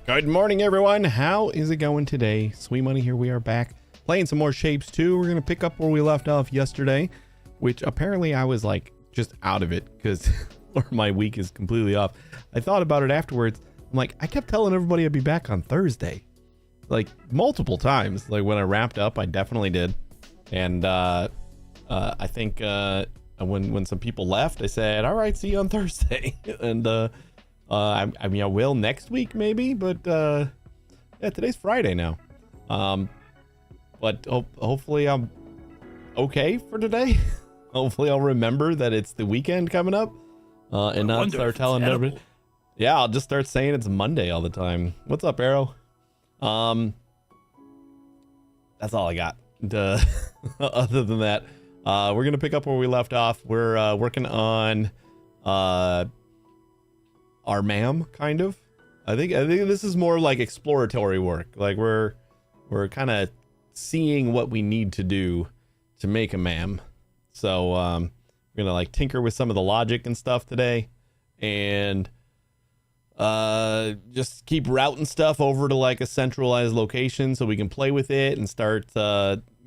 Good morning, everyone. How is it going today? Sweet Money here. We are back playing some more Shapes 2. We're going to pick up where we left off yesterday, which apparently I was like just out of it because my week is completely off. I thought about it afterwards. I'm like, I kept telling everybody I'd be back on Thursday, like multiple times. Like when I wrapped up, I definitely did. And I think when some people left, I said, all right, see you on Thursday. And I mean, I will next week maybe, but yeah, today's Friday now. But hopefully I'm okay for today. Hopefully I'll remember that it's the weekend coming up and not start telling everybody. Yeah, I'll just start saying it's Monday all the time. What's up, Arrow? That's all I got. Other than that, we're gonna pick up where we left off. We're working on our MAM, kind of. I think this is more like exploratory work. Like we're kind of seeing what we need to do to make a MAM. So we're gonna like tinker with some of the logic and stuff today, and just keep routing stuff over to like a centralized location so we can play with it and start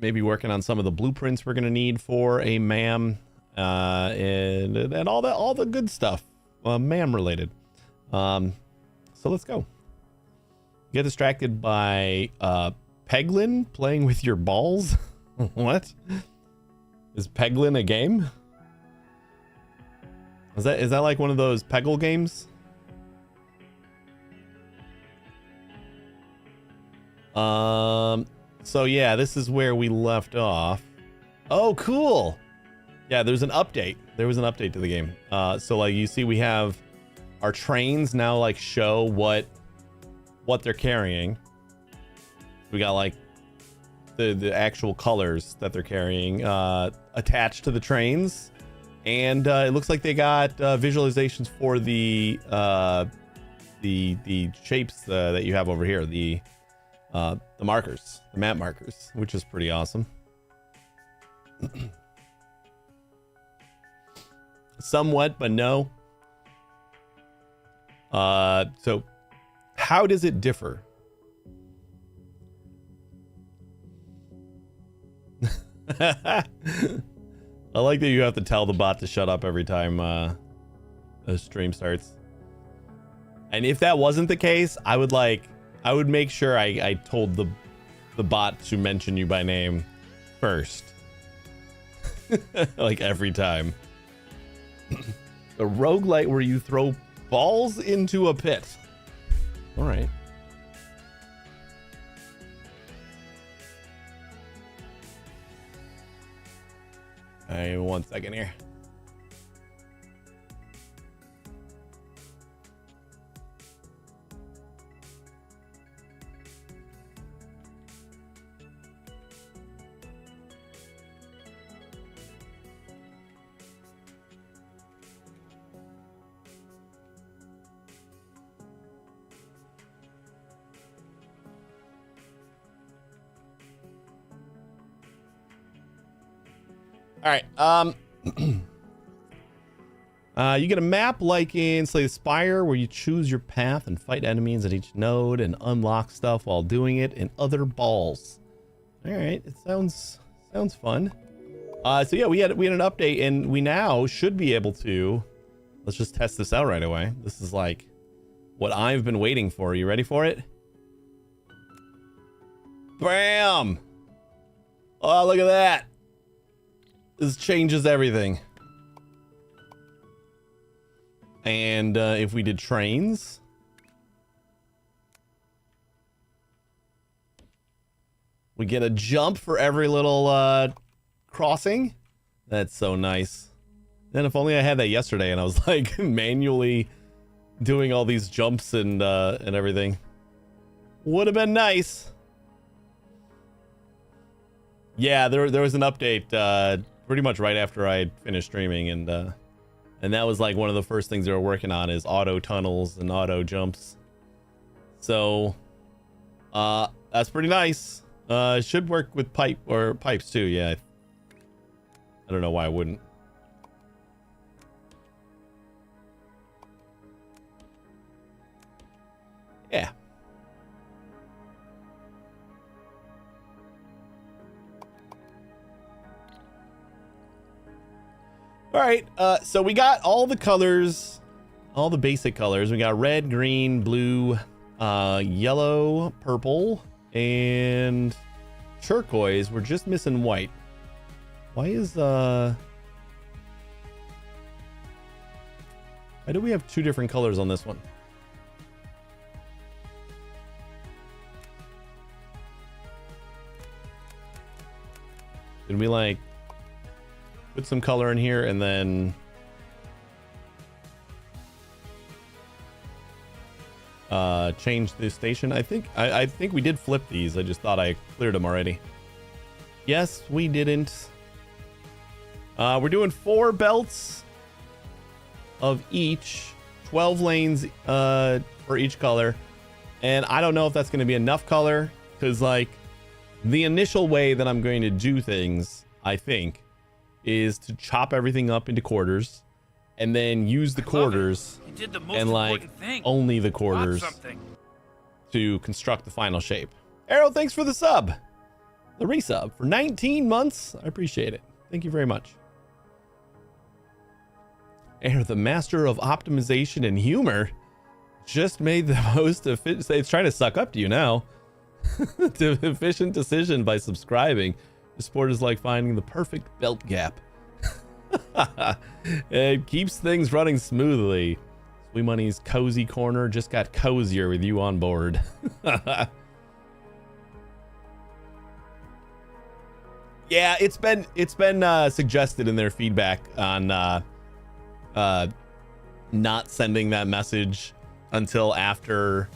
maybe working on some of the blueprints we're gonna need for a MAM, and all the good stuff MAM related. So let's go. Get distracted by Peglin playing with your balls. What is Peglin a game? Is that like one of those Peggle games? So yeah, this is where we left off. Oh, cool. Yeah, there's an update. There was an update to the game. So like you see, we have our trains now like show what they're carrying. We got like the actual colors that they're carrying attached to the trains, and it looks like they got visualizations for the shapes that you have over here, the markers, the map markers, which is pretty awesome. Somewhat, but no. So how does it differ? I like that you have to tell the bot to shut up every time the stream starts. And if that wasn't the case, I would make sure I told the bot to mention you by name first. Like every time. A roguelite where you throw balls into a pit. All right. All right, 1 second here. All right. You get a map like in Slay the Spire where you choose your path and fight enemies at each node and unlock stuff while doing it in other balls. All right, it sounds fun. So yeah, we had an update and we now should be able to. Let's just test this out right away. This is like what I've been waiting for. Are you ready for it? Bam! Oh, look at that. This changes everything. And if we did trains, we get a jump for every little crossing. That's so nice. And if only I had that yesterday and I was like manually doing all these jumps and everything. Would have been nice. Yeah, there was an update pretty much right after I finished streaming, and that was like one of the first things they were working on is auto tunnels and auto jumps. So that's pretty nice. It should work with pipes too. Yeah, I don't know why I wouldn't. Yeah. All right, so we got all the colors, all the basic colors. We got red, green, blue, yellow, purple, and turquoise. We're just missing white. Why do we have two different colors on this one? Did we like put some color in here and then change the station? I think we did flip these. I just thought I cleared them already. Yes, we didn't. We're doing 4 belts of each, 12 lanes for each color, and I don't know if that's going to be enough color, because like the initial way that I'm going to do things, I think, is to chop everything up into quarters and then use the quarters and like only the quarters to construct the final shape. Arrow, thanks for the sub, the resub for 19 months. I appreciate it. Thank you very much. Arrow, the master of optimization and humor, just made the most efficient. It's trying to suck up to you now. To efficient decision by subscribing. The sport is like finding the perfect belt gap. It keeps things running smoothly. Sweet Money's cozy corner just got cozier with you on board. Yeah, it's been suggested in their feedback on not sending that message until after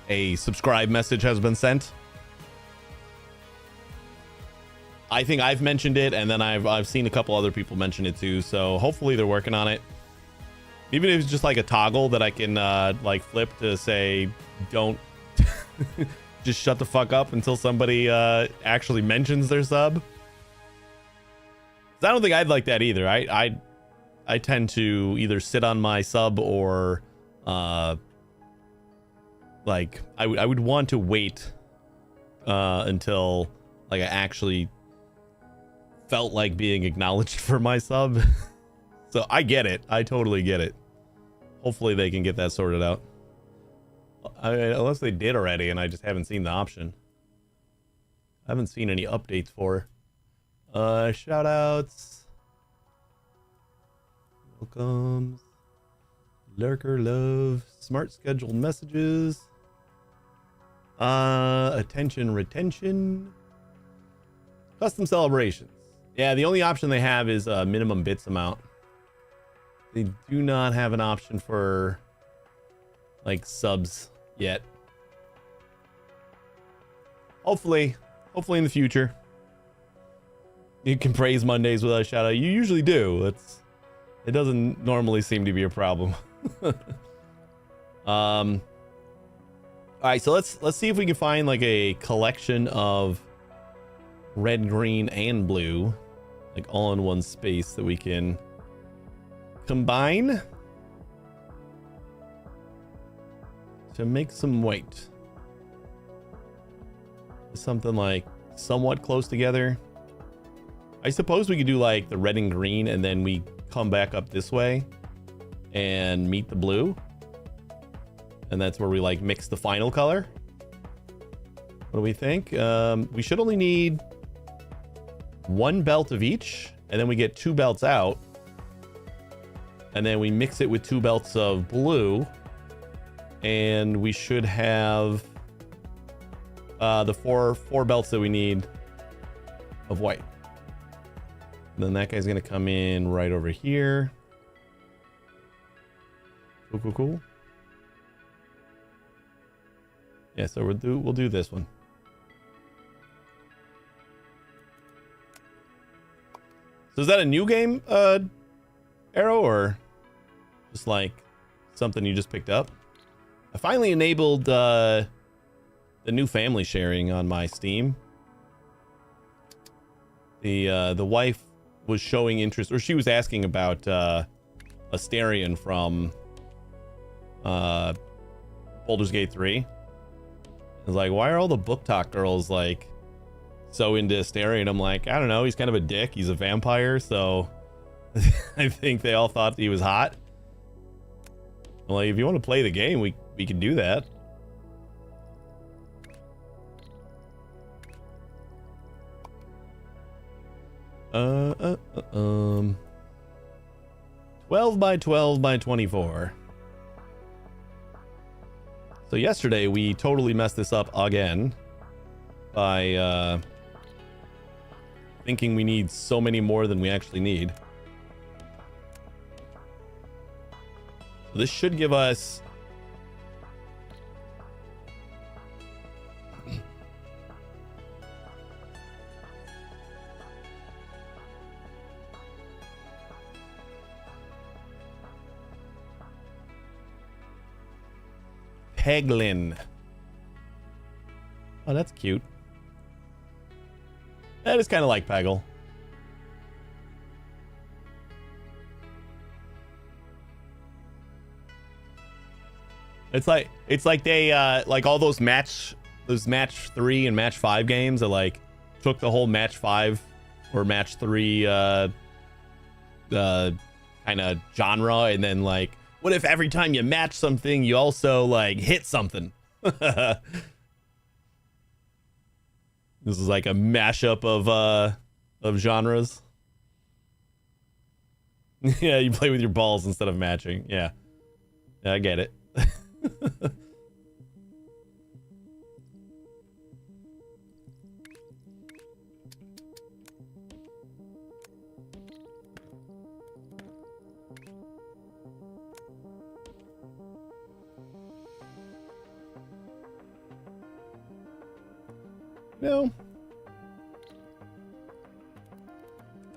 a subscribe message has been sent. I think I've mentioned it, and then I've seen a couple other people mention it too, so hopefully they're working on it. Even if it's just like a toggle that I can like flip to say don't just shut the fuck up until somebody actually mentions their sub. 'Cause I don't think I'd like that either. I tend to either sit on my sub or like I would want to wait until like I actually felt like being acknowledged for my sub. So I get it. I totally get it. Hopefully they can get that sorted out. Unless they did already and I just haven't seen the option. I haven't seen any updates for. Shout outs. Welcomes. Lurker love. Smart scheduled messages. Attention retention. Custom celebrations. Yeah, the only option they have is a minimum bits amount. They do not have an option for like subs yet. Hopefully in the future you can praise Mondays without a shout out. You usually do. It doesn't normally seem to be a problem. All right, so let's see if we can find like a collection of red, green, and blue, like all in one space that we can combine to make some white. Something like somewhat close together. I suppose we could do like the red and green and then we come back up this way and meet the blue. And that's where we like mix the final color. What do we think? We should only need 1 belt of each, and then we get 2 belts out. And then we mix it with 2 belts of blue. And we should have the four belts that we need of white. And then that guy's gonna come in right over here. Cool. Yeah, so we'll do this one. So is that a new game, Arrow, or just like something you just picked up? I finally enabled the new family sharing on my Steam. The wife was showing interest, or she was asking about Asterion from Baldur's Gate 3. I was like, why are all the book talk girls like so into Astarion. I'm like, I don't know, he's kind of a dick. He's a vampire, so I think they all thought he was hot. I'm like, if you want to play the game, we can do that. Uh, 12 by 12 by 24. So yesterday we totally messed this up again by thinking we need so many more than we actually need. So this should give us Peglin. Oh, that's cute. That is kind of like Peggle. It's like they like all those match 3 and match 5 games that like took the whole match 5 or match 3 kind of genre, and then like, what if every time you match something you also like hit something? This is like a mashup of genres. Yeah, you play with your balls instead of matching. Yeah, I get it. No,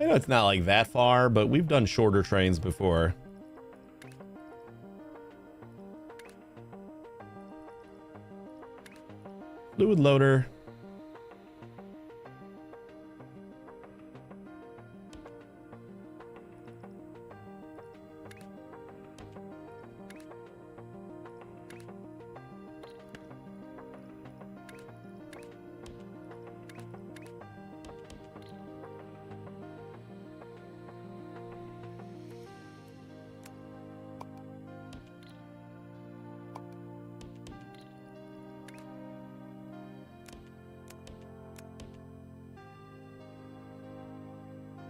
I know it's not like that far, but we've done shorter trains before. Fluid loader.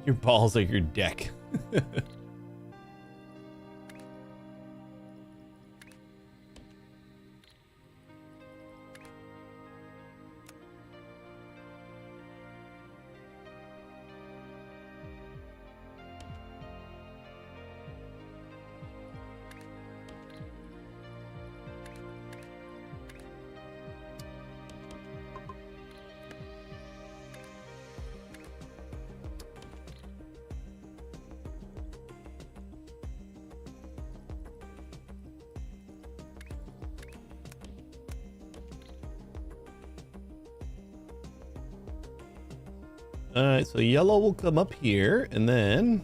Your balls are your deck. All right, so yellow will come up here, and then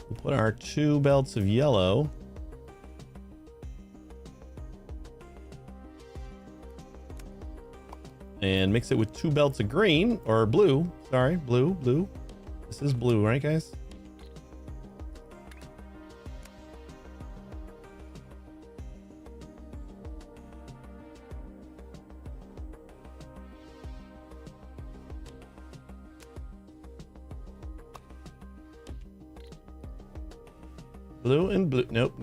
we'll put our 2 belts of yellow. And mix it with 2 belts of green, or blue. Sorry, blue. This is blue, right, guys? Blue and blue. Nope.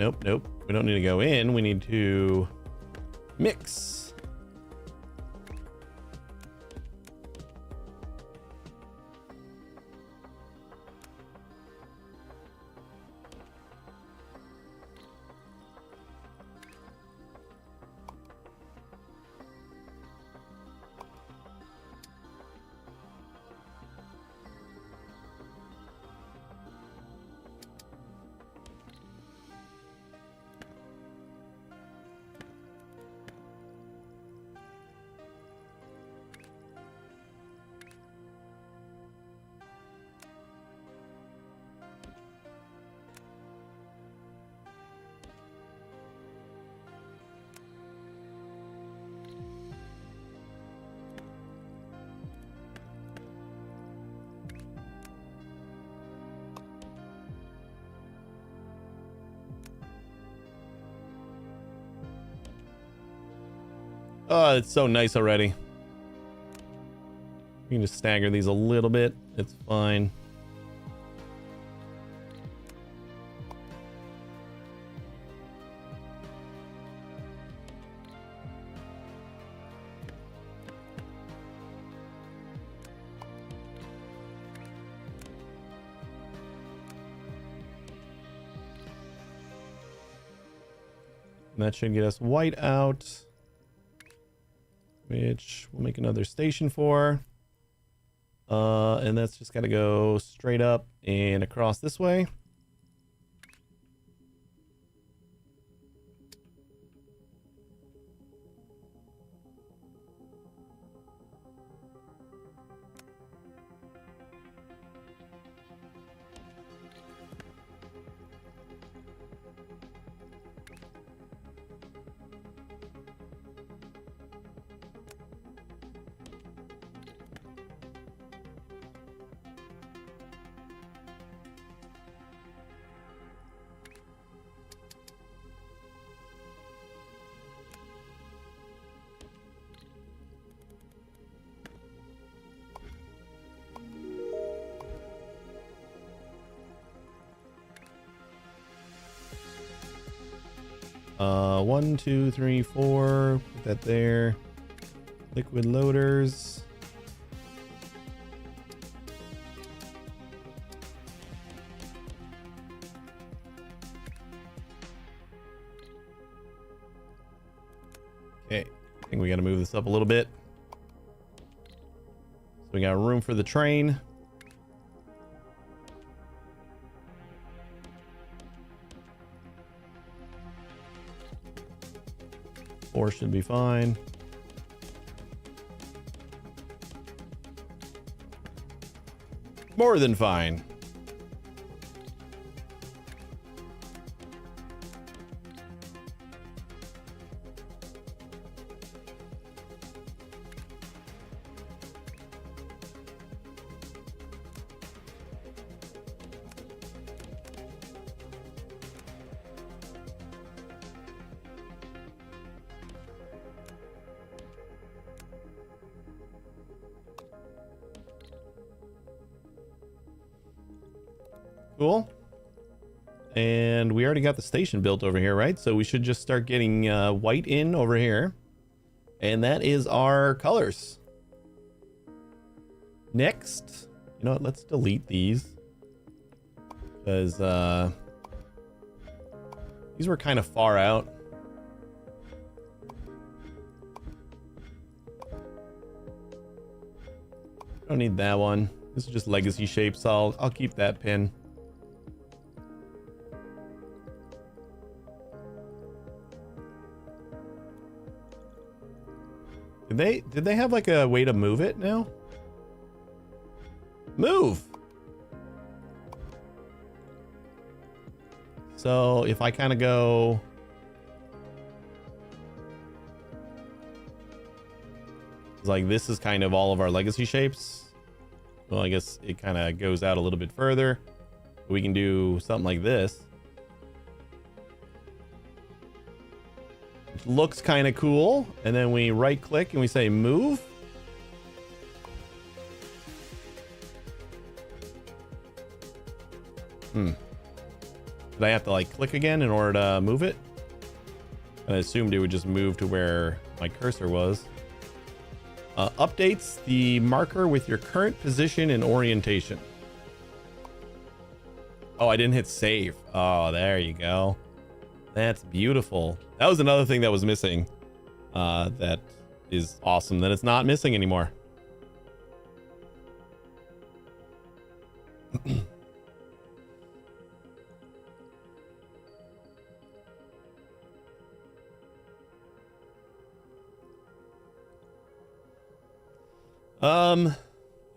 We don't need to go in. We need to mix. Oh, it's so nice already. We can just stagger these a little bit. It's fine. And that should get us white out, which we'll make another station for. And that's just got to go straight up and across this way. One, two, three, four. Put that there. Liquid loaders. Okay, I think we got to move this up a little bit. So we got room for the train. Four should be fine. More than fine. Cool. And we already got the station built over here, right? So we should just start getting white in over here. And that is our colors. Next, you know what? Let's delete these. Because these were kind of far out. Don't need that one. This is just legacy shapes, so I'll keep that pin. Did they have like a way to move it now? Move. So if I kind of go like this is kind of all of our legacy shapes. Well, I guess it kind of goes out a little bit further. We can do something like this. Which looks kind of cool. And then we right click and we say move. Did I have to like click again in order to move it? I assumed it would just move to where my cursor was. Updates the marker with your current position and orientation. Oh, I didn't hit save. Oh, there you go. That's beautiful. That was another thing that was missing. That is awesome that it's not missing anymore.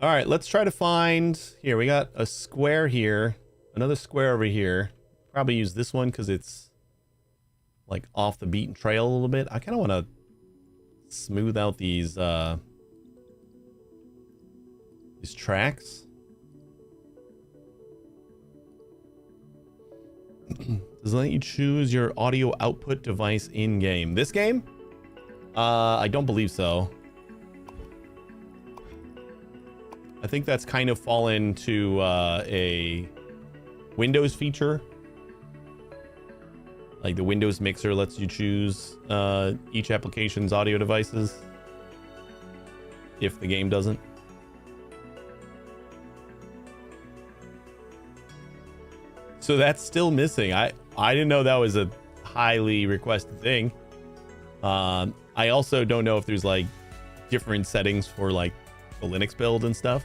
All right, let's try to find here. We got a square here, another square over here. Probably use this one because it's like off the beaten trail a little bit. I kind of want to smooth out these tracks. Does it let you choose your audio output device in game? This game? I don't believe so. I think that's kind of fallen to a Windows feature. Like the Windows mixer lets you choose each application's audio devices if the game doesn't. So that's still missing. I didn't know that was a highly requested thing. I also don't know if there's like different settings for like the Linux build and stuff.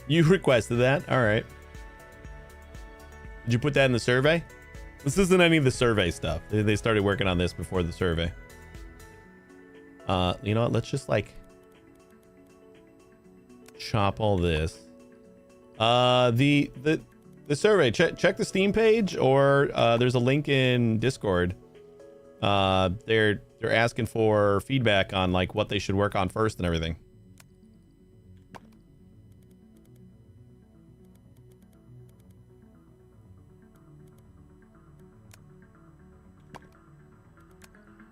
You requested that? All right. Did you put that in the survey? This isn't any of the survey stuff. They started working on this before the survey. You know what? Let's just like chop all this. The survey. Check the Steam page, or there's a link in Discord. They're asking for feedback on like what they should work on first and everything.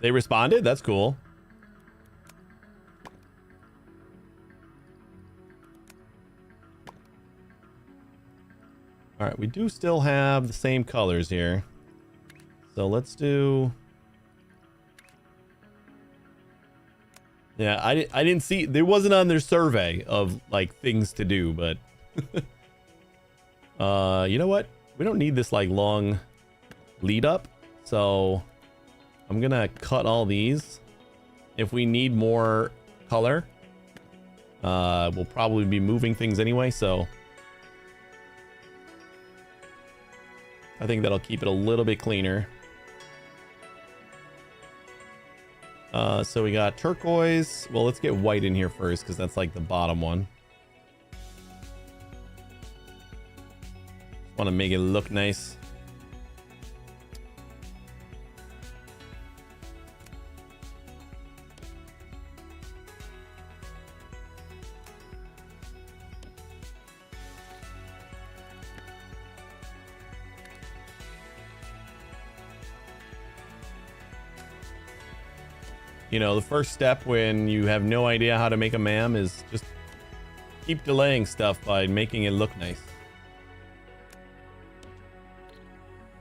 They responded? That's cool. All right, we do still have the same colors here. So let's do... Yeah, I didn't see... There wasn't on their survey of, like, things to do, but... you know what? We don't need this, like, long lead up. So I'm gonna cut all these. If we need more color, we'll probably be moving things anyway, so... I think that'll keep it a little bit cleaner. So we got turquoise. Well, let's get white in here first, because that's like the bottom one. Want to make it look nice. You know, the first step when you have no idea how to make a MAM is just keep delaying stuff by making it look nice.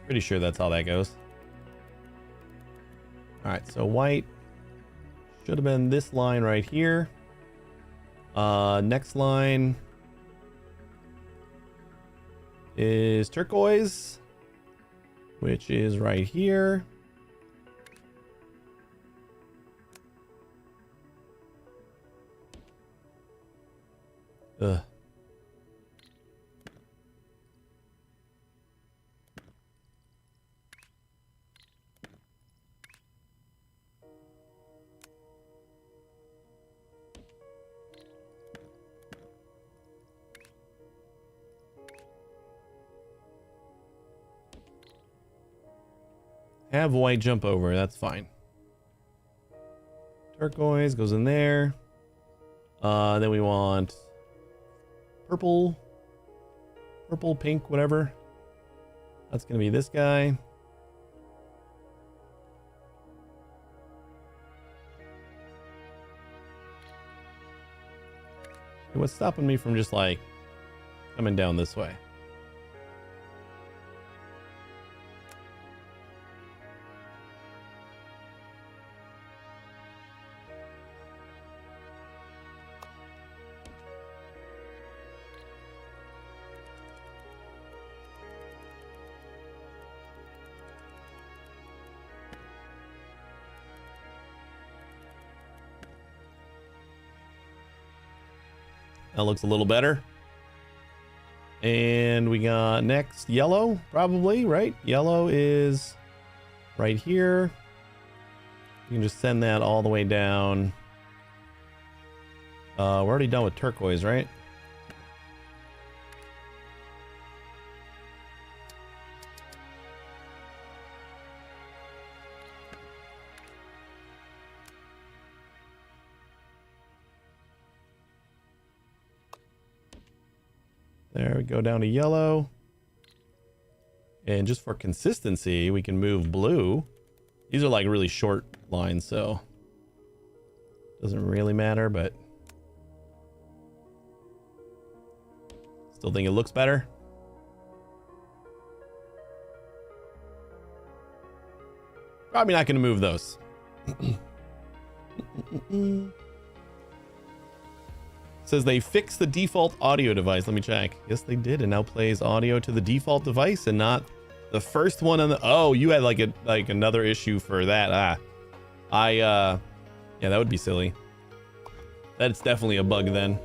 Pretty sure that's how that goes. All right, so white should have been this line right here. Next line is turquoise, which is right here. Ugh. Have white jump over, that's fine. Turquoise goes in there. Then we want purple, pink, whatever. That's gonna be this guy. What's stopping me from just like coming down this way? That looks a little better. And we got next yellow, probably, right? Yellow is right here. You can just send that all the way down. We're already done with turquoise, right? There we go, down to yellow. And just for consistency, we can move blue These are like really short lines, so doesn't really matter, but still think it looks better. Probably not going to move those. Says they fixed the default audio device. Let me check. Yes, they did. It now plays audio to the default device and not the first one on the... Oh, you had like another issue for that. Yeah, that would be silly. That's definitely a bug then.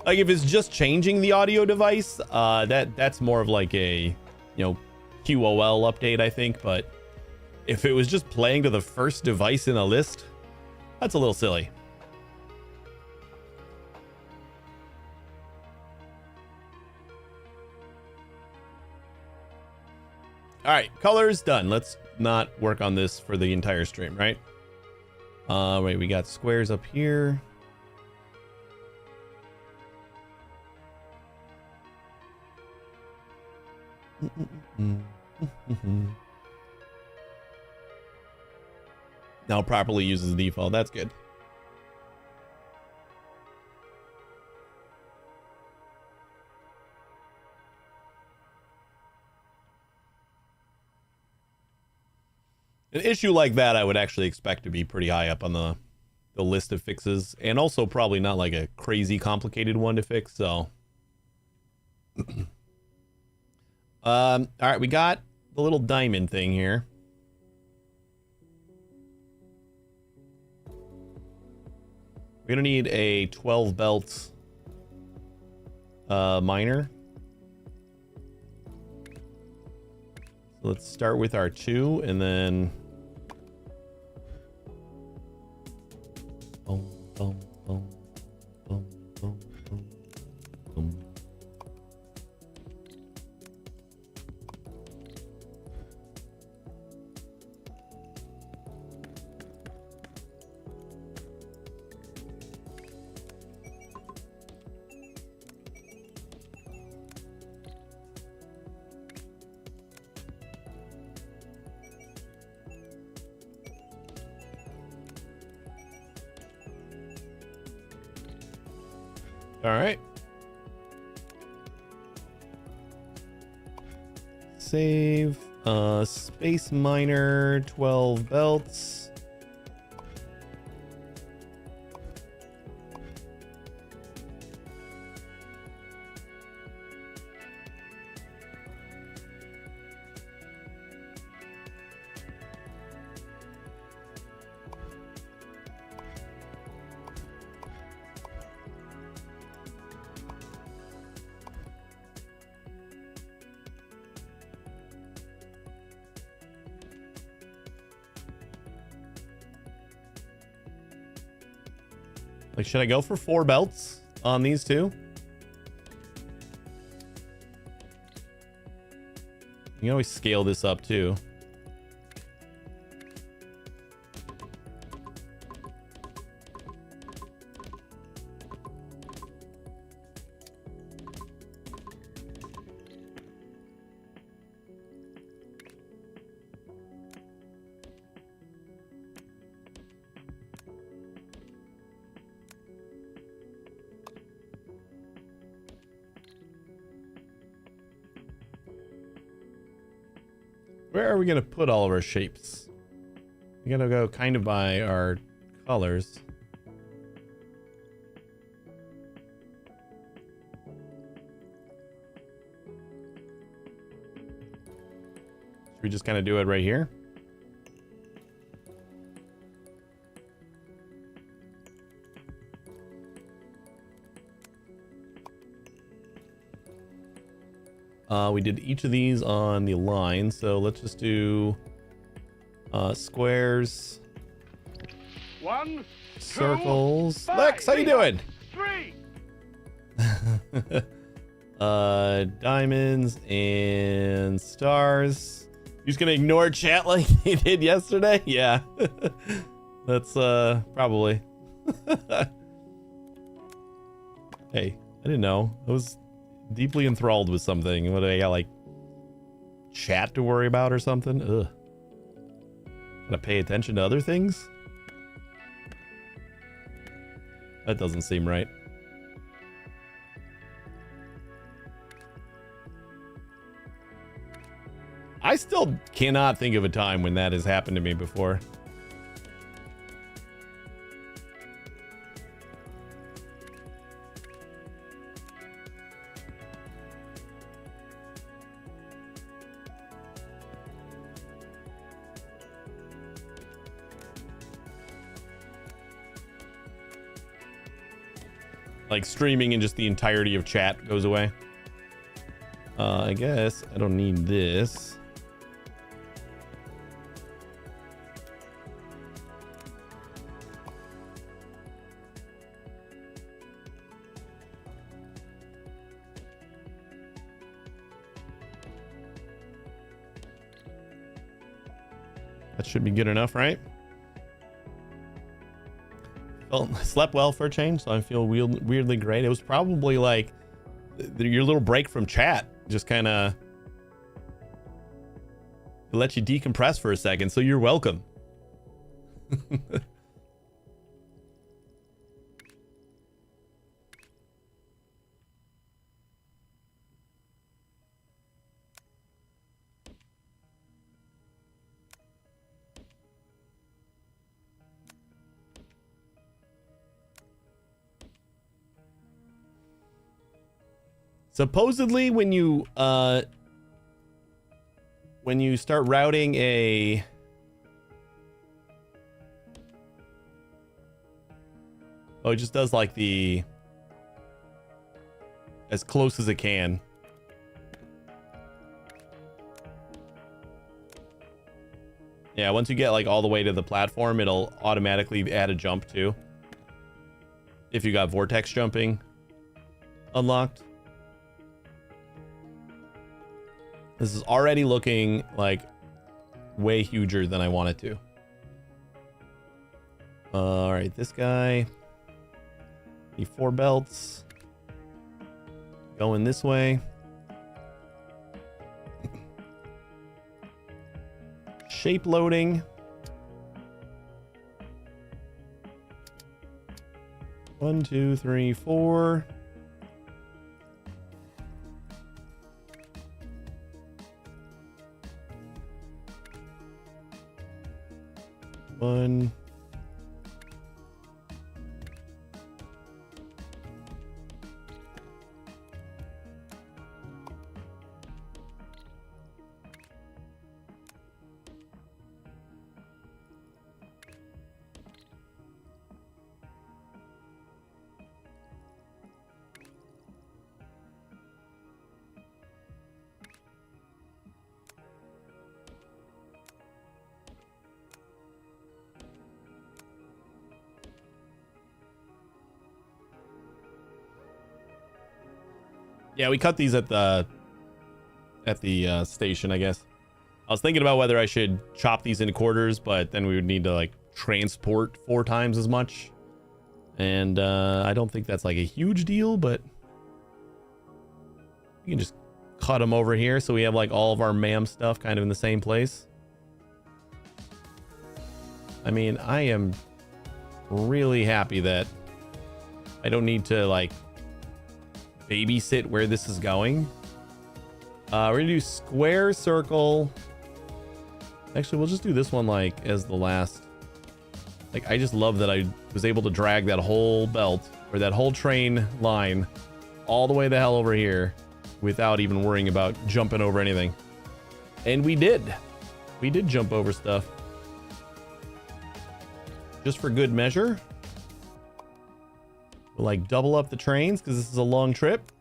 Like if it's just changing the audio device, that's more of like a, QOL update, I think. But if it was just playing to the first device in a list, that's a little silly. All right, colors done. Let's not work on this for the entire stream, right? Wait, we got squares up here. Now properly uses the default. That's good. An issue like that I would actually expect to be pretty high up on the list of fixes, and also probably not like a crazy complicated one to fix, so all right, we got the little diamond thing here. We're gonna need a 12 belt miner. So let's start with our 2 and then boom, boom, boom, boom, boom, boom, boom. All right. Save. Space miner, 12 belts. Like, should I go for 4 belts on these two? You can always scale this up too. Where are we going to put all of our shapes? We got to go kind of by our colors. Should we just kind of do it right here? We did each of these on the line, so let's just do squares, 1, circles. 2, 5, Lex, how you doing? 3. Diamonds and stars. You just gonna ignore chat like you did yesterday? Yeah. That's probably. Hey, I didn't know. I was deeply enthralled with something. What, I got like chat to worry about or something? Ugh. Gotta pay attention to other things? That doesn't seem right. I still cannot think of a time when that has happened to me before. Like streaming and just the entirety of chat goes away. I guess I don't need this. That should be good enough, right? Well, slept well for a change, so I feel weirdly great. It was probably like your little break from chat just kind of let you decompress for a second, so you're welcome. Supposedly, when you start routing a it just does like the as close as it can. Yeah, once you get like all the way to the platform, it'll automatically add a jump too. If you got vortex jumping unlocked. This is already looking like way huger than I want it to. All right, this guy. Need 4 belts. Going this way. Shape loading. 1, 2, 3, 4. One. Yeah, we cut these at the station, I guess. I was thinking about whether I should chop these into quarters, but then we would need to like transport 4 times as much. And I don't think that's like a huge deal, but we can just cut them over here so we have like all of our MAM stuff kind of in the same place. I mean, I am really happy that I don't need to like babysit where this is going. We're gonna do square, circle. Actually, we'll just do this one like as the last. Like, I just love that I was able to drag that whole belt or that whole train line all the way the hell over here without even worrying about jumping over anything. And we did jump over stuff just for good measure. We'll like double up the trains because this is a long trip.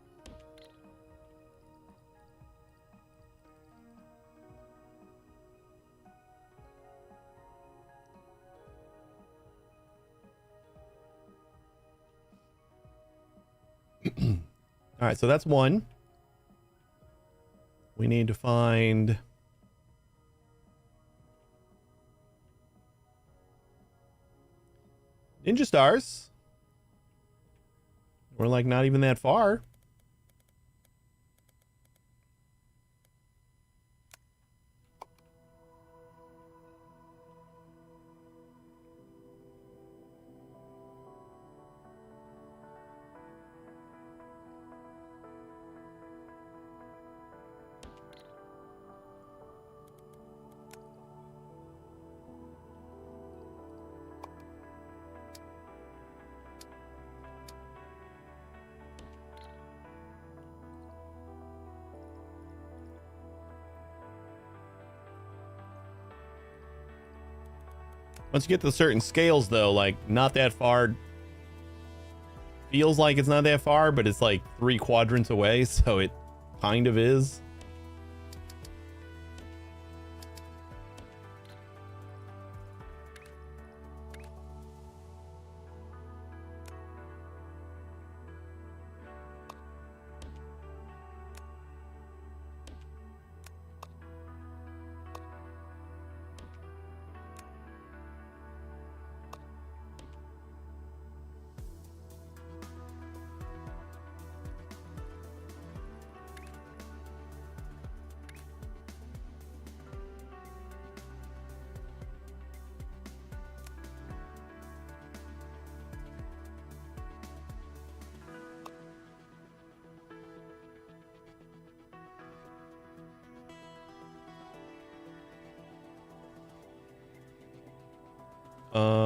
All right, so that's one. We need to find ninja stars. We're like not even that far. Once you get to certain scales though, like not that far, feels like it's not that far, but it's like 3 quadrants away, so it kind of is.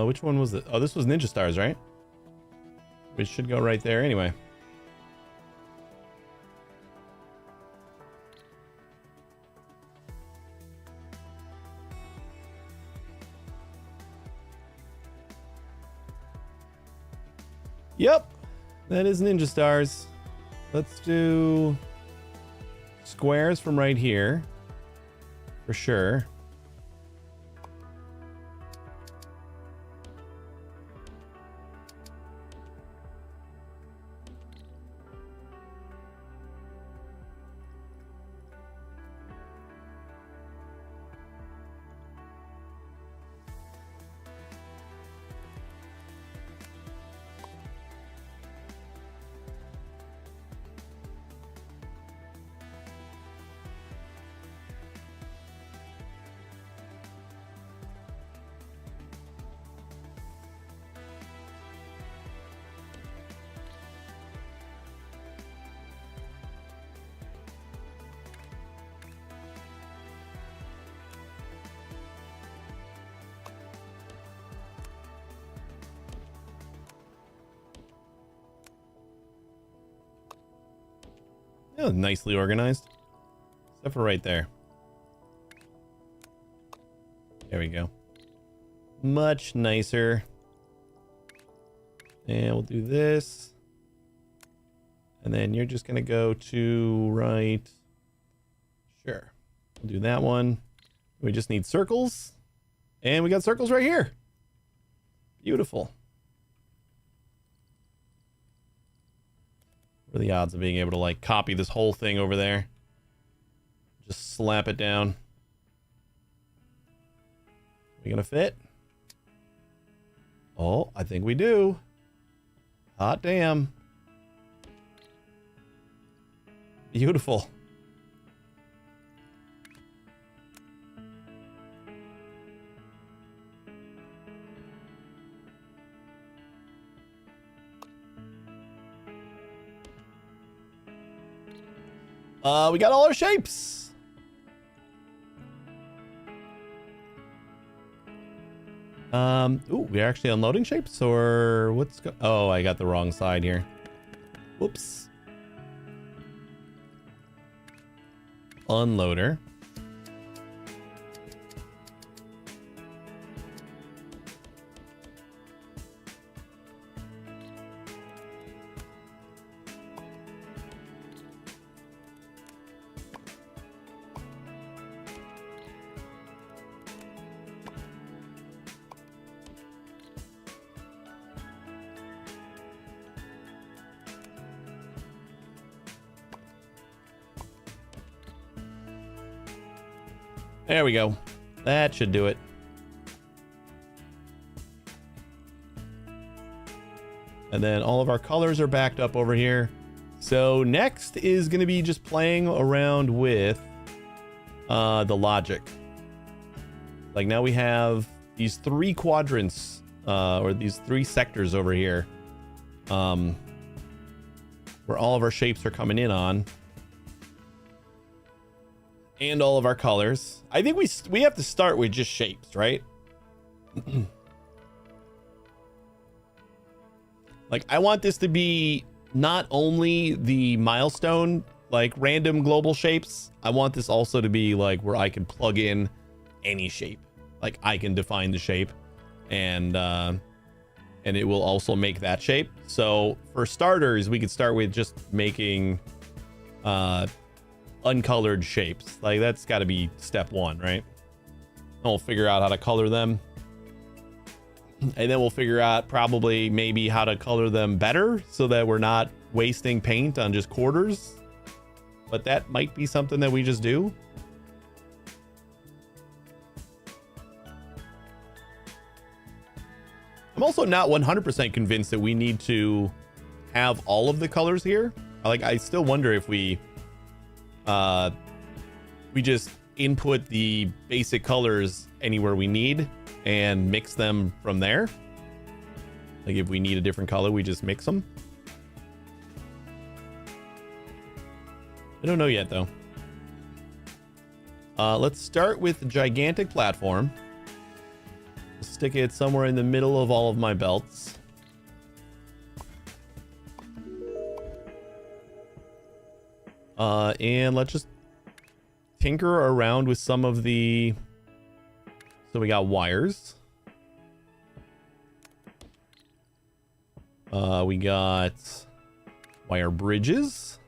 Which one was it? Oh, this was Ninja Stars, right? Which should go right there anyway. Yep, that is Ninja Stars. Let's do squares from right here for sure. Yeah, nicely organized. Except for right there. There we go. Much nicer. And we'll do this. And then you're just going to go to right. Sure. We'll do that one. We just need circles. And we got circles right here. Beautiful. What are the odds of being able to like copy this whole thing over there? Just slap it down. We gonna fit? Oh, I think we do. Hot damn. Beautiful. We got all our shapes. Ooh, we're actually unloading shapes, or what's oh, I got the wrong side here. Whoops. Unloader. There we go. That should do it. And then all of our colors are backed up over here. So next is going to be just playing around with the logic. Like now we have these 3 quadrants or these 3 sectors over here where all of our shapes are coming in on. And all of our colors. I think we have to start with just shapes, right? Like, I want this to be not only the milestone, like random global shapes. I want this also to be like where I can plug in any shape. Like I can define the shape. and it will also make that shape. So for starters, we could start with just making uncolored shapes. Like that's got to be step one, right? And we'll figure out how to color them, and then we'll figure out probably maybe how to color them better so that we're not wasting paint on just quarters. But that might be something that we just do. I'm also not 100% convinced that we need to have all of the colors here. Like, I still wonder if we just input the basic colors anywhere we need and mix them from there. Like, if we need a different color, we just mix them. I don't know yet, though. Let's start with the gigantic platform. Stick it somewhere in the middle of all of my belts. And let's just tinker around with some of the... So we got wires. We got wire bridges.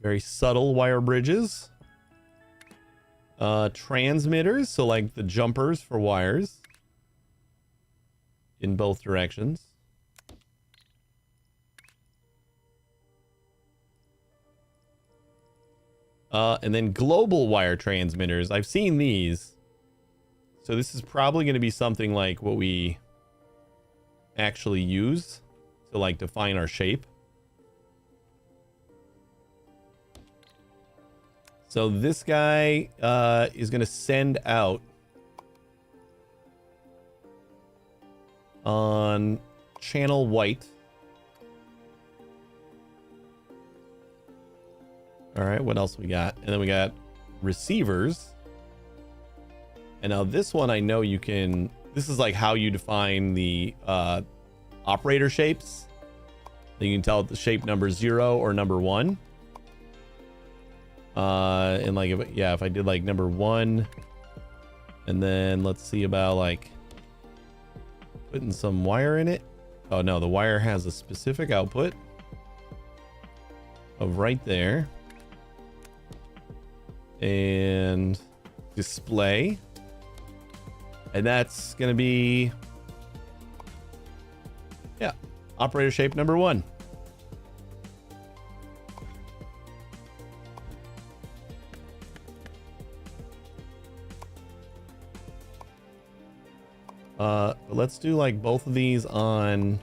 Very subtle wire bridges. Transmitters, so like the jumpers for wires in both directions. And then global wire transmitters. I've seen these. So this is probably going to be something like what we actually use to like define our shape. So this guy is going to send out on channel white. All right, what else we got? And then we got receivers. And now this one, I know you can... This is like how you define the operator shapes. You can tell the shape number 0 or number 1. And like, if I did like number 1, and then let's see about like putting some wire in it. Oh no, the wire has a specific output of right there. And display. And that's going to be, yeah, operator shape number 1. Let's do like both of these on...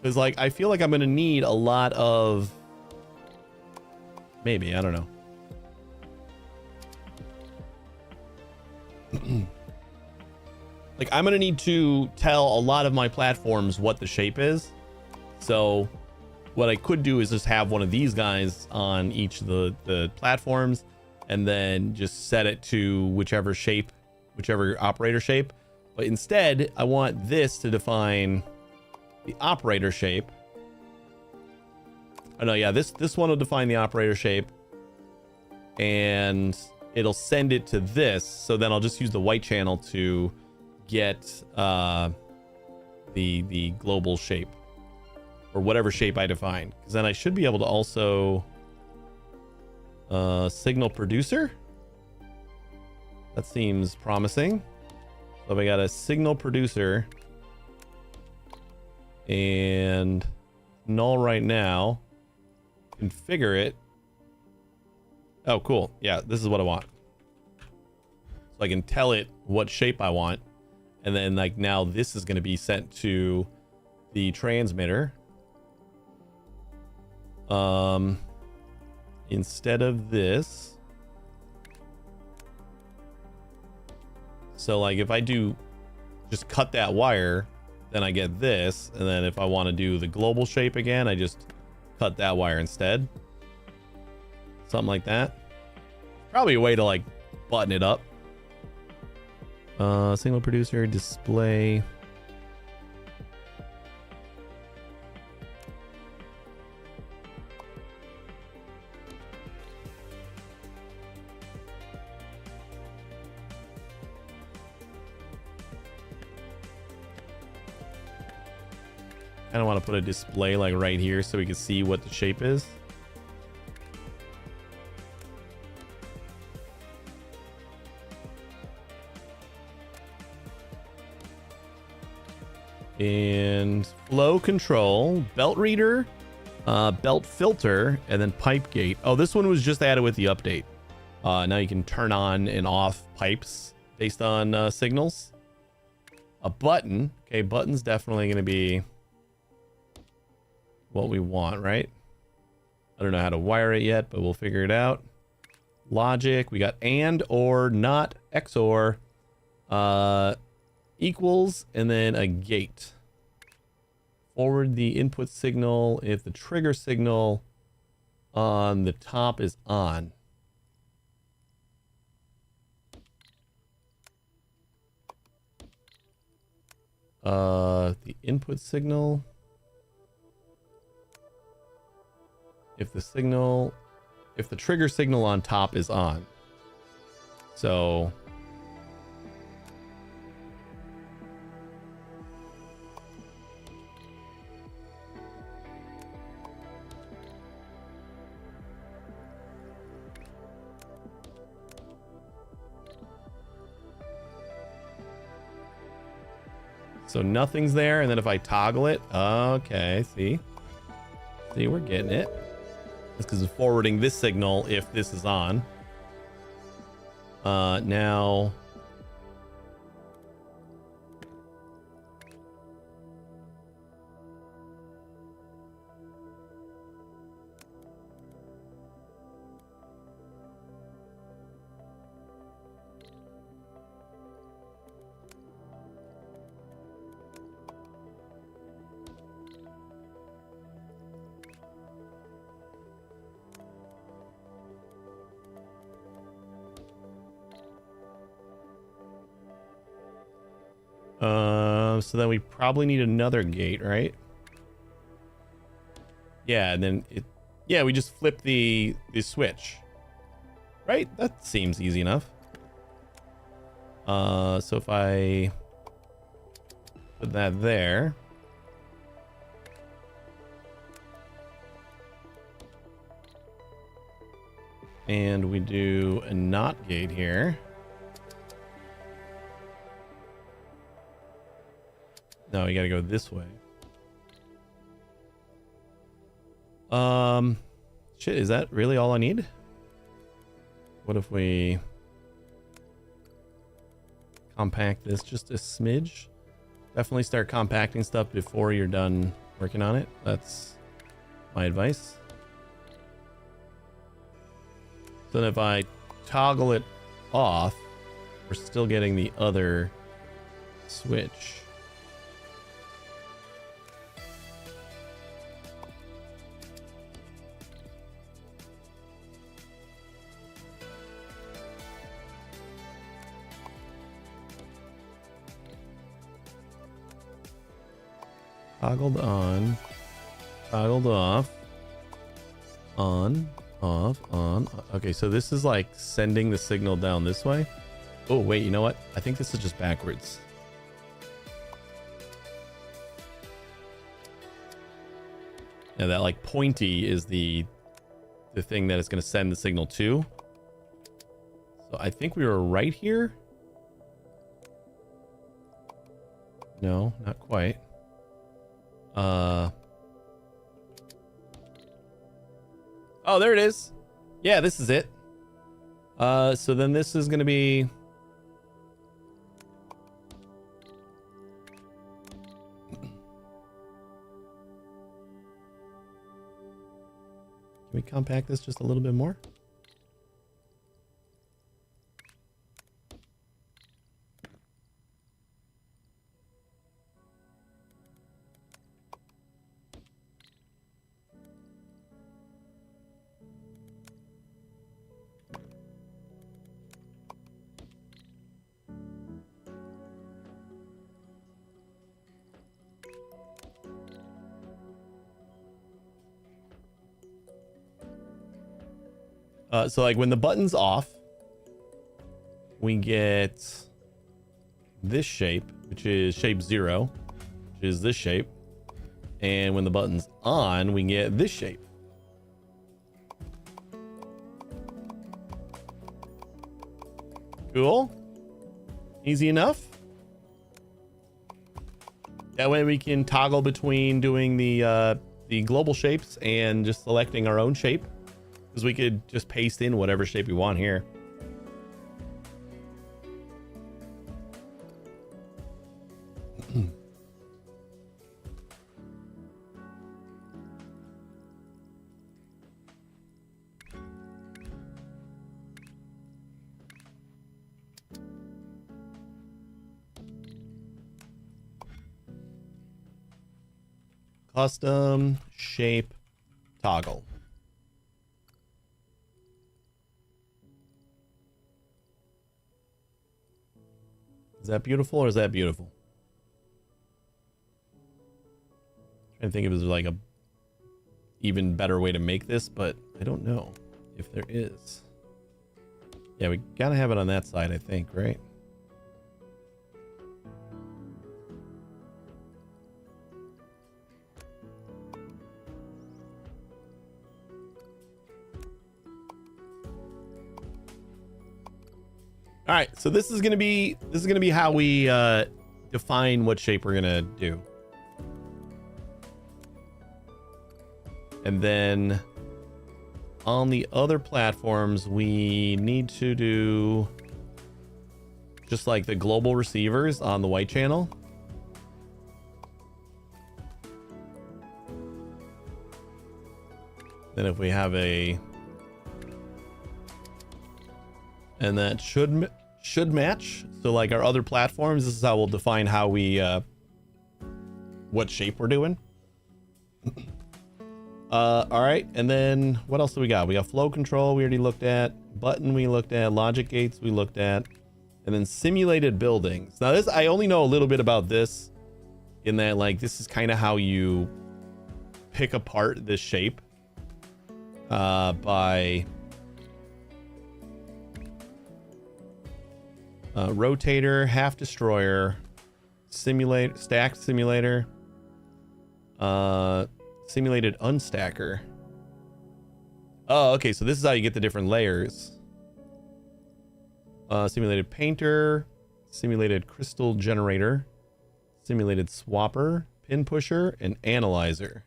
Because like, I feel like I'm going to need a lot of... Maybe, I don't know. Like, I'm going to need to tell a lot of my platforms what the shape is. So what I could do is just have one of these guys on each of the platforms, and then just set it to whichever shape, whichever operator shape. But instead, I want this to define the operator shape. Oh no, yeah, this one will define the operator shape, and it'll send it to this. So then I'll just use the white channel to get the global shape, or whatever shape I define. Because then I should be able to also signal producer. That seems promising. So if I got a signal producer and null right now, configure it. Oh, cool. Yeah, this is what I want. So I can tell it what shape I want. And then like now this is going to be sent to the transmitter. Instead of this. So like if I do just cut that wire, then I get this. And then if I want to do the global shape again, I just cut that wire instead. Something like that. Probably a way to like button it up. Signal producer, display. kind of want to put a display like right here so we can see what the shape is. And flow control, belt reader, belt filter, and then pipe gate. Oh, this one was just added with the update. Now you can turn on and off pipes based on signals. A button. Okay, button's definitely going to be what we want, right? I don't know how to wire it yet, but we'll figure it out. Logic. We got and, or, not, XOR, equals, and then a gate. Forward the input signal if the trigger signal on the top is on. The input signal, if the trigger signal on top is on. So nothing's there, and then if I toggle it, okay, see, we're getting it. It's because it's forwarding this signal if this is on. Now so then we probably need another gate, right? Yeah, and then we just flip the switch. Right? That seems easy enough. So if I put that there. And we do a not gate here. No, we gotta go this way. Shit, is that really all I need? What if we compact this just a smidge? Definitely start compacting stuff before you're done working on it. That's my advice. So then if I toggle it off, we're still getting the other switch. Toggled on, toggled off, on, off, on. Okay, so this is like sending the signal down this way. Oh, wait, you know what? I think this is just backwards. Yeah, that like pointy is the thing that it's going to send the signal to. So I think we were right here. No, not quite. Oh, there it is. Yeah, this is it. So then this is going to be... Can we compact this just a little bit more? So like when the button's off, we get this shape, which is shape 0, which is this shape. And when the button's on, we get this shape. Cool. Easy enough. That way we can toggle between doing the global shapes and just selecting our own shape, because we could just paste in whatever shape we want here. Custom shape toggle. Is that beautiful or is that beautiful? Trying to think if there's like a even better way to make this, but I don't know if there is. Yeah, we gotta have it on that side, I think, right? All right, so this is gonna be how we define what shape we're gonna do, and then on the other platforms we need to do just like the global receivers on the white channel. Then if we have a, and that should match. So like our other platforms, this is how we'll define how we what shape we're doing. All right, and then what else do we got? We got flow control we already looked at, button we looked at, logic gates we looked at, and then simulated buildings. Now this, I only know a little bit about this, in that like this is kind of how you pick apart this shape by rotator, half destroyer, simulate, stacked simulator, simulated unstacker. Oh, okay, so this is how you get the different layers. Simulated painter, simulated crystal generator, simulated swapper, pin pusher, and analyzer.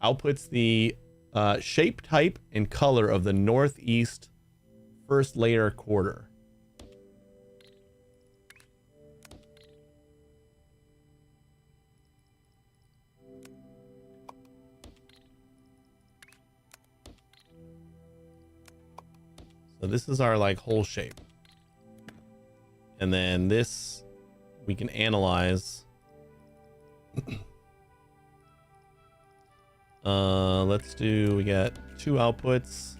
Outputs the shape, type, and color of the northeast first layer quarter. So this is our like whole shape. And then this we can analyze. Let's do, we got two outputs.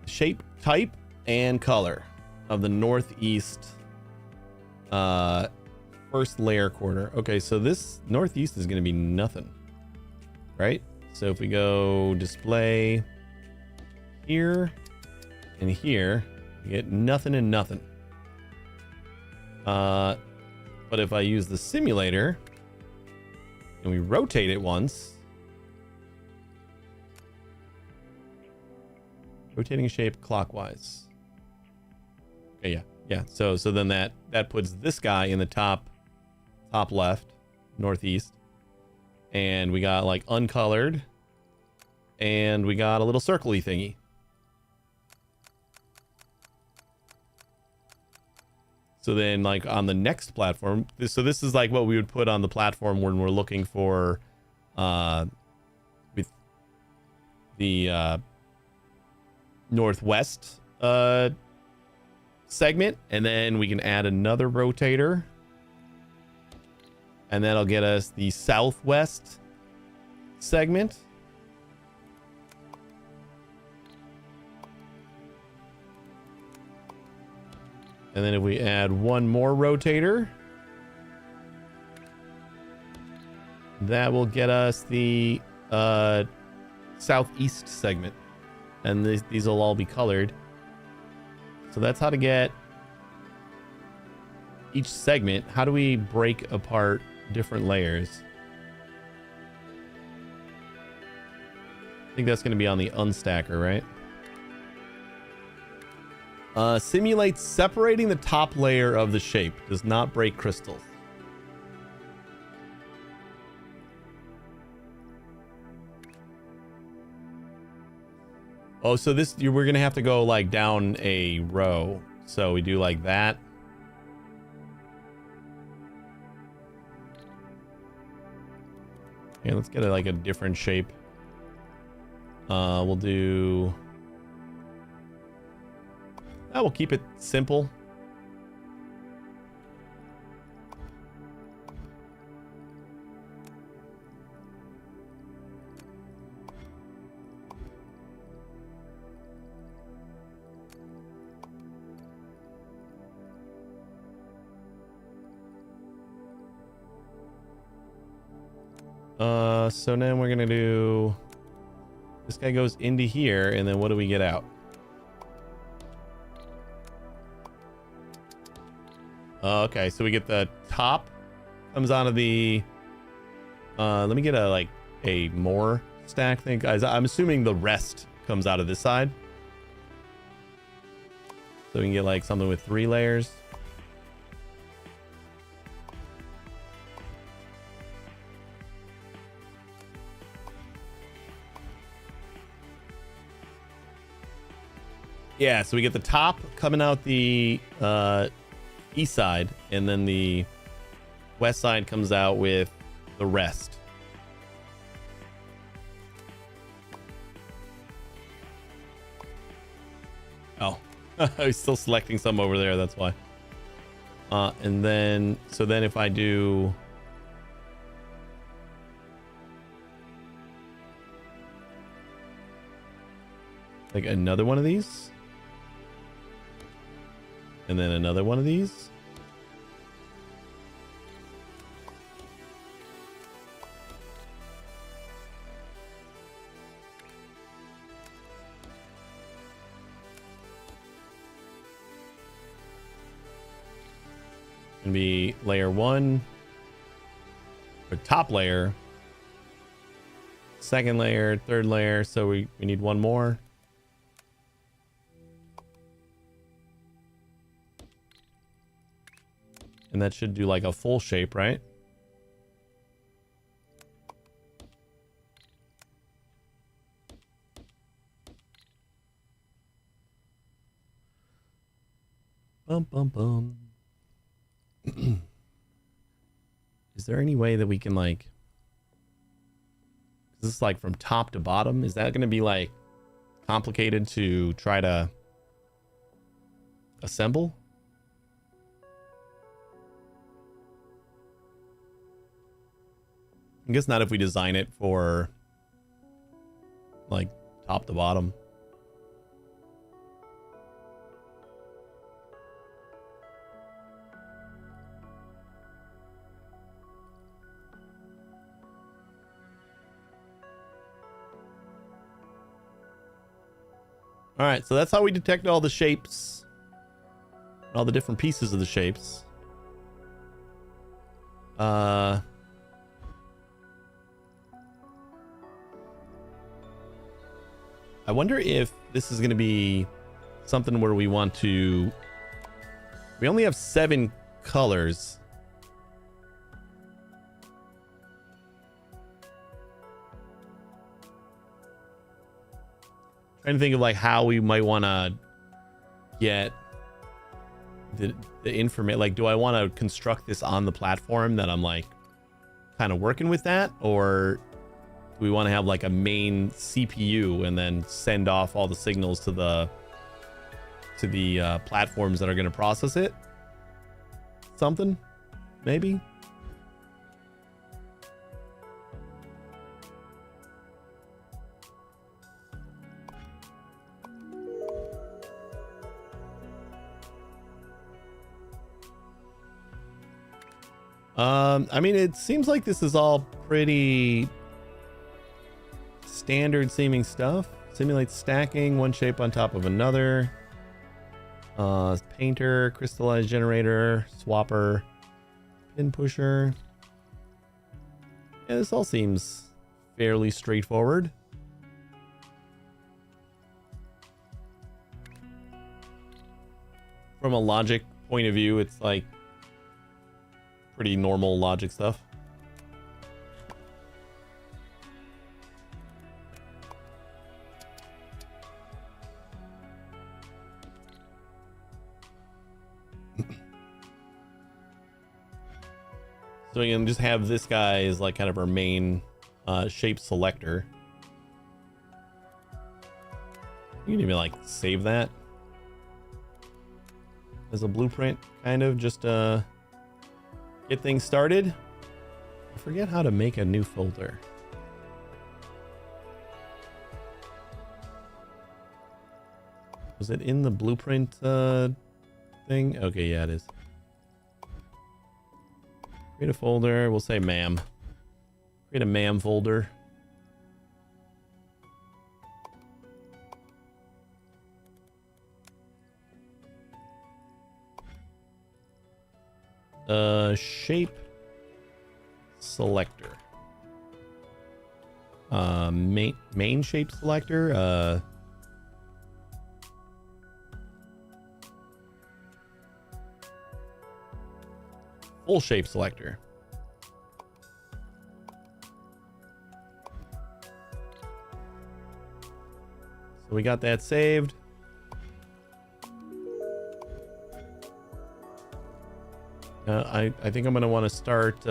Shape, type, and color of the northeast first layer quarter. Okay, so this northeast is going to be nothing, right? So if we go display here and here, we get nothing and nothing. But if I use the simulator and we rotate it once, rotating shape clockwise. Okay, yeah. So then that puts this guy in the top left, northeast, and we got like uncolored, and we got a little circle-y thingy. So then like on the next platform, this is like what we would put on the platform when we're looking for with the northwest segment, and then we can add another rotator, and that'll get us the southwest segment. And then if we add one more rotator, that will get us the southeast segment. And these will all be colored. So that's how to get each segment, how do we break apart different layers? I think that's going to be on the unstacker, right? Simulates separating the top layer of the shape. Does not break crystals. Oh, so this, we're going to have to go like down a row. So we do like that. Yeah, let's get like a different shape. We'll do... we'll keep it simple. So then we're gonna do... This guy goes into here, and then what do we get out? Okay, so we get the top comes out of the... let me get a more stack thing, guys. I'm assuming the rest comes out of this side. So we can get like something with 3 layers. Yeah, so we get the top coming out the east side, and then the west side comes out with the rest. Oh, I was still selecting some over there, that's why. And then, so then if I do... like another one of these. And then another one of these. Gonna be layer 1, or top layer, second layer, third layer. So we need one more. And that should do like a full shape, right? Bum, bum, bum. Is there any way that we can like... Is this like from top to bottom? Is that going to be like complicated to try to assemble? I guess not if we design it for like top to bottom. All right, so that's how we detect all the shapes, all the different pieces of the shapes. I wonder if this is going to be something where we want to... We only have 7 colors. Trying to think of like how we might want to get the information. Like, do I want to construct this on the platform that I'm like kind of working with that? Or do we want to have like a main CPU and then send off all the signals to the platforms that are going to process it? Something, maybe. I mean, it seems like this is all pretty standard seeming stuff. Simulates stacking one shape on top of another. Painter, crystallized generator, swapper, pin pusher. Yeah, this all seems fairly straightforward. From a logic point of view, it's like pretty normal logic stuff. So we can just have this guy as like kind of our main shape selector. You can even like save that as a blueprint, kind of just get things started. I forget how to make a new folder. Was it in the blueprint thing? Okay, yeah, it is. Create a folder. We'll say MAM. Create a MAM folder. Shape selector. Main shape selector. Full shape selector. So we got that saved. I think I'm going to want to start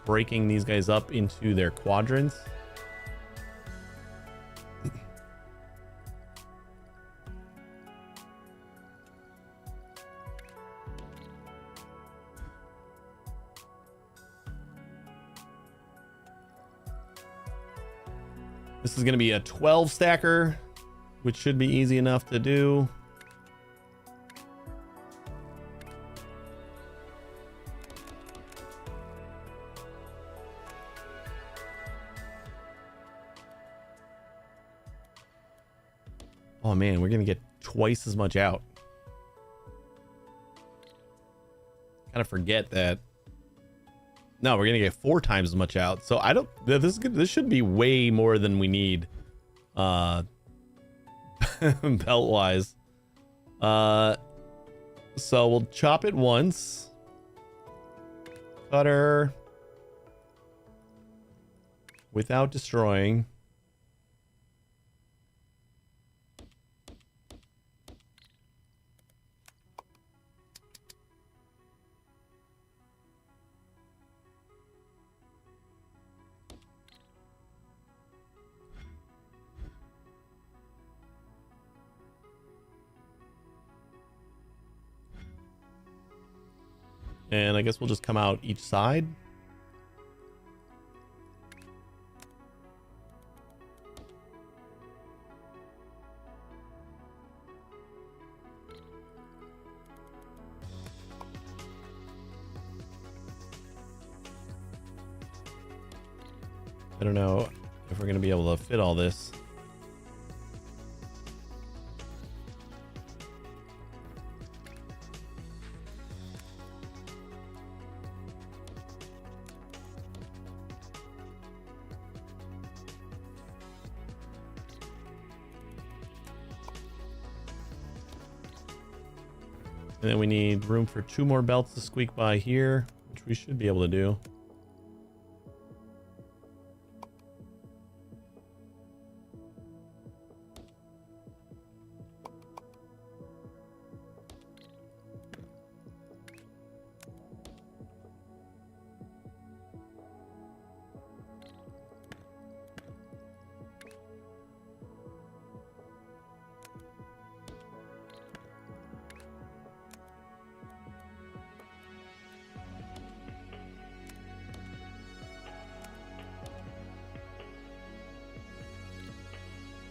breaking these guys up into their quadrants. This is going to be a 12 stacker, which should be easy enough to do. Oh man, we're going to get twice as much out. Kind of forget that. No, we're gonna get 4 times as much out. So I don't. This is good. This should be way more than we need, belt wise. So we'll chop it once. Cutter without destroying. And I guess we'll just come out each side. I don't know if we're going to be able to fit all this. And then we need room for 2 more belts to squeak by here, which we should be able to do.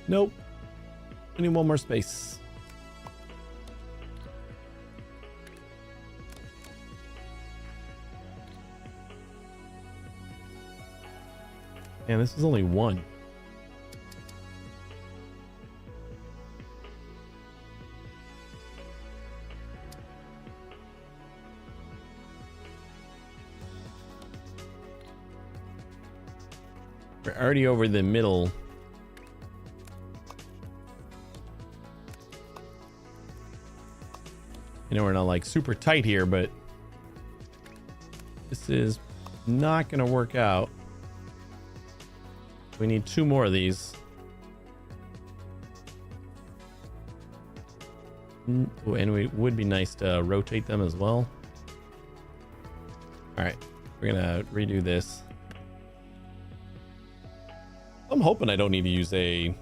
Nope. I need 1 more space. Man, this is only 1. We're already over the middle. You know, we're not like super tight here, but this is not going to work out. We need 2 more of these. Ooh, and it would be nice to rotate them as well. All right, we're going to redo this. I'm hoping I don't need to use a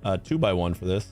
2x1 for this.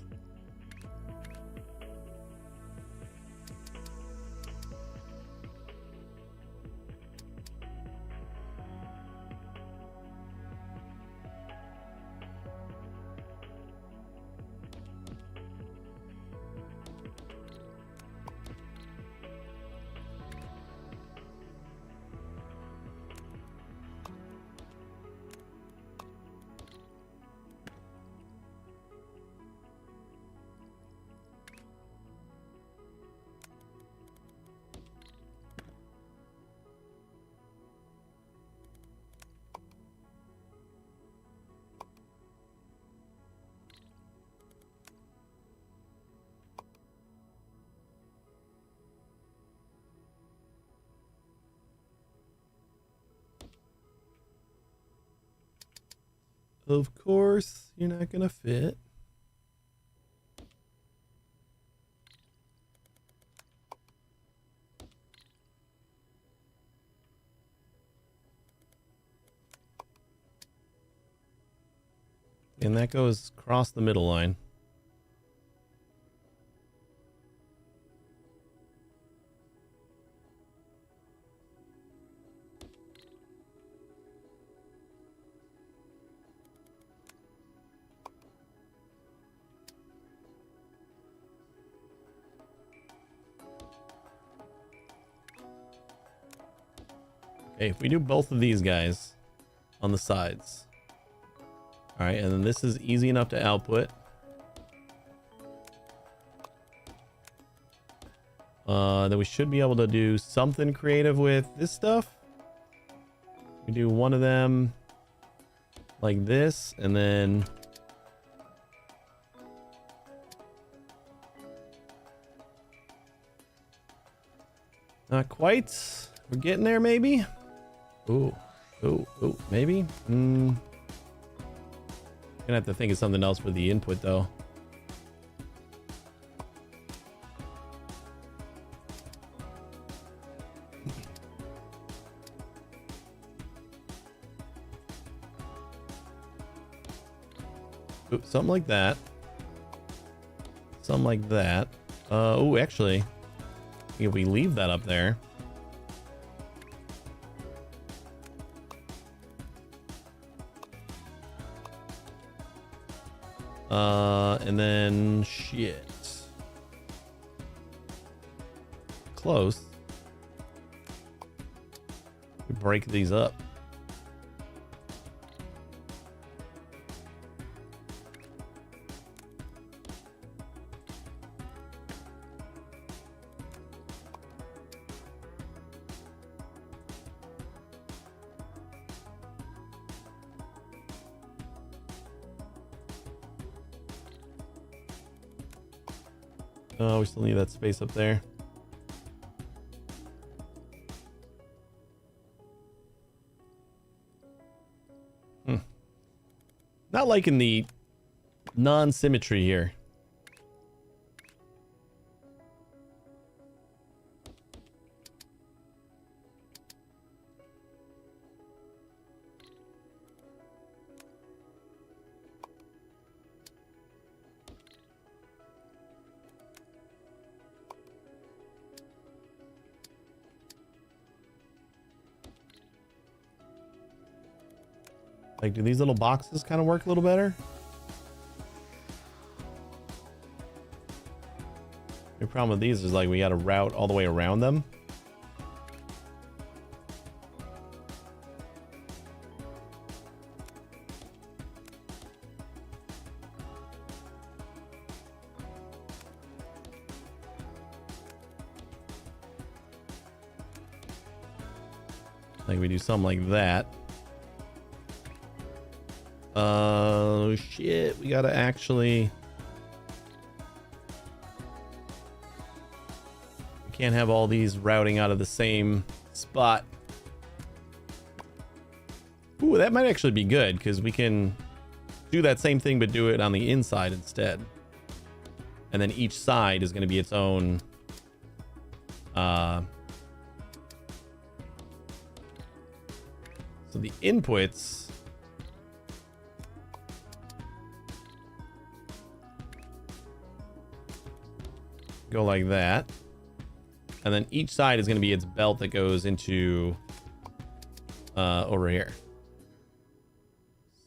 Of course, you're not gonna fit. And that goes across the middle line. Okay, if we do both of these guys on the sides. All right, and then this is easy enough to output. Then we should be able to do something creative with this stuff. We do one of them like this, and then not quite. We're getting there, maybe. Ooh, maybe. Gonna have to think of something else for the input, though. Ooh, something like that. Something like that. Oh, actually, if we leave that up there. And then shit. Close. We break these up. Oh, we still need that space up there. Not liking the non-symmetry here. Like, do these little boxes kind of work a little better? The problem with these is like we got to route all the way around them. Like we do something like that. Shit, we gotta actually... We can't have all these routing out of the same spot. Ooh, that might actually be good, because we can do that same thing, but do it on the inside instead. And then each side is going to be its own... So the inputs... go like that. And then each side is going to be its belt that goes into... over here.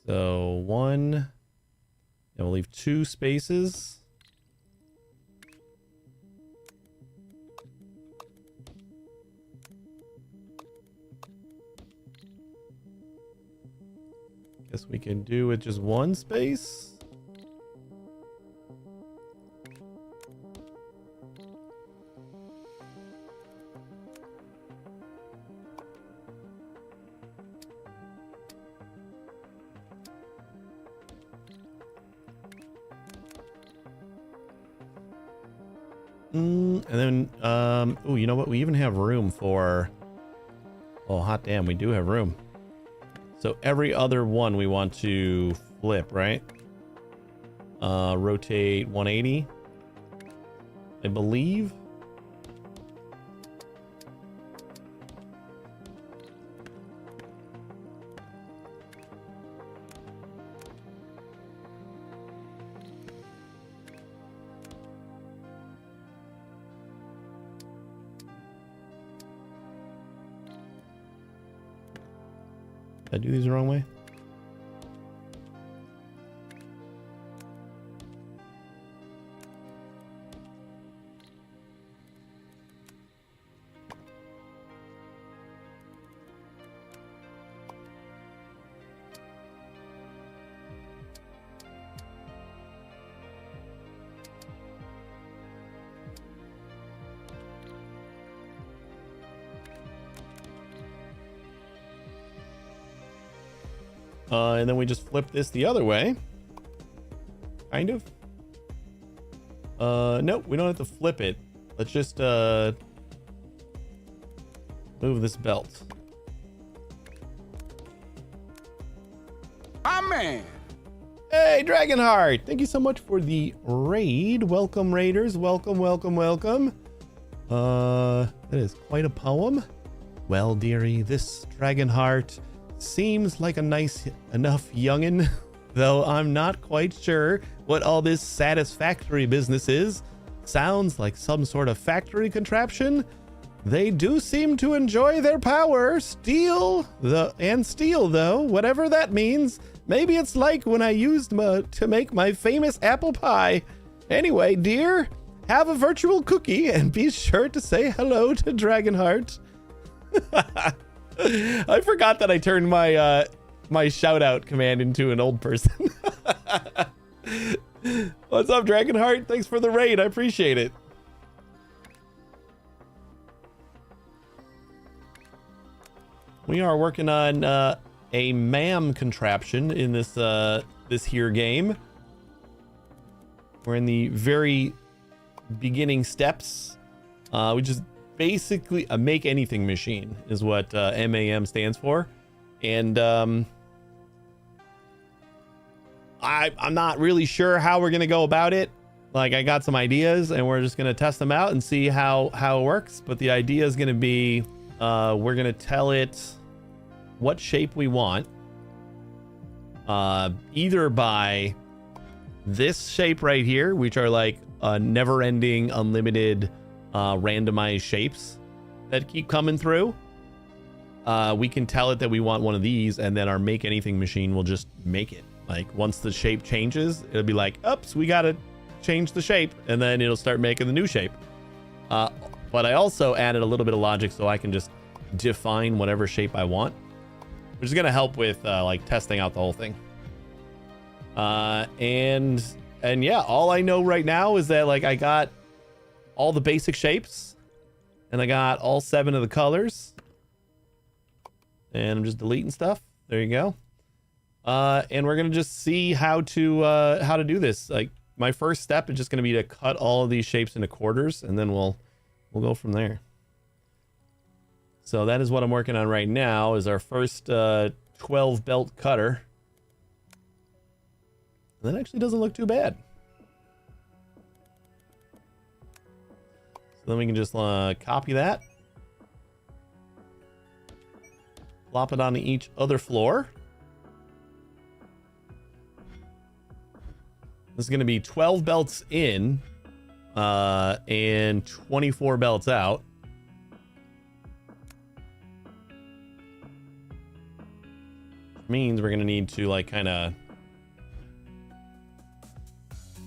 So one, and we'll leave 2 spaces. Guess we can do with just 1 space. And then, oh, you know what? We even have room for... Oh, hot damn, we do have room. So every other one we want to flip, right? Rotate 180, I believe. Did I do these the wrong way? And then we just flip this the other way. Kind of. Nope, we don't have to flip it. Let's just move this belt. MAM. Hey, Dragonheart! Thank you so much for the raid. Welcome, raiders. Welcome, welcome, welcome. That is quite a poem. Well, dearie, this Dragonheart seems like a nice enough youngin', though I'm not quite sure what all this satisfactory business is. Sounds like some sort of factory contraption. They do seem to enjoy their power. Steal, though, whatever that means. Maybe it's like when I used to make my famous apple pie. Anyway, dear, have a virtual cookie and be sure to say hello to Dragonheart. I forgot that I turned my my shout out command into an old person. What's up, Dragonheart? Thanks for the raid. I appreciate it. We are working on a MAM contraption in this this here game. We're in the very beginning steps. We just basically a make anything machine is what MAM stands for, and I'm not really sure how we're gonna go about it. Like, I got some ideas and we're just gonna test them out and see how it works. But the idea is gonna be we're gonna tell it what shape we want, either by this shape right here, which are like never-ending, unlimited randomized shapes that keep coming through. We can tell it that we want one of these, and then our make anything machine will just make it. Like, once the shape changes, it'll be like, oops, we gotta change the shape, and then it'll start making the new shape. But I also added a little bit of logic so I can just define whatever shape I want, which is gonna help with like testing out the whole thing. And yeah, all I know right now is that, like, I got all the basic shapes and I got all 7 of the colors, and I'm just deleting stuff. There you go. And we're gonna just see how to do this. Like, my first step is just gonna be to cut all of these shapes into quarters, and then we'll go from there. So that is what I'm working on right now, is our first 12 belt cutter. That actually doesn't look too bad. So then we can just copy that, plop it onto each other floor. This is going to be 12 belts in and 24 belts out. Which means we're going to need to like kind of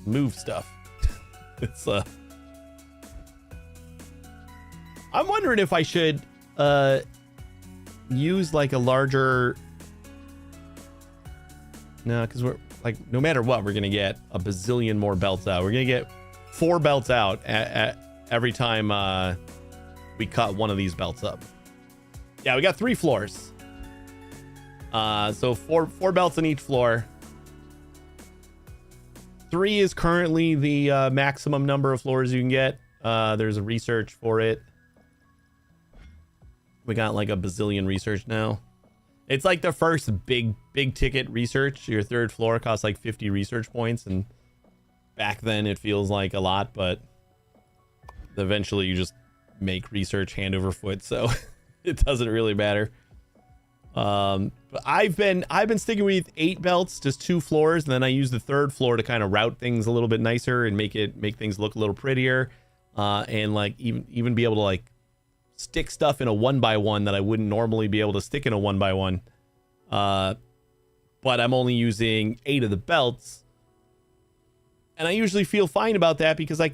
move stuff. It's I'm wondering if I should use like a larger... No, because we're like, no matter what, we're gonna get a bazillion more belts out. We're gonna get 4 belts out at every time we cut one of these belts up. Yeah, we got 3 floors. So four belts in each floor. 3 is currently the maximum number of floors you can get. There's a research for it. We got like a bazillion research now. It's like the first big ticket research. Your 3rd floor costs like 50 research points, and back then it feels like a lot, but eventually you just make research hand over foot, so it doesn't really matter. But I've been sticking with 8 belts, just 2 floors, and then I use the 3rd floor to kind of route things a little bit nicer and make things look a little prettier, and like even be able to like stick stuff in a 1x1 that I wouldn't normally be able to stick in a 1x1. But I'm only using 8 of the belts, and I usually feel fine about that because I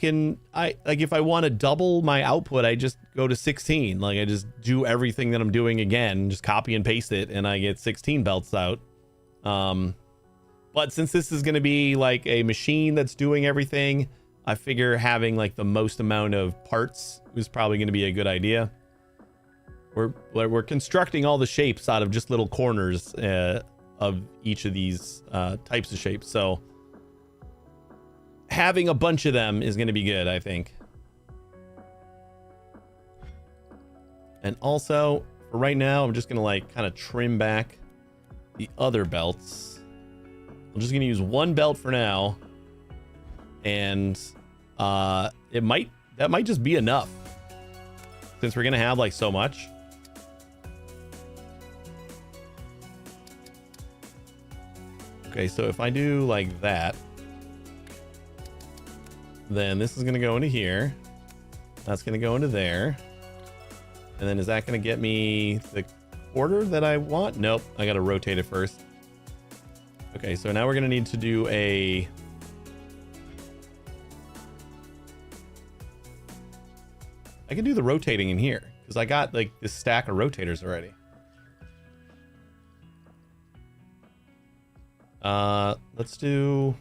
like, if I want to double my output, I just go to 16. Like, I just do everything that I'm doing again, just copy and paste it, and I get 16 belts out. But since this is going to be like a machine that's doing everything, I figure having like the most amount of parts is probably going to be a good idea. We're constructing all the shapes out of just little corners of each of these types of shapes, so having a bunch of them is going to be good, I think. And also, for right now, I'm just going to like kind of trim back the other belts. I'm just going to use 1 belt for now, and that might just be enough since we're going to have like so much. Okay, so if I do like that, then this is going to go into here. That's going to go into there. And then is that going to get me the quarter that I want? Nope, I got to rotate it first. Okay, so now we're going to need to do a... I can do the rotating in here because I got like this stack of rotators already. Let's do...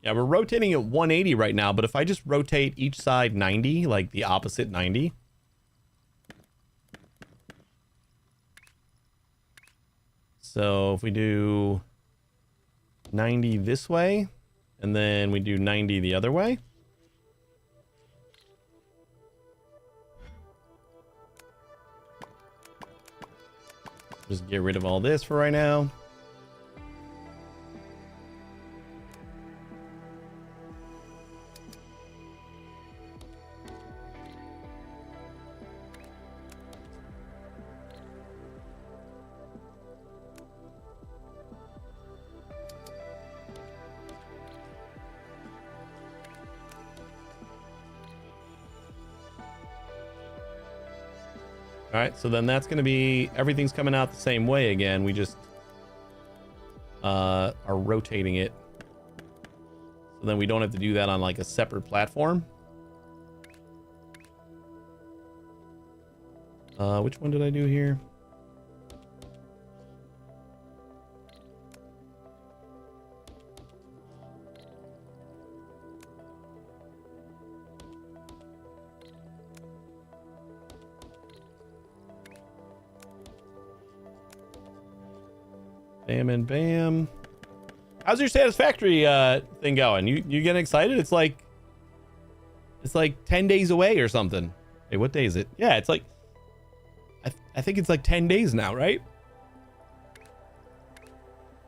Yeah, we're rotating at 180 right now, but if I just rotate each side 90, like the opposite 90. So if we do 90 this way, and then we do 90 the other way. Just get rid of all this for right now. All right, so then that's going to be, everything's coming out the same way again. We just are rotating it. So then we don't have to do that on like a separate platform. Which one did I do here? Bam and bam. How's your satisfactory thing going? You getting excited? It's like 10 days away or something. Hey, what day is it? Yeah, it's like I think it's like 10 days now, right?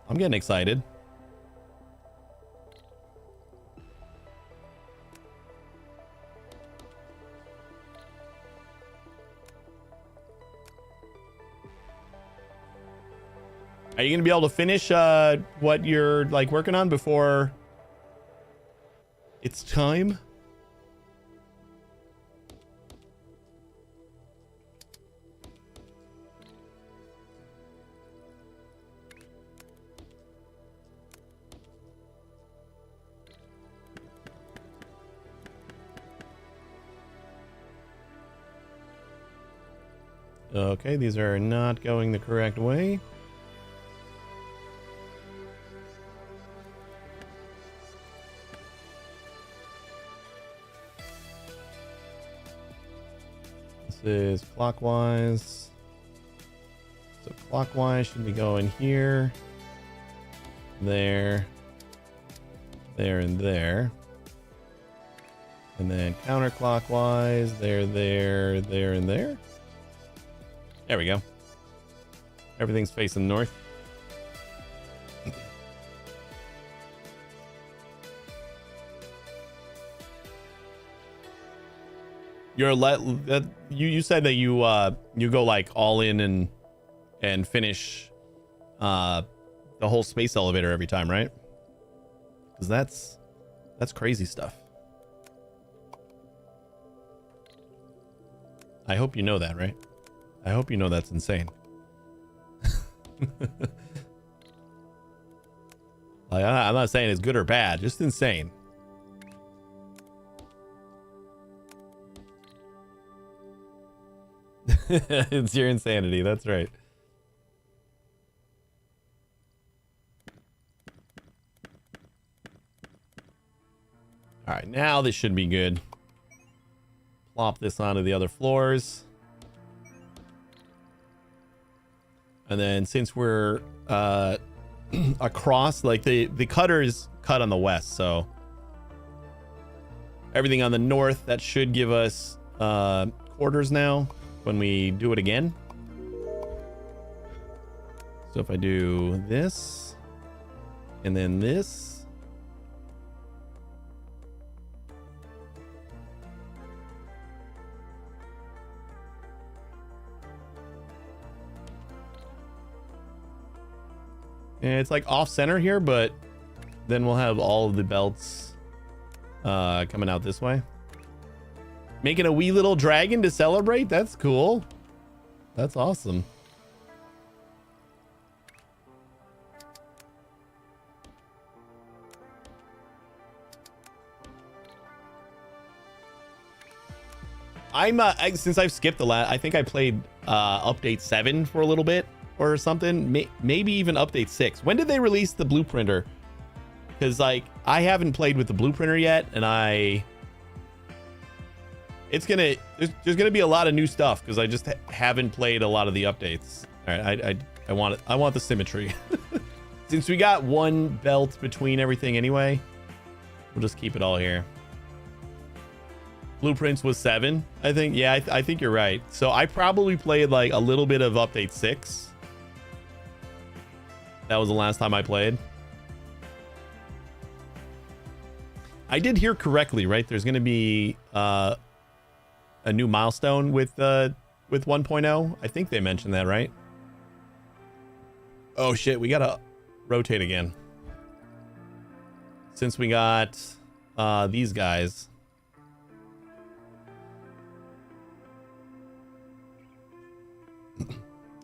I'm getting excited. Are you gonna be able to finish what you're like working on before it's time? Okay, these are not going the correct way. This is clockwise. So clockwise should be going here, there, there, and there. And then counterclockwise, there, there, there, and there. There we go. Everything's facing north. You said that you go like all in and finish the whole space elevator every time, right? Because that's crazy stuff. I hope you know that, right? I hope you know that's insane. Like, I'm not saying it's good or bad, just insane. It's your insanity, that's right. All right, now this should be good. Plop this onto the other floors. And then since we're across, like the cutter is cut on the west, so everything on the north, that should give us quarters now when we do it again. So if I do this and then this, and it's like off center here, but then we'll have all of the belts coming out this way. Making a wee little dragon to celebrate. That's cool. That's awesome. Since I've skipped I think I played update 7 for a little bit or something, maybe even update 6. When did they release the blueprinter? Because like I haven't played with the blueprinter yet, and there's gonna be a lot of new stuff because I just haven't played a lot of the updates. All right, I want the symmetry. Since we got one belt between everything anyway, we'll just keep it all here. Blueprints was 7, I think. Yeah, I think you're right. So I probably played like a little bit of update 6. That was the last time I played. I did hear correctly, right? There's going to be a new milestone with 1.0. I think they mentioned that, right? Oh shit, we gotta rotate again. Since we got these guys.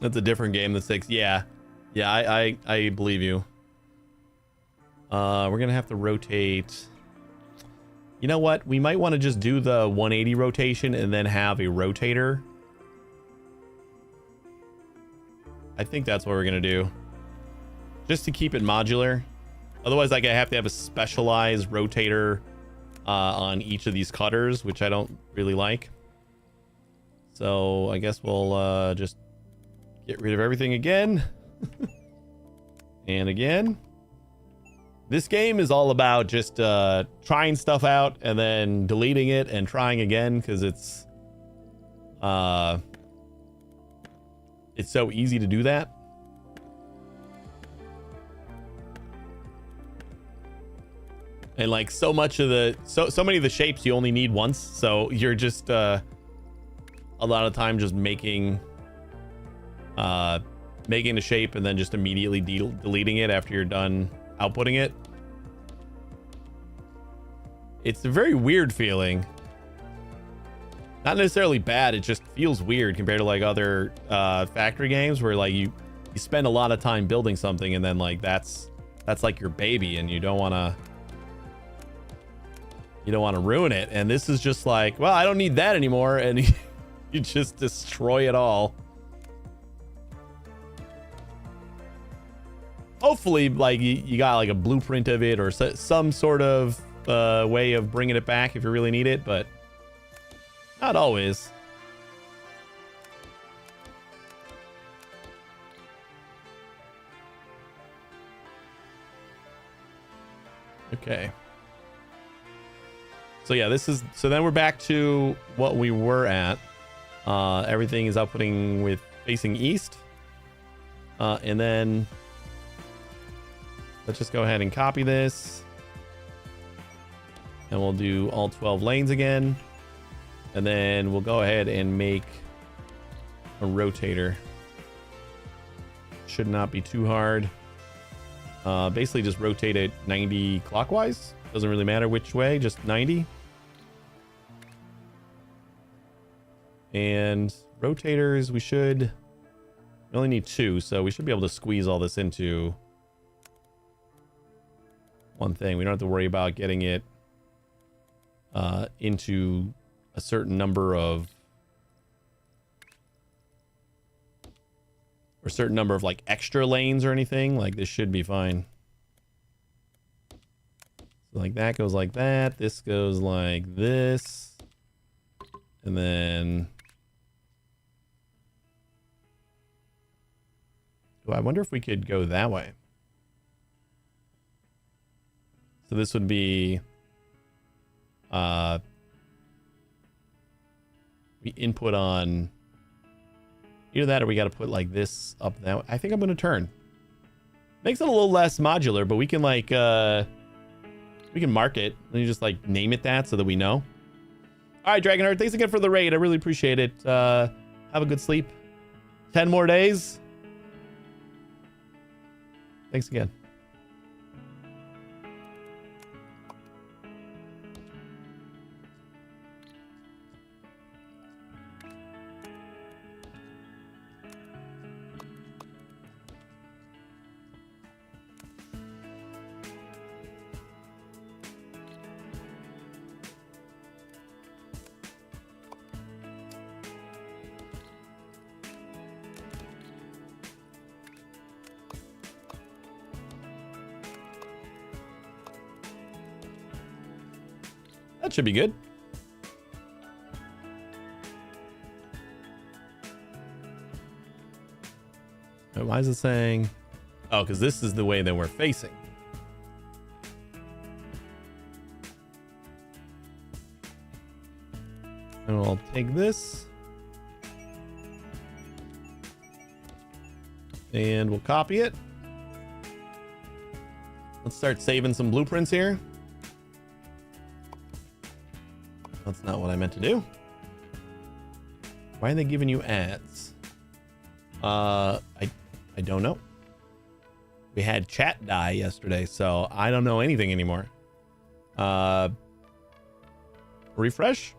That's a different game than 6. Yeah, I believe you. We're gonna have to rotate. You know what? We might want to just do the 180 rotation and then have a rotator. I think that's what we're gonna do, just to keep it modular. Otherwise, like, I have to have a specialized rotator on each of these cutters, which I don't really like. So I guess we'll just get rid of everything again. And again, this game is all about just trying stuff out and then deleting it and trying again, because it's so easy to do that. And like so much of the so many of the shapes you only need once, so you're just a lot of time just making a shape and then just immediately deleting it after you're done outputting it. It's a very weird feeling. Not necessarily bad, it just feels weird compared to like other factory games where like you spend a lot of time building something and then like that's like your baby and you don't want to ruin it. And this is just like, well, I don't need that anymore, and you just destroy it all. Hopefully like you got like a blueprint of it or some sort of way of bringing it back if you really need it, but not always. Okay. So yeah, so then we're back to what we were at. Everything is outputting with facing east. And then let's just go ahead and copy this. And we'll do all 12 lanes again. And then we'll go ahead and make a rotator. Should not be too hard. Basically just rotate it 90 clockwise. Doesn't really matter which way, just 90. And rotators, we only need 2, so we should be able to squeeze all this into one thing. We don't have to worry about getting it into a certain number of like extra lanes or anything. Like this should be fine. So like that goes like that. This goes like this. And then I wonder if we could go that way. So this would be we input on either that or we got to put like this up that way. I think I'm going to turn. Makes it a little less modular, but we can like we can mark it and you just like name it that so that we know. All right, Dragonheart, thanks again for the raid. I really appreciate it. Have a good sleep. 10 more days. Thanks again. That should be good. Wait, why is it saying? Oh, because this is the way that we're facing. And we'll take this. And we'll copy it. Let's start saving some blueprints here. That's not what I meant to do. Why are they giving you ads? I don't know. We had chat die yesterday, so I don't know anything anymore. Refresh.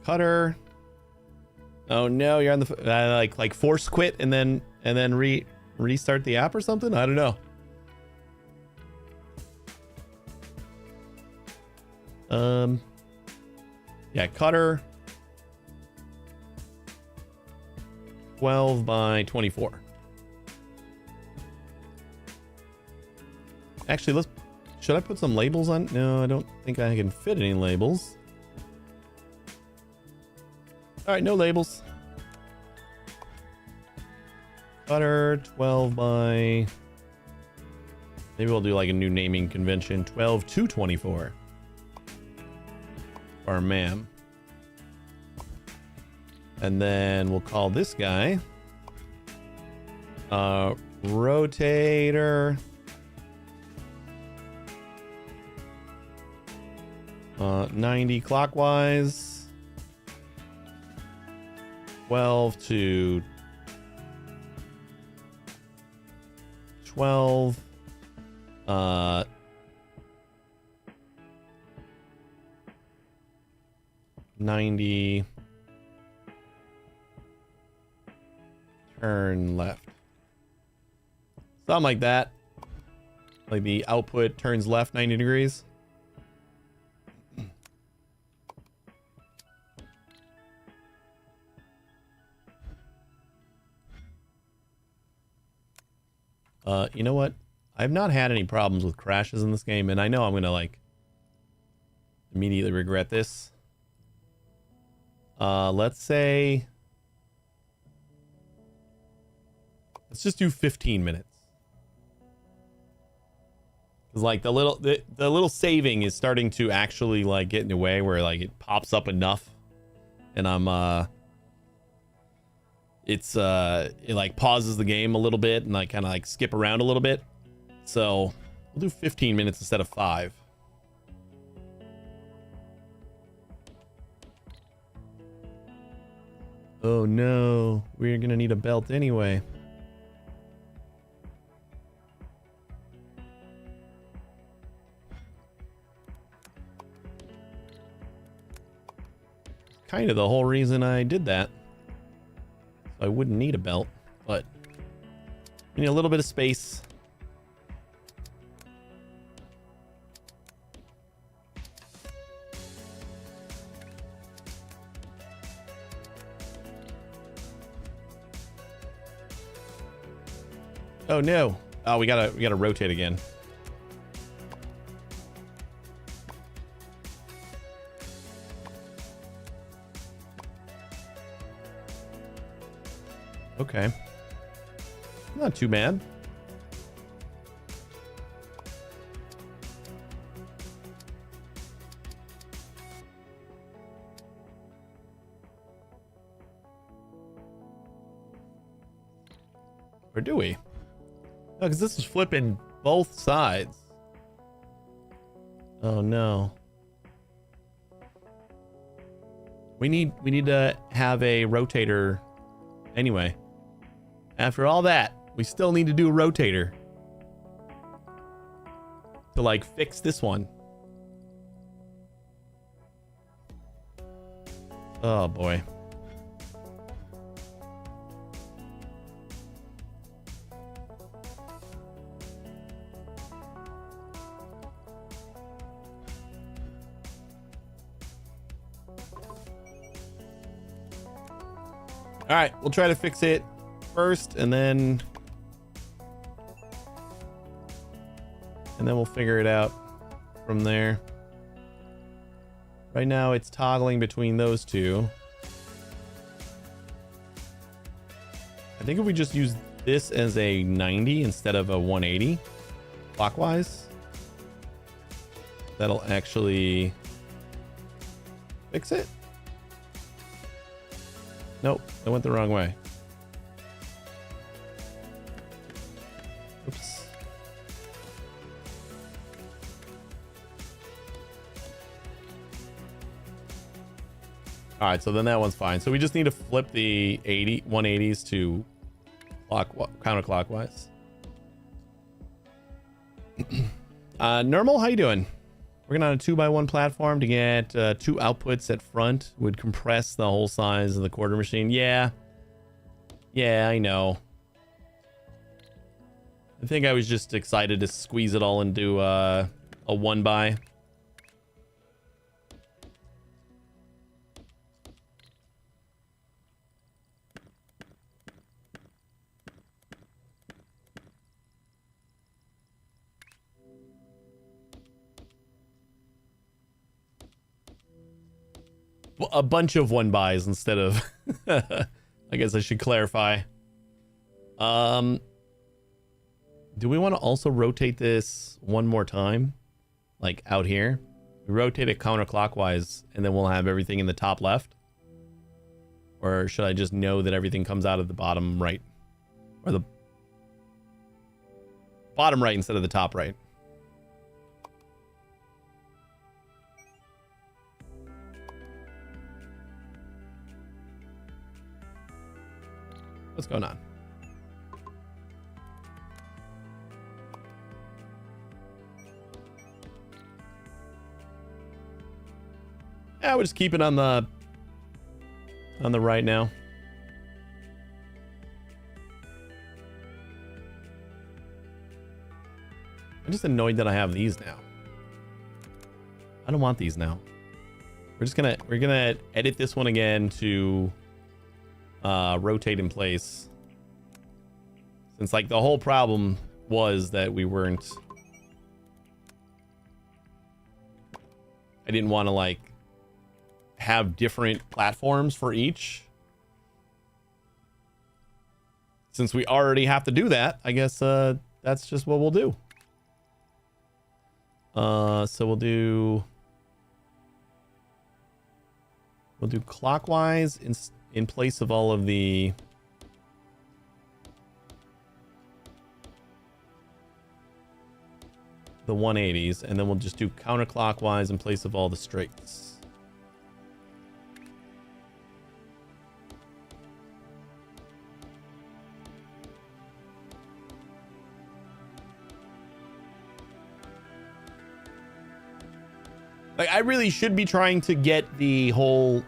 Cutter. Oh no, you're on the like force quit and then restart the app or something. I don't know. Yeah, cutter 12 by 24. Actually, should I put some labels on? No, I don't think I can fit any labels. All right, no labels. Butter 12 by... Maybe we'll do like a new naming convention. 12 to 24. Our MAM. And then we'll call this guy rotator 90 clockwise, 12 to 12 90 turn left. Something like that. Like the output turns left 90 degrees. You know what? I've not had any problems with crashes in this game, and I know I'm gonna like immediately regret this. Let's say let's just do 15 minutes. Cause like the little saving is starting to actually like get in the way where like it pops up enough, and I'm it like pauses the game a little bit and like kind of like skip around a little bit. So we'll do 15 minutes instead of 5. Oh no, we're gonna need a belt anyway. Kind of the whole reason I did that. So I wouldn't need a belt, but we need a little bit of space. Oh no. Oh, we gotta rotate again. Okay. Not too bad. Or do we? No, because this is flipping both sides. Oh no. We need to have a rotator anyway. After all that, we still need to do a rotator to like fix this one. Oh boy. All right, we'll try to fix it first, and then we'll figure it out from there. Right now, it's toggling between those two. I think if we just use this as a 90 instead of a 180 clockwise, that'll actually fix it. Nope, I went the wrong way. Oops. All right, so then that one's fine. So we just need to flip the 180s to counterclockwise. Normal, how you doing? Working on a 2x1 platform to get 2 outputs at front would compress the whole size of the quarter machine. Yeah, I know. I think I was just excited to squeeze it all into a 1x. a bunch of 1-bys instead of I guess I should clarify. Do we want to also rotate this one more time? Like out here? We rotate it counterclockwise and then we'll have everything in the top left? Or should I just know that everything comes out of the bottom right? Or the bottom right instead of the top right? What's going on? Yeah, we'll just keep it on the right now. I'm just annoyed that I have these now. I don't want these now. We're gonna edit this one again to rotate in place. Since like the whole problem was that we weren't, I didn't want to like have different platforms for each. Since we already have to do that, I guess that's just what we'll do. So we'll do clockwise in place of all of the the 180s, and then we'll just do counterclockwise in place of all the straights. Like, I really should be trying to get the whole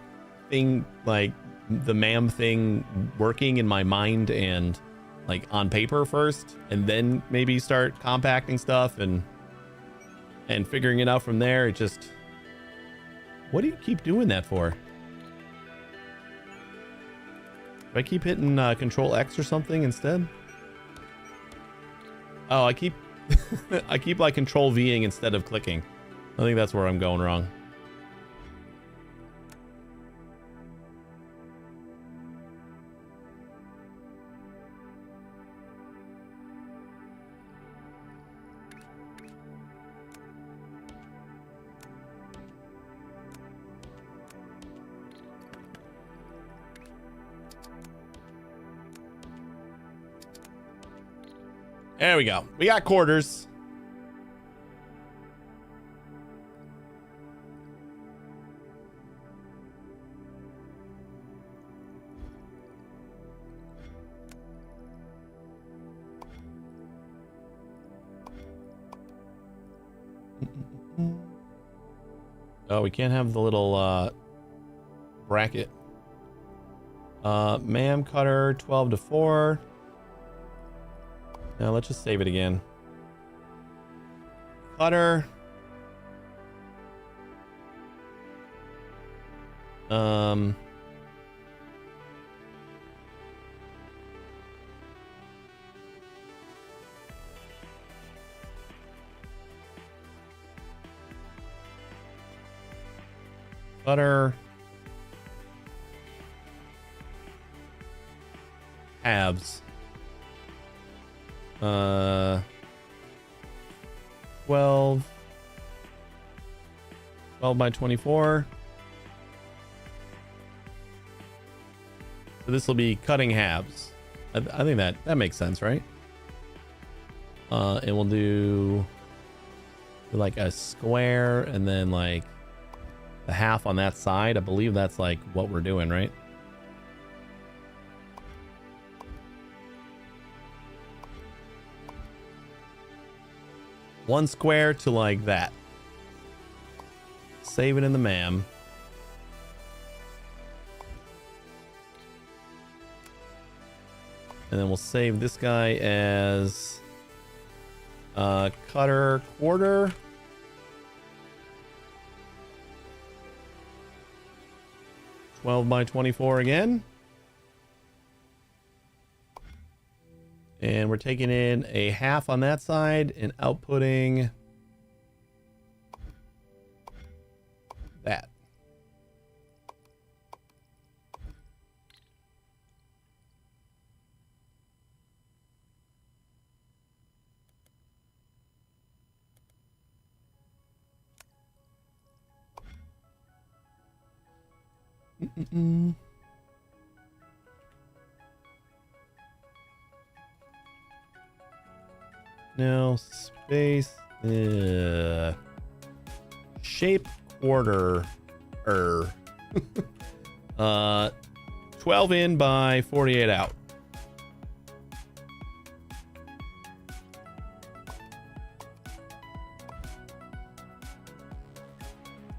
thing, like the MAM thing, working in my mind and like on paper first, and then maybe start compacting stuff and figuring it out from there. It just, what do you keep doing that for? Do I keep hitting Control X or something instead? Oh, I keep I keep like Control Ving instead of clicking. I think that's where I'm going wrong. There we go. We got quarters. Oh, we can't have the little bracket. MAM cutter 12 to 4. Now let's just save it again. Cutter. Cutter. Halves. 12 by 24. So this will be cutting halves. I think that makes sense, right? And we'll do like a square and then like the half on that side. I believe that's like what we're doing, right? One square to like that. Save it in the MAM. And then we'll save this guy as cutter quarter. $12 by 24 again. And we're taking in a half on that side and outputting that. No space. Shape quarter. 12 in by 48 out.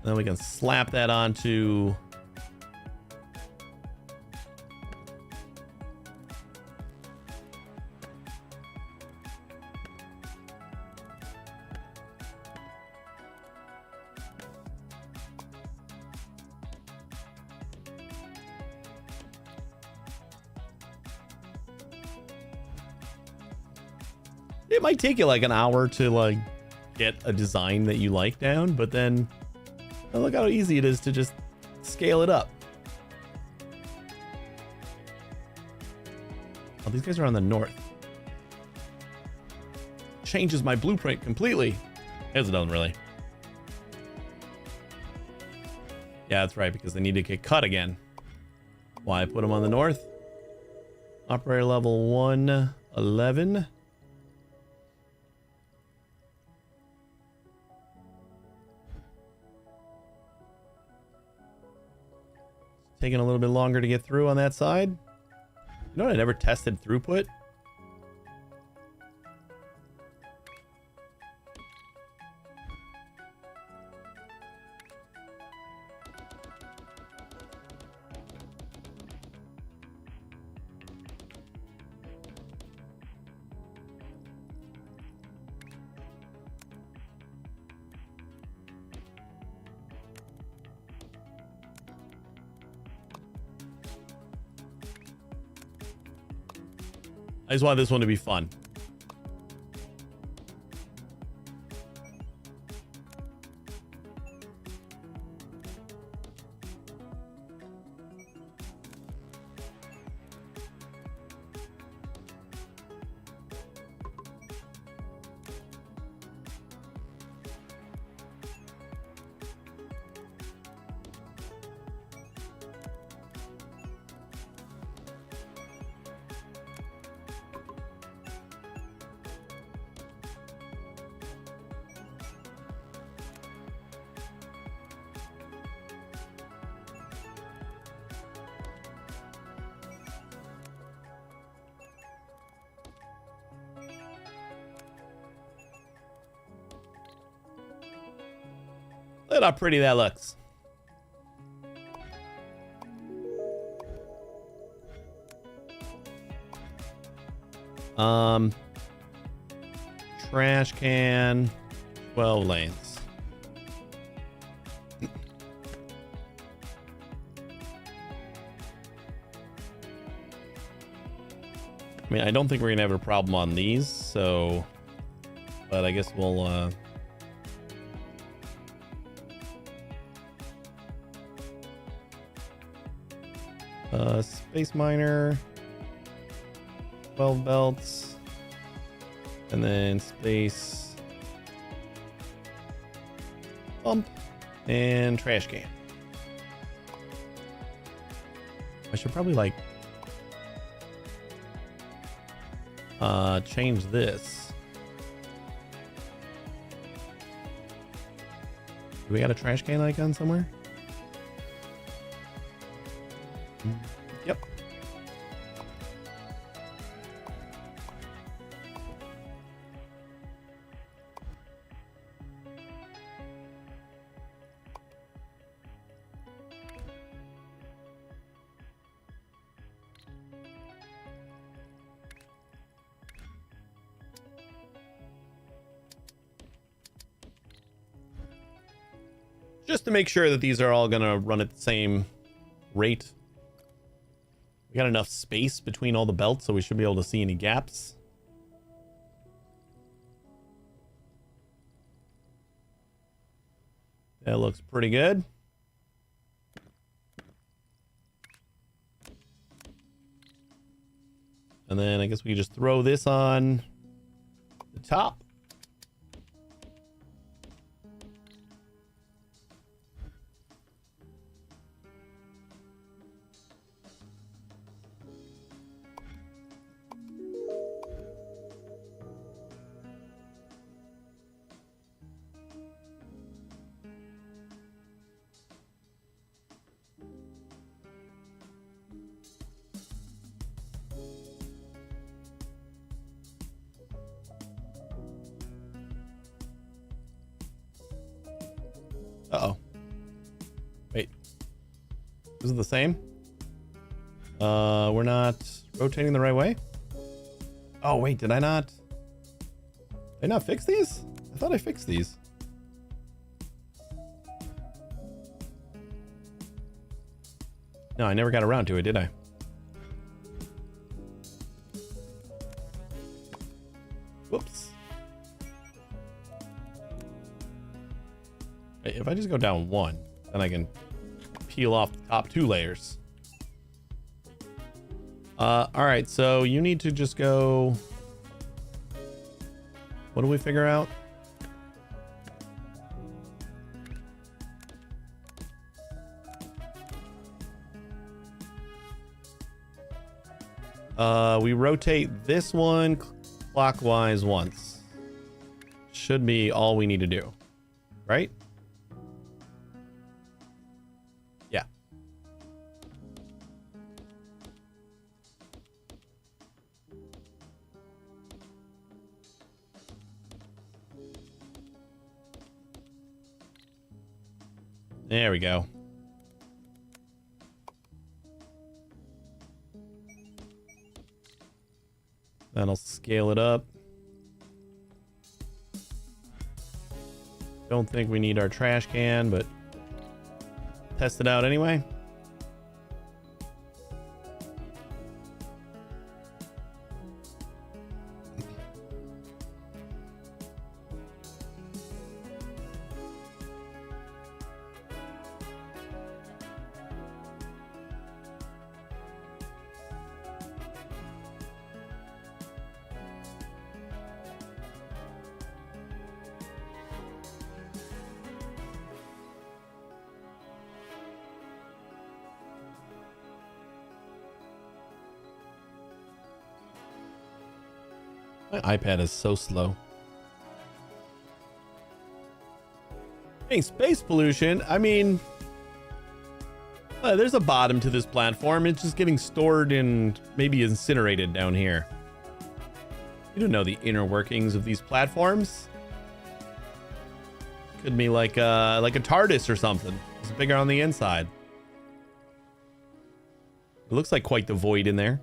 Then we can slap that onto it might take you like an hour to like get a design that you like down, but then oh, look how easy it is to just scale it up. Oh, these guys are on the north. Changes my blueprint completely. It doesn't really. Yeah, that's right, because they need to get cut again. Why I put them on the north? Operator level 111. Taking a little bit longer to get through on that side. You know what? I never tested throughput. I just want this one to be fun. Look how pretty that looks. Trash can, 12 lanes. I mean, I don't think we're gonna have a problem on these, so, but I guess we'll space miner, 12 belts, and then space pump and trash can. I should probably like change this. Do we got a trash can icon somewhere? Yep. Just to make sure that these are all gonna run at the same rate. We got enough space between all the belts, so we should be able to see any gaps. That looks pretty good. And then I guess we can just throw this on the top. Uh-oh. Wait. Is it the same? We're not rotating the right way? Oh, wait, did I not fix these? I thought I fixed these. No, I never got around to it, did I? Whoops. Wait, if I just go down one, then I can peel off the top 2 layers. All right, so you need to just go. What do we figure out? We rotate this one clockwise once. Should be all we need to do, right? Yeah. There we go. That'll scale it up. Don't think we need our trash can, but test it out anyway. My iPad is so slow. Hey, space pollution. I mean, there's a bottom to this platform. It's just getting stored and maybe incinerated down here. You don't know the inner workings of these platforms. Could be like a TARDIS or something. It's bigger on the inside. It looks like quite the void in there.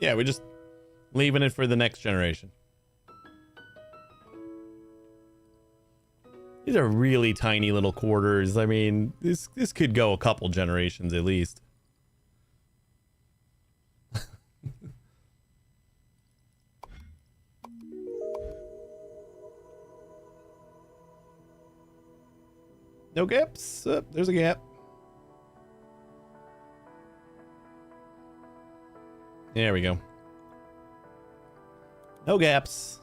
Yeah, we're just leaving it for the next generation. These are really tiny little quarters. I mean, this could go a couple generations at least. No gaps. There's a gap. There we go. No gaps.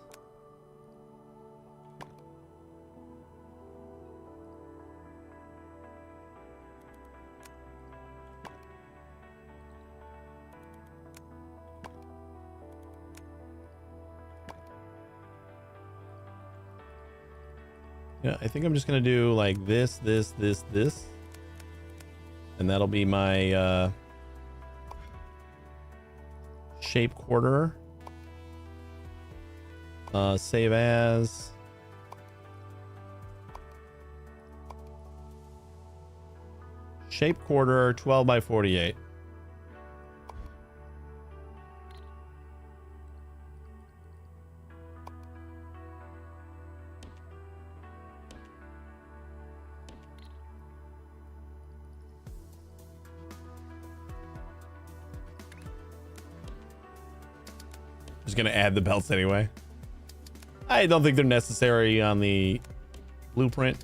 Yeah, I think I'm just gonna do like this. And that'll be my shape quarter. Save as. Shape quarter 12 by 48. Just gonna add the belts anyway. I don't think they're necessary on the blueprint.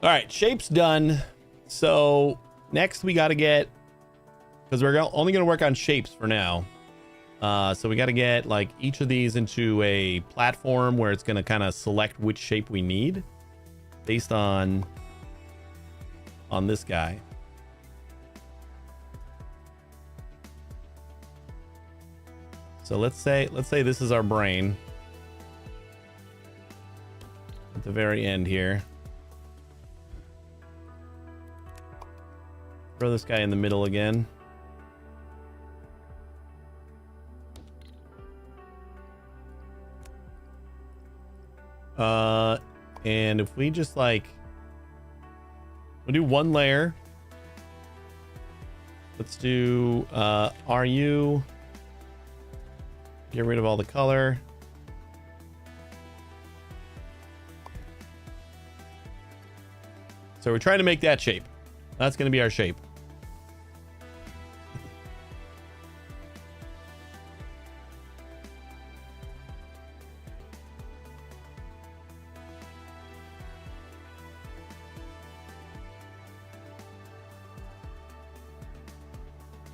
All right, shape's done. So next we got to get, because we're only going to work on shapes for now. So we got to get like each of these into a platform where it's going to kind of select which shape we need based on this guy. So let's say this is our brain at the very end here. Throw this guy in the middle again. And if we just like, we'll do one layer. Let's do RU. Get rid of all the color. So we're trying to make that shape. That's going to be our shape.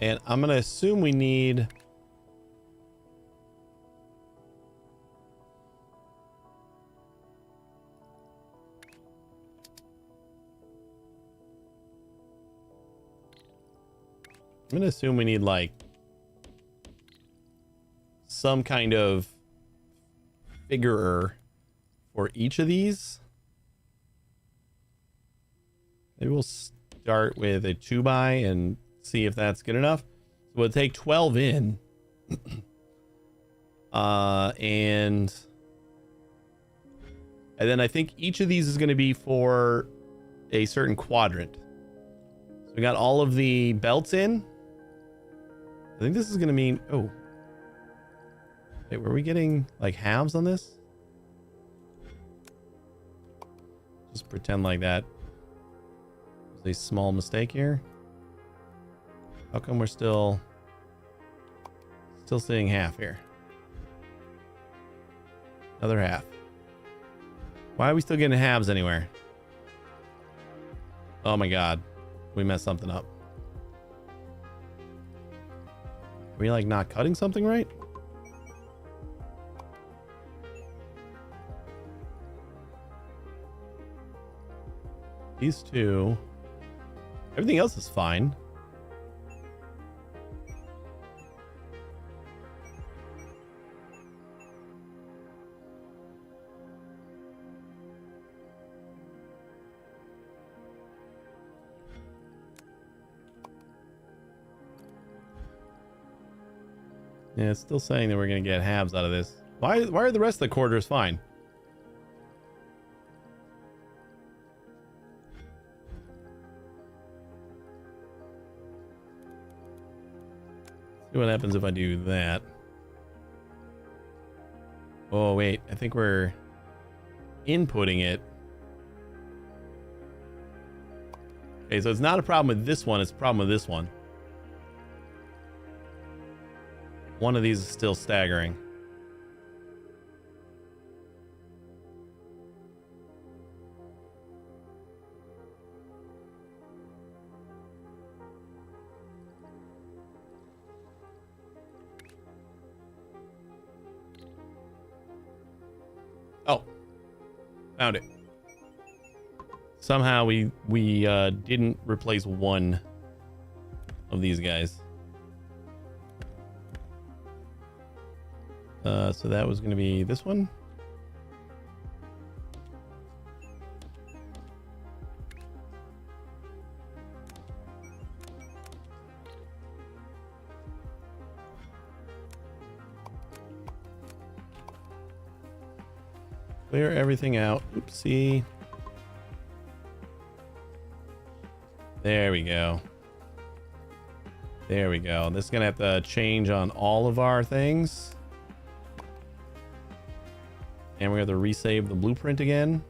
And I'm going to assume we need... I'm going to assume we need like some kind of figurer for each of these. Maybe we'll start with a 2x and see if that's good enough. So we'll take 12 in. And then I think each of these is going to be for a certain quadrant. So we got all of the belts in. I think this is going to mean... Oh. Wait, were we getting like halves on this? Just pretend like that was a small mistake here. How come we're still seeing half here? Another half. Why are we still getting halves anywhere? Oh my god. We messed something up. Are we like not cutting something right? These two. Everything else is fine. Yeah, it's still saying that we're going to get halves out of this. Why are the rest of the quarters fine? See what happens if I do that. Oh, wait. I think we're inputting it. Okay, so it's not a problem with this one. It's a problem with this one. One of these is still staggering. Oh, found it. Somehow we didn't replace one of these guys. So that was going to be this one. Clear everything out. Oopsie. There we go. There we go. This is going to have to change on all of our things. And we're going to resave the blueprint again.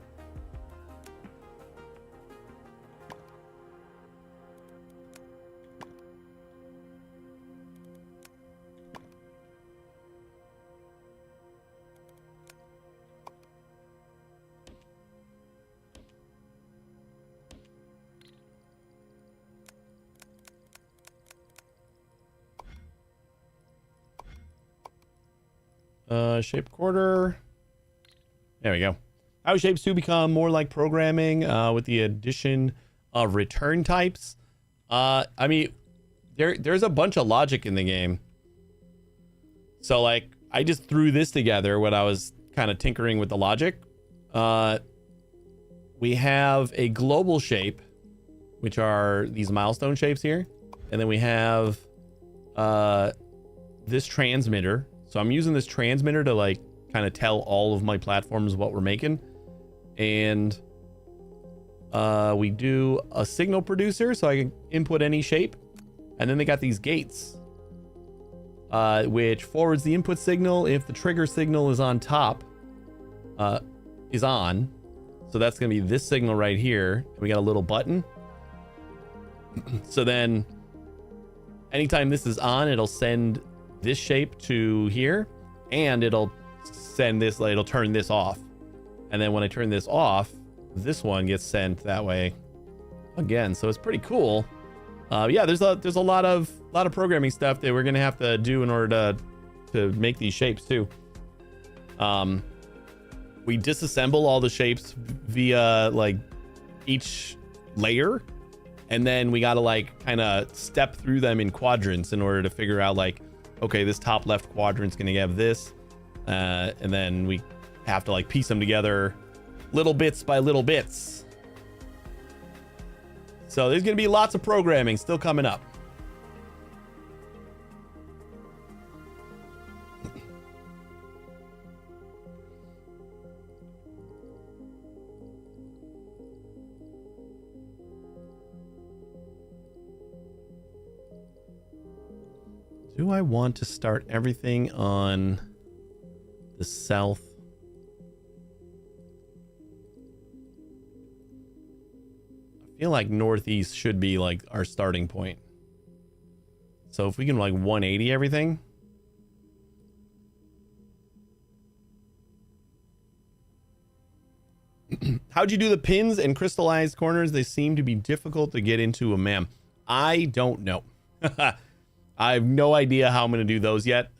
Shape quarter. There we go. How shapes 2 become more like programming with the addition of return types? I mean, there's a bunch of logic in the game. So like I just threw this together when I was kind of tinkering with the logic. We have a global shape, which are these milestone shapes here. And then we have this transmitter. So I'm using this transmitter to like kind of tell all of my platforms what we're making. And we do a signal producer so I can input any shape. And then they got these gates, which forwards the input signal if the trigger signal is on top, is on. So that's going to be this signal right here. We got a little button. So then anytime this is on, it'll send this shape to here, and it'll send this, like, it'll turn this off. And then when I turn this off, this one gets sent that way again. So it's pretty cool. Yeah, there's a lot of programming stuff that we're gonna have to do in order to make these shapes too. We disassemble all the shapes via like each layer, and then we gotta like kind of step through them in quadrants in order to figure out like, okay, this top left quadrant's gonna have this, and then we have to like piece them together little bits by little bits. So there's going to be lots of programming still coming up. Do I want to start everything on the south? I feel like northeast should be like our starting point. So if we can like 180 everything. How'd you do the pins and crystallized corners? They seem to be difficult to get into a MAM. I don't know. I have no idea how I'm going to do those yet.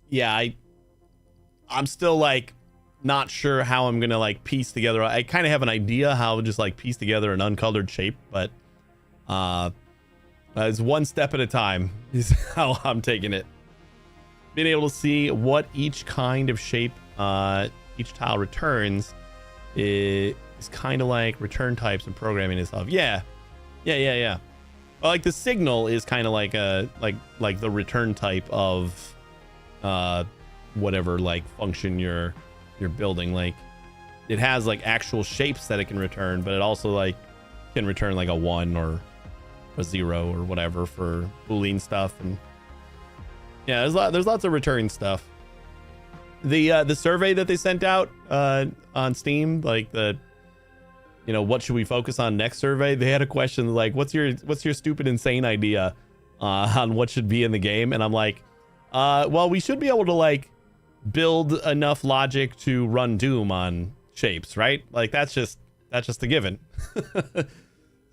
Yeah, I'm still like not sure how I'm gonna like piece together. I kind of have an idea how to just like piece together an uncolored shape, but it's one step at a time is how I'm taking it. Being able to see what each kind of shape each tile returns is kind of like return types and programming and stuff. Yeah. Well, like the signal is kind of like a like the return type of whatever like function you're building. Like it has like actual shapes that it can return, but it also like can return like a 1 or a 0 or whatever for Boolean stuff. And yeah, there's lots of return stuff. The survey that they sent out on Steam, like the, you know, what should we focus on next survey, they had a question like, what's your stupid insane idea on what should be in the game? And I'm like, well, we should be able to like build enough logic to run Doom on shapes, right? Like that's just a given.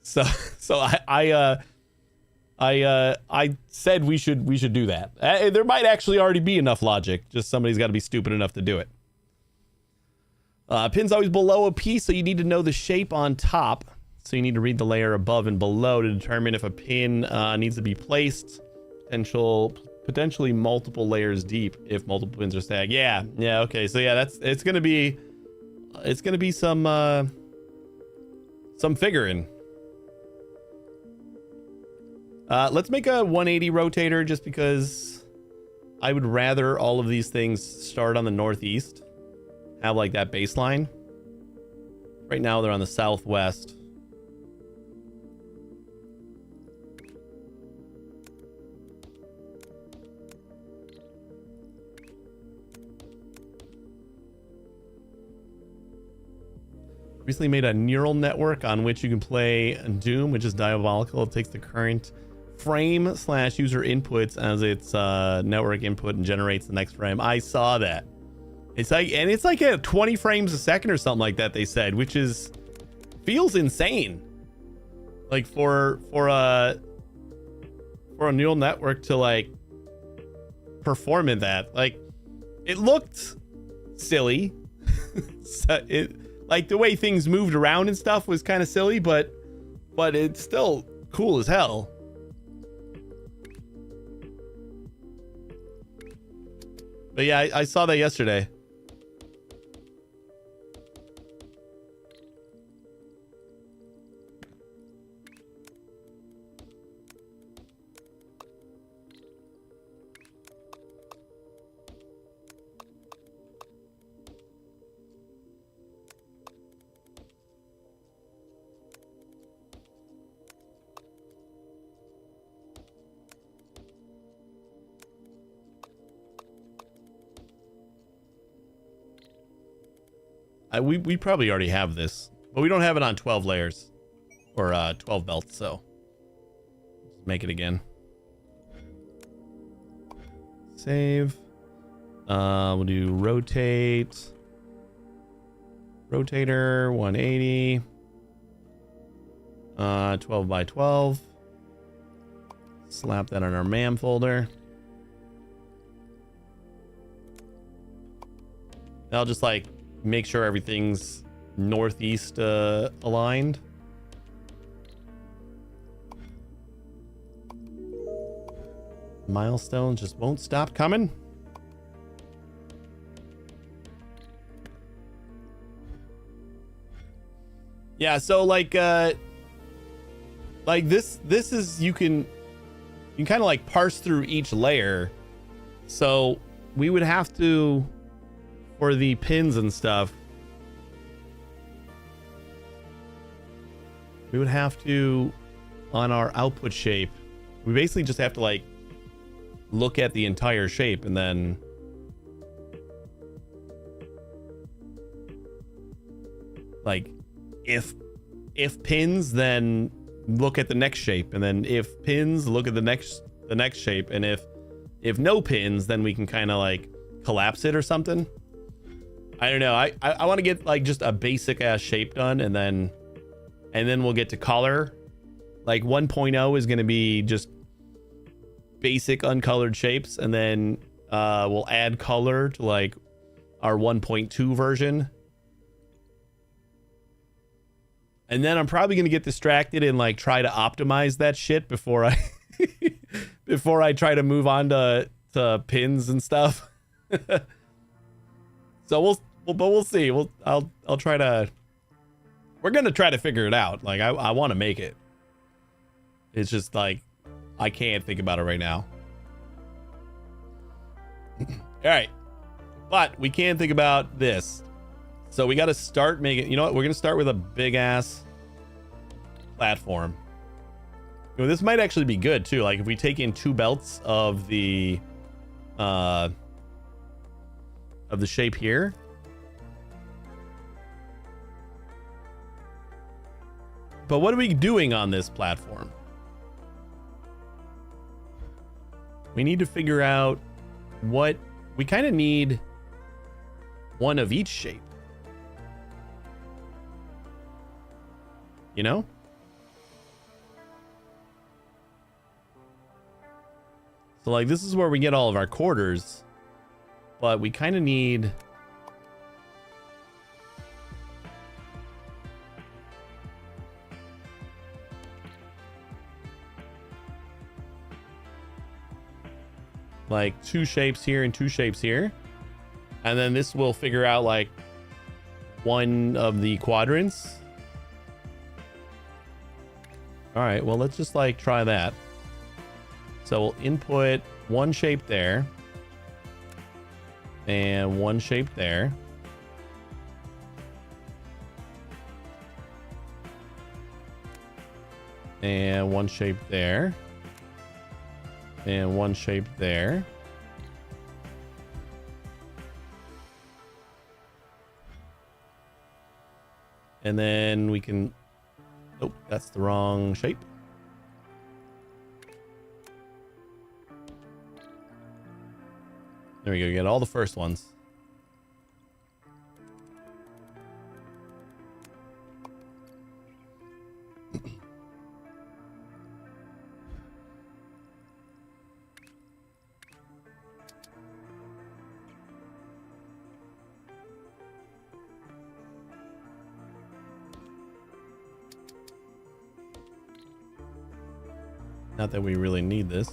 so I said we should do that. There might actually already be enough logic, just somebody's got to be stupid enough to do it. Pin's always below a piece, so you need to know the shape on top. So you need to read the layer above and below to determine if a pin needs to be placed. Potentially multiple layers deep if multiple pins are stacked. Yeah, okay. So yeah, it's gonna be some figuring. Let's make a 180 rotator just because I would rather all of these things start on the northeast, have like that baseline. Right now they're on the southwest. Recently made a neural network on which you can play Doom, which is diabolical. It takes the current frame/user inputs as its network input and generates the next frame. I saw that. It's like at 20 frames a second or something like that, they said, which feels insane. Like for a neural network to like perform in that. Like it looked silly. So like the way things moved around and stuff was kind of silly, but it's still cool as hell. But yeah, I saw that yesterday. We probably already have this, but we don't have it on 12 layers or 12 belts, so just make it again. Save. We'll do rotate. Rotator 180. 12 by 12. Slap that on our MAM folder. I'll just like make sure everything's northeast aligned. Milestones just won't stop coming. Yeah, so like this is you can kind of like parse through each layer. So we would have to, for the pins and stuff, we would have to, on our output shape, we basically just have to like look at the entire shape and then like if pins, then look at the next shape, and then if pins, look at the next shape, and if no pins, then we can kind of like collapse it or something. I don't know. I want to get like just a basic ass shape done, and then we'll get to color. Like 1.0 is going to be just basic uncolored shapes, and then we'll add color to like our 1.2 version. And then I'm probably going to get distracted and like try to optimize that shit before I before I try to move on to pins and stuff. So we'll see. I'll try to. We're gonna try to figure it out. Like I want to make it. It's just like I can't think about it right now. All right, but we can think about this. So we got to start making. You know what? We're gonna start with a big ass platform. You know, this might actually be good too. Like if we take in 2 belts of the shape here. But what are we doing on this platform? We need to figure out what we kind of need. One of each shape. You know? So like this is where we get all of our quarters, but we kind of need like 2 shapes here and 2 shapes here. And then this will figure out like one of the quadrants. All right, well, let's just like try that. So we'll input 1 shape there and 1 shape there. And 1 shape there. And 1 shape there. And then we can, oh, that's the wrong shape. There we go, get all the first ones. Not that we really need this.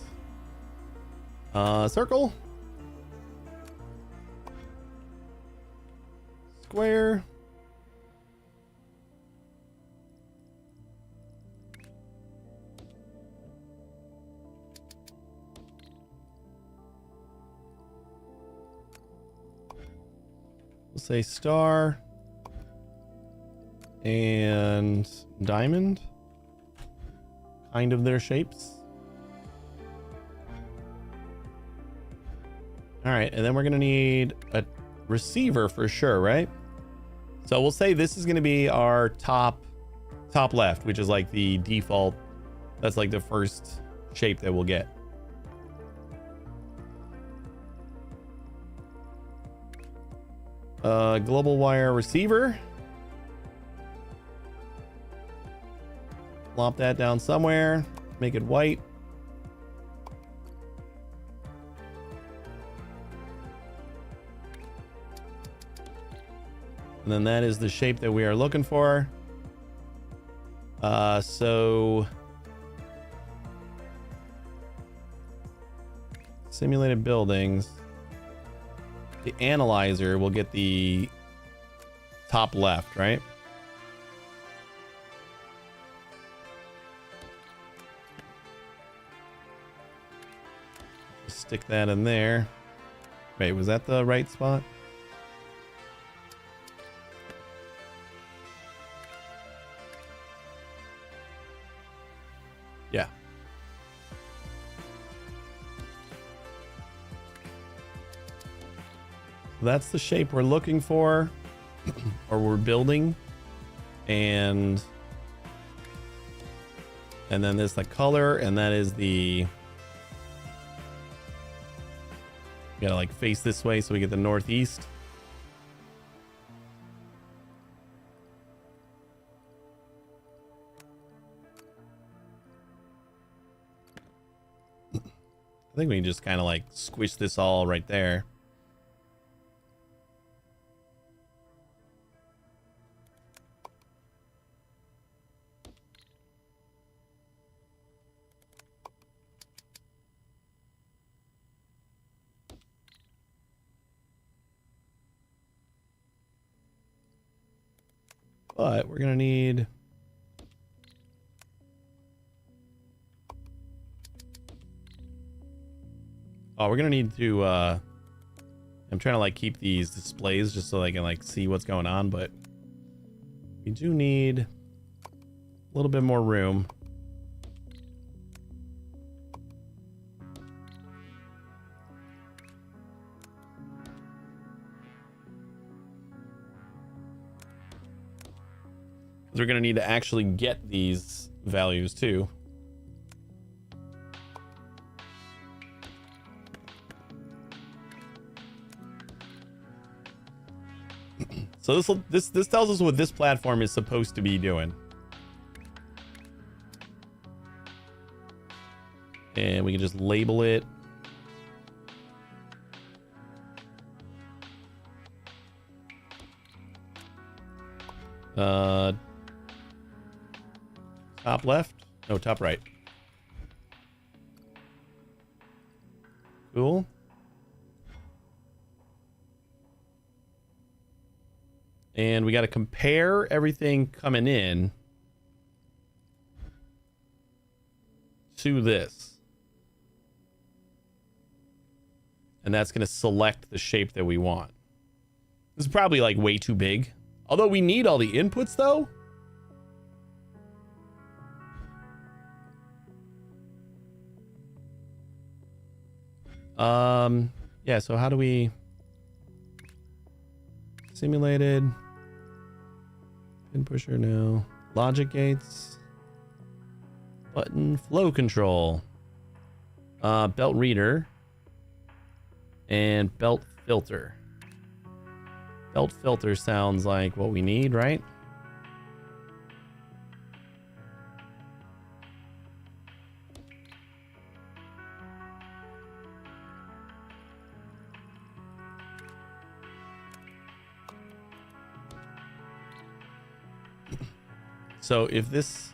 Circle. square. We'll say star and diamond, kind of their shapes. All right, and then we're gonna need a receiver for sure, right? So we'll say this is gonna be our top left, which is like the default. That's like the first shape that we'll get. Global wire receiver. Plop that down somewhere. Make it white. And then that is the shape that we are looking for. So simulated buildings. The analyzer will get the top left, right? Just stick that in there. Wait, was that the right spot? Yeah. That's the shape we're looking for, or we're building, and then there's the color, and that is the, you gotta like face this way so we get the northeast. I think we can just kind of like squish this all right there. But we're gonna need we're gonna need to I'm trying to like keep these displays just so I can like see what's going on, but we do need a little bit more room. We're going to need to actually get these values too. So this tells us what this platform is supposed to be doing. And we can just label it. Top left? No, top right. Cool. And we got to compare everything coming in to this. And that's going to select the shape that we want. This is probably like way too big. Although we need all the inputs though. Yeah, so how do we simulated pin pusher? No. Logic gates, button, flow control, belt reader, and belt filter. Belt filter sounds like what we need, right? So if this,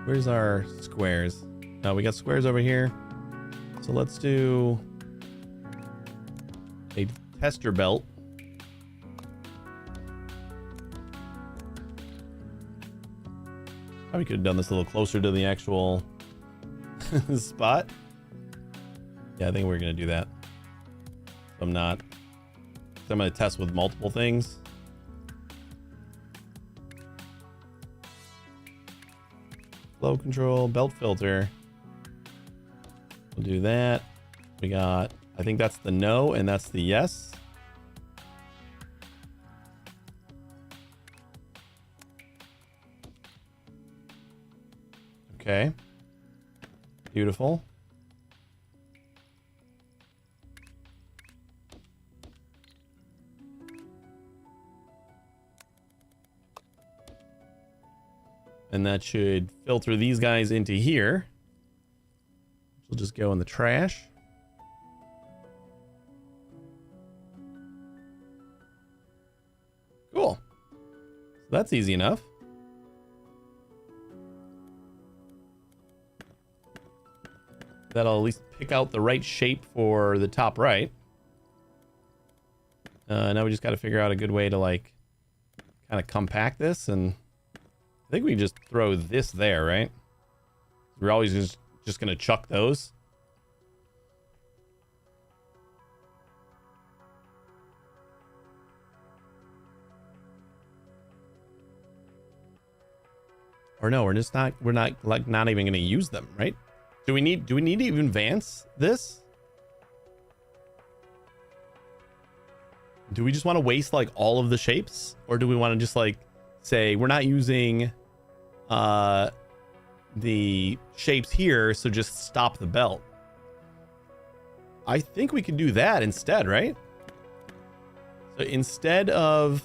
where's our squares? We got squares over here. So let's do a tester belt. Probably could have done this a little closer to the actual spot. Yeah, I think we're going to do that. I'm not. So I'm going to test with multiple things. Flow control, belt filter. We'll do that. We got, I think that's the no and that's the yes. Okay. Beautiful. And that should filter these guys into here. We'll just go in the trash. Cool. So that's easy enough. That'll at least pick out the right shape for the top right. Now we just got to figure out a good way to like kind of compact this, and I think we can just throw this there, right? We're always just going to chuck those. Or no, we're not even going to use them, right? Do we need to even advance this? Do we just want to waste like all of the shapes, or do we want to just like say we're not using the shapes here, so just stop the belt? I think we can do that instead, right? So instead of,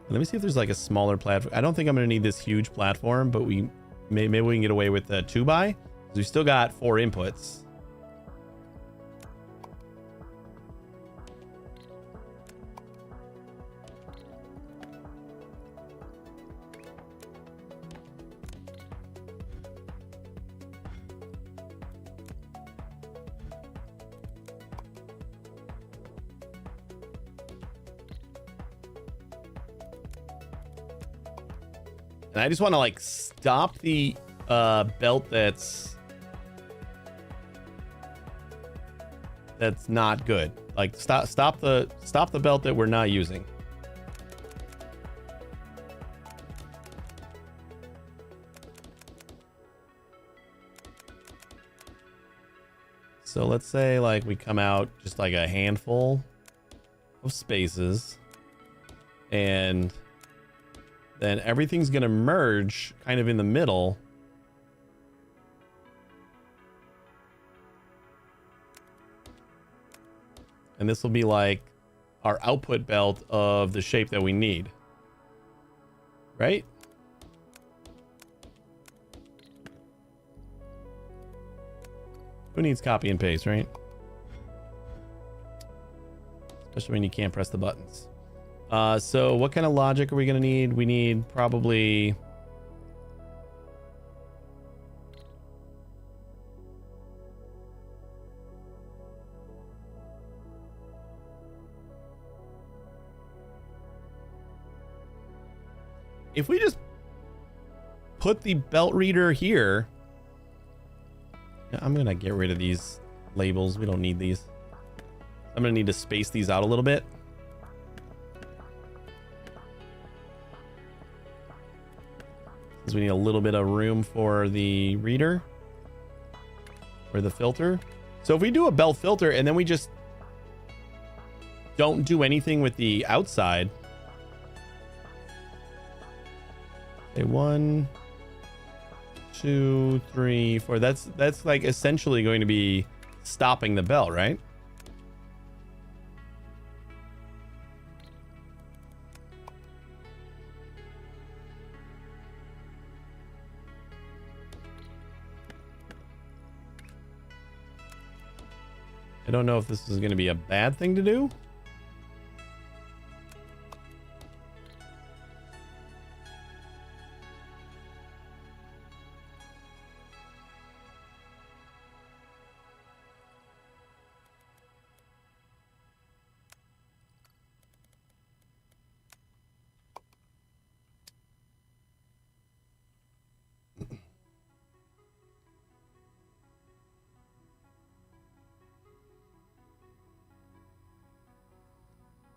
let me see if there's like a smaller platform. I don't think I'm going to need this huge platform, but maybe we can get away with the 2x. We still got 4 inputs. And I just want to like stop the belt that's not good. Like stop the belt that we're not using. So let's say like we come out just like a handful of spaces, and then everything's gonna merge kind of in the middle. And this will be like our output belt of the shape that we need. Right? Who needs copy and paste, right? Especially when you can't press the buttons. So what kind of logic are we going to need? We need probably... If we just put the belt reader here, I'm going to get rid of these labels. We don't need these. I'm going to need to space these out a little bit. Because we need a little bit of room for the reader or the filter. So if we do a belt filter and then we just don't do anything with the outside. Okay, 1, 2, 3, 4. That's like essentially going to be stopping the belt, right? I don't know if this is going to be a bad thing to do.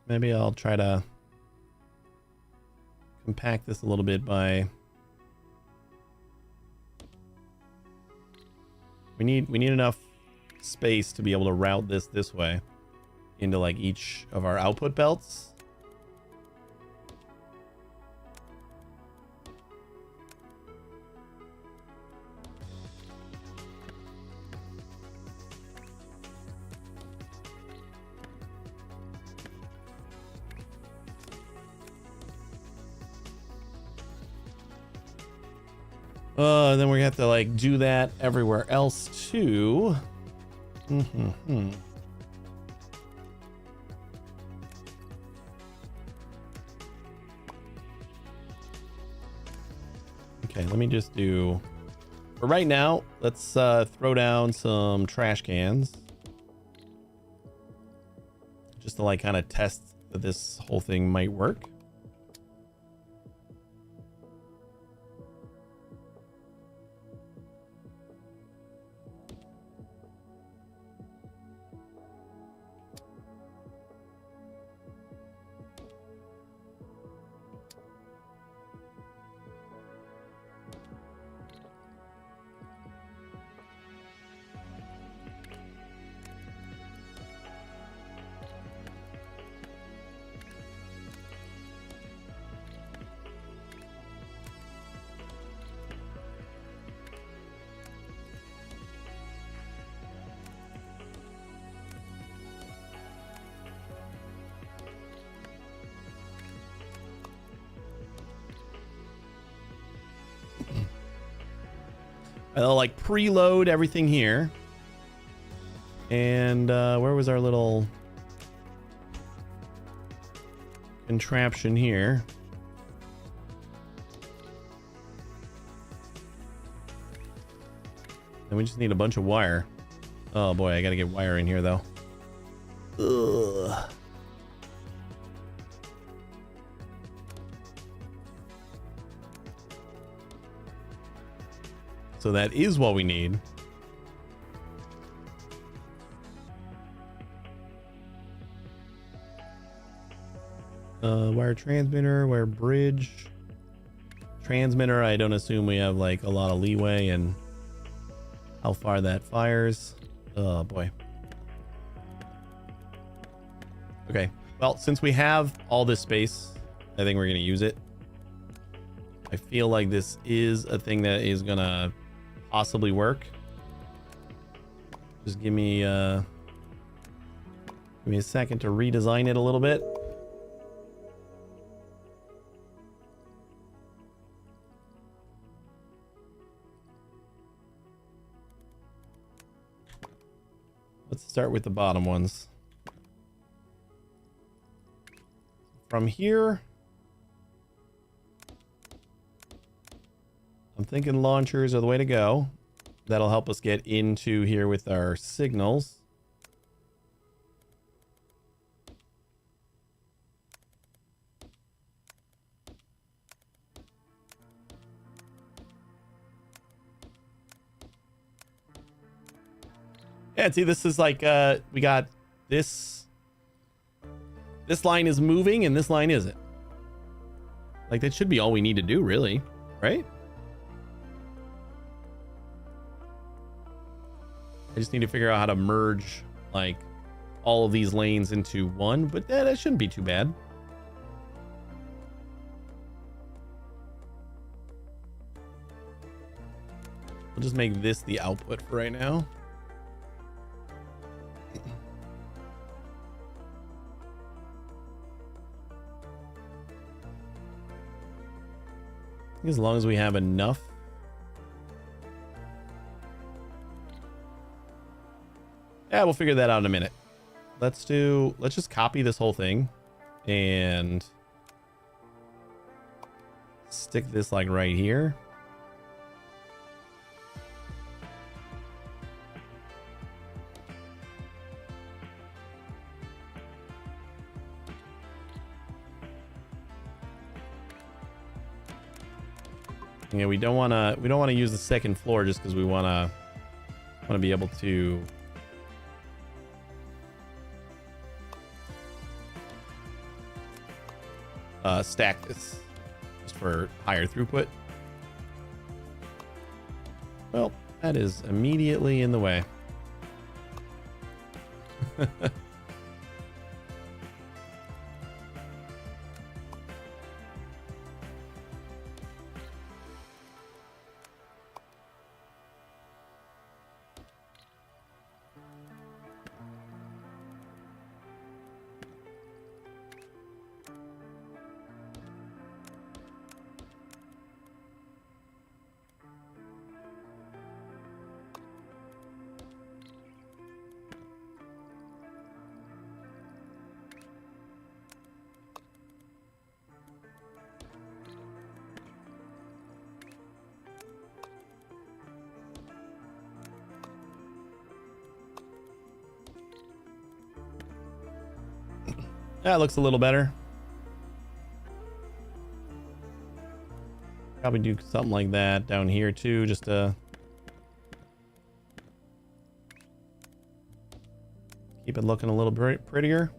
Maybe I'll try to compact this a little bit by... We need enough space to be able to route this way into like each of our output belts. Then we're gonna have to like do that everywhere else too. Okay, let me just do, for right now, let's throw down some trash cans. Just to like kind of test that this whole thing might work. I'll like preload everything here. And where was our little contraption here? And we just need a bunch of wire. Oh boy, I gotta get wire in here though. Ugh. So that is what we need. Wire transmitter, wire bridge. Transmitter, I don't assume we have like a lot of leeway in how far that fires. Oh boy. Okay, well, since we have all this space, I think we're gonna use it. I feel like this is a thing that is gonna possibly work. Just give me a second to redesign it a little bit. Let's start with the bottom ones. From here, I'm thinking launchers are the way to go. That'll help us get into here with our signals. Yeah, see, this is like, we got this line is moving and this line isn't. Like, that should be all we need to do, really, right? I just need to figure out how to merge like all of these lanes into one, but that shouldn't be too bad. We'll just make this the output for right now. As long as we have enough. Yeah, we'll figure that out in a minute. Let's just copy this whole thing and stick this like right here. Yeah, we don't want to use the second floor just because we want to be able to stack this just for higher throughput. Well, that is immediately in the way. That looks a little better. Probably do something like that down here too, just to keep it looking a little bit prettier.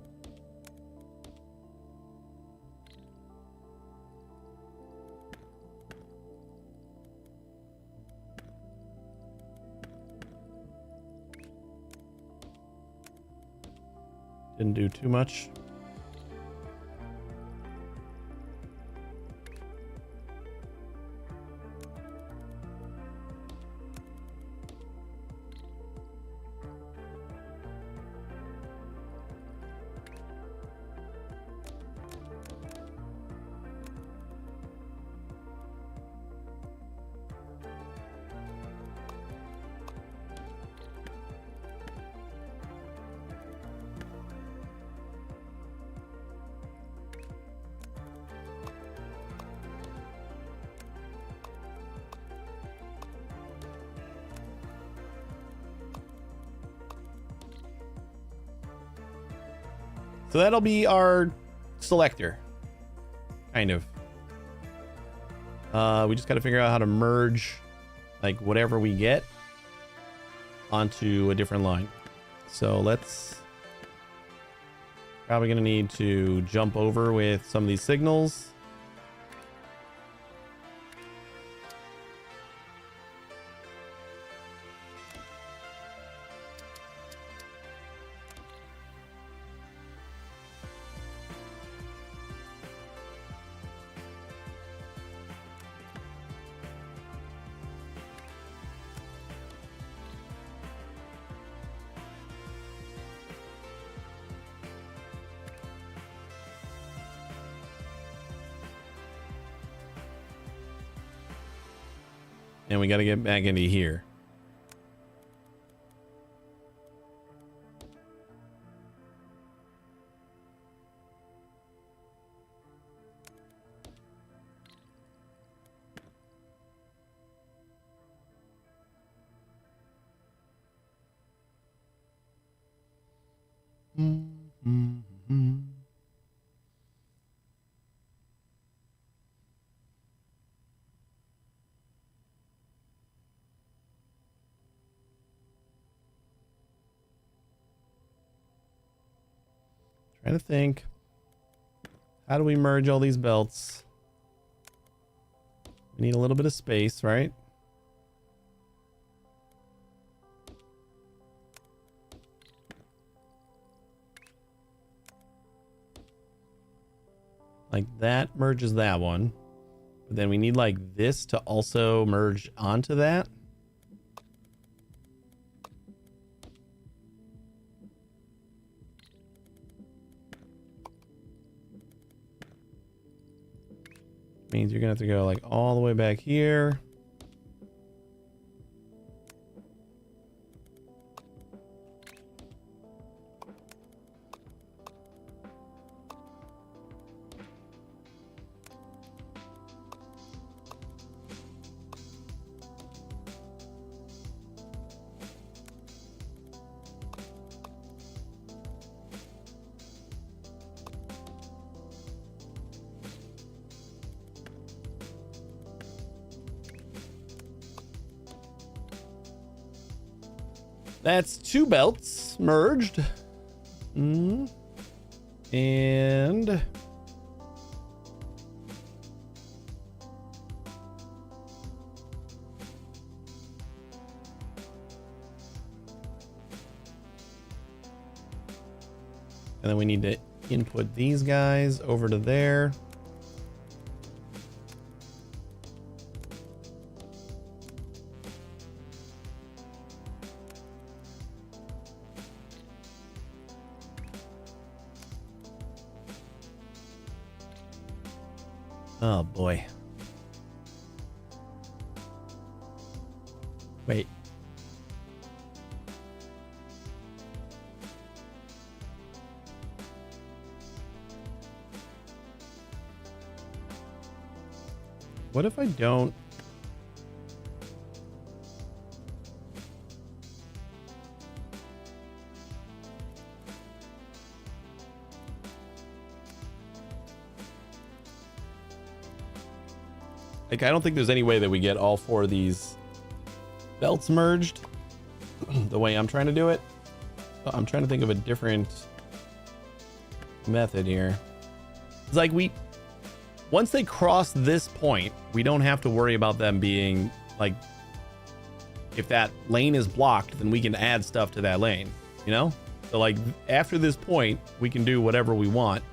Didn't do too much. So that'll be our selector, kind of. We just got to figure out how to merge like whatever we get onto a different line. So let's probably gonna need to jump over with some of these signals. And we got to get back into here. Trying to think. How do we merge all these belts? We need a little bit of space, right? Like that merges that one. But then we need like this to also merge onto that. Means you're gonna have to go like all the way back here. That's two belts merged. And And then we need to input these guys over to there. Oh boy. Wait. What if I don't? Like, I don't think there's any way that we get all 4 of these belts merged the way I'm trying to do it. I'm trying to think of a different method here. It's like once they cross this point, we don't have to worry about them being like, if that lane is blocked, then we can add stuff to that lane, you know? So like after this point, we can do whatever we want.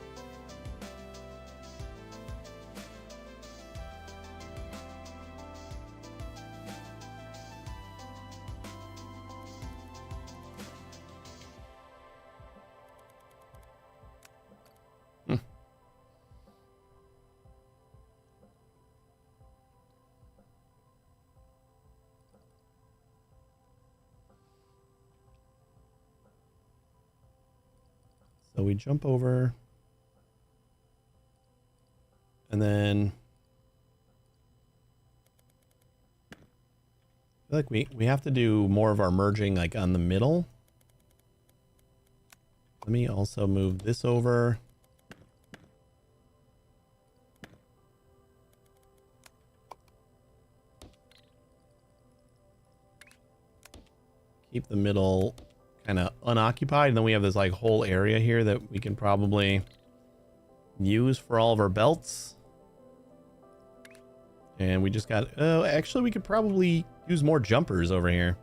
So we jump over and then I feel like we have to do more of our merging like on the middle. Let me also move this over. Keep the middle kind of unoccupied, and then we have this like whole area here that we can probably use for all of our belts. And we just got actually we could probably use more jumpers over here.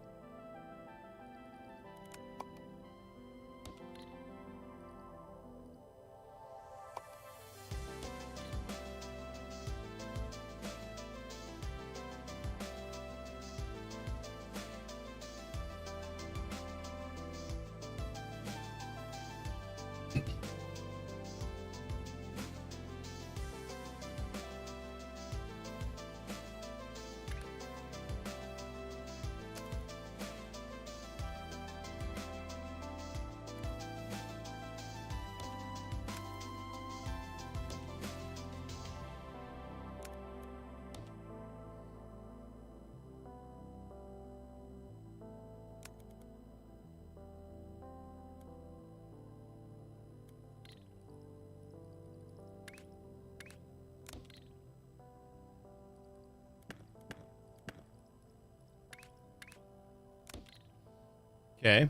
Okay.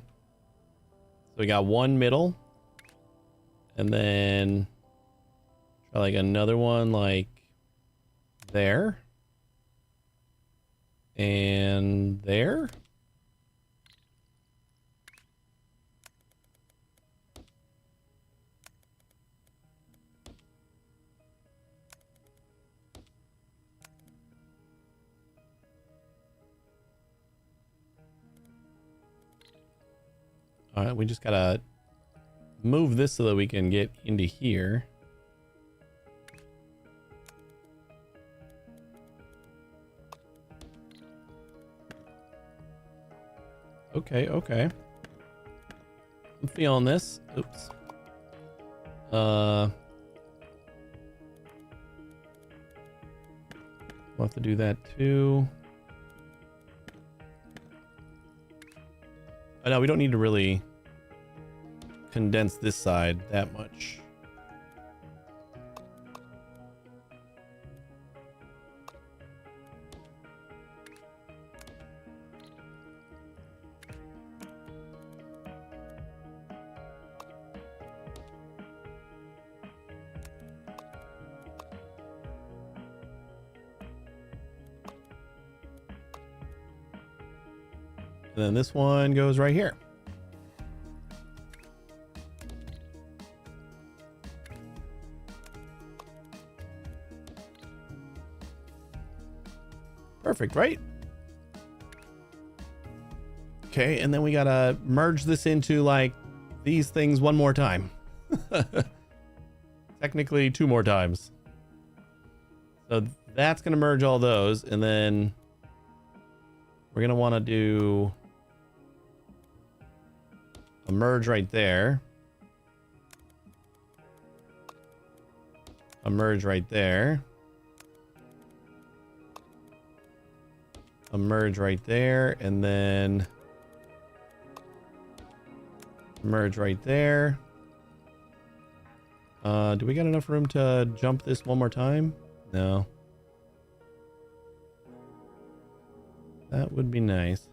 So we got one middle. And then try like another one like there. And there. All right, we just gotta move this so that we can get into here. Okay, okay. I'm feeling this. Oops. We'll have to do that too. I know we don't need to really condense this side that much. And then this one goes right here. Perfect, right? Okay, and then we gotta merge this into like these things one more time. Technically 2 more times. So that's gonna merge all those, and then we're gonna want to do a merge right there. A merge right there. A merge right there, and then merge right there. Do we got enough room to jump this one more time? No. That would be nice.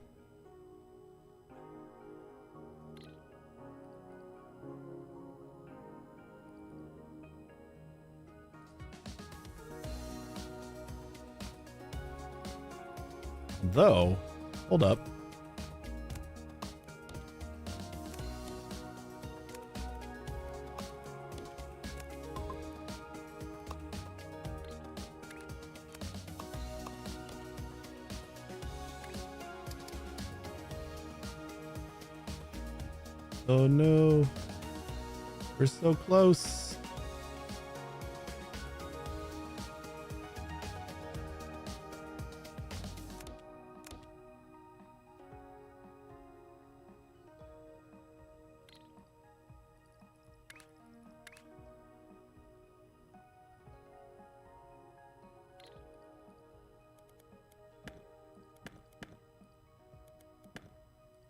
Though, hold up. Oh no. We're so close.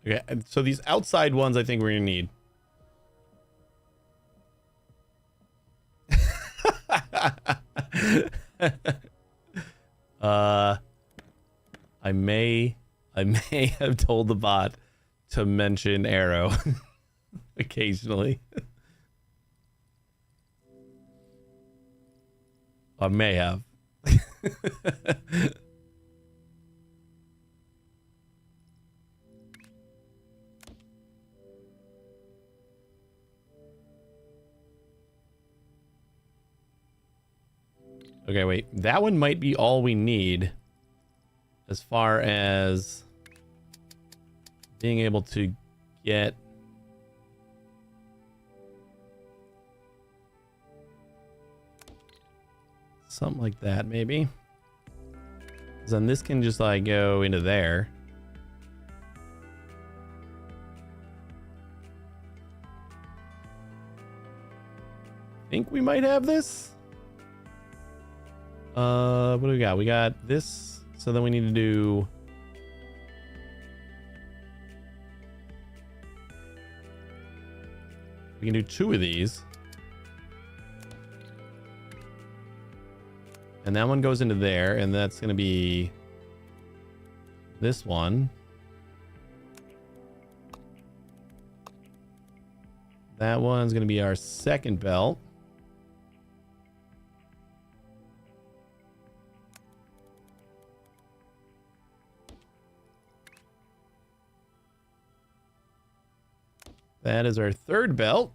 Okay, so these outside ones I think we're gonna need. I may have told the bot to mention arrow occasionally. I may have. Okay, wait. That one might be all we need as far as being able to get something like that, maybe. 'Cause then this can just like go into there. Think we might have this. What do we got? We got this. So then we need to do we can do 2 of these. And that one goes into there, and that's going to be this one. That one's going to be our second belt. That is our third belt.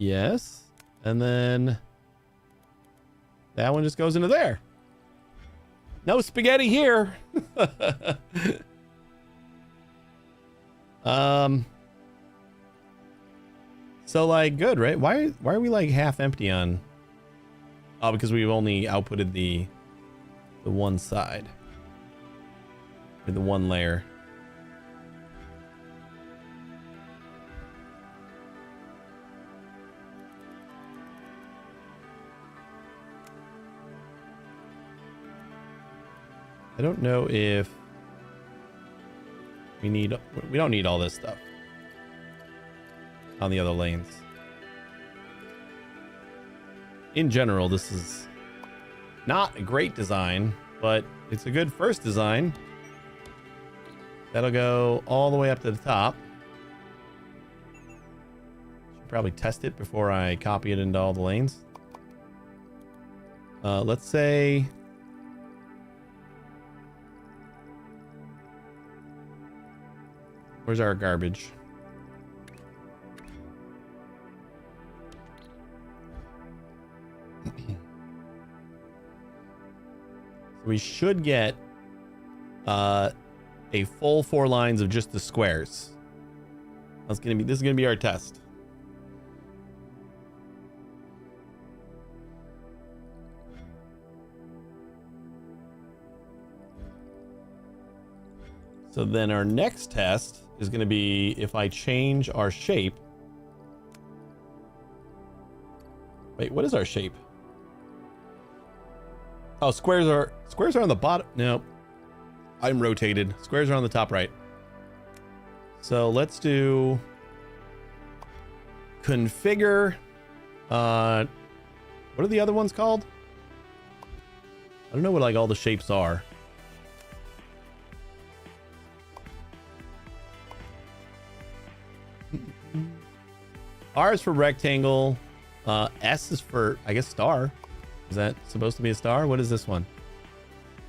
Yes. And then that one just goes into there. No spaghetti here. So like good, right? Why are we like half empty on? Oh, because we've only outputted the one side. Or the one layer. I don't know if we don't need all this stuff on the other lanes. In general, this is not a great design, but it's a good first design. That'll go all the way up to the top. Should probably test it before I copy it into all the lanes. Let's say where's our garbage? We should get a full 4 lines of just the squares. This is gonna be our test. So then our next test is going to be if I change our shape. Wait, what is our shape? Oh, squares are on the bottom. No, I'm rotated. Squares are on the top right. So let's do configure. What are the other ones called? I don't know what like all the shapes are. R is for rectangle. S is for, I guess, star. Is that supposed to be a star? What is this one?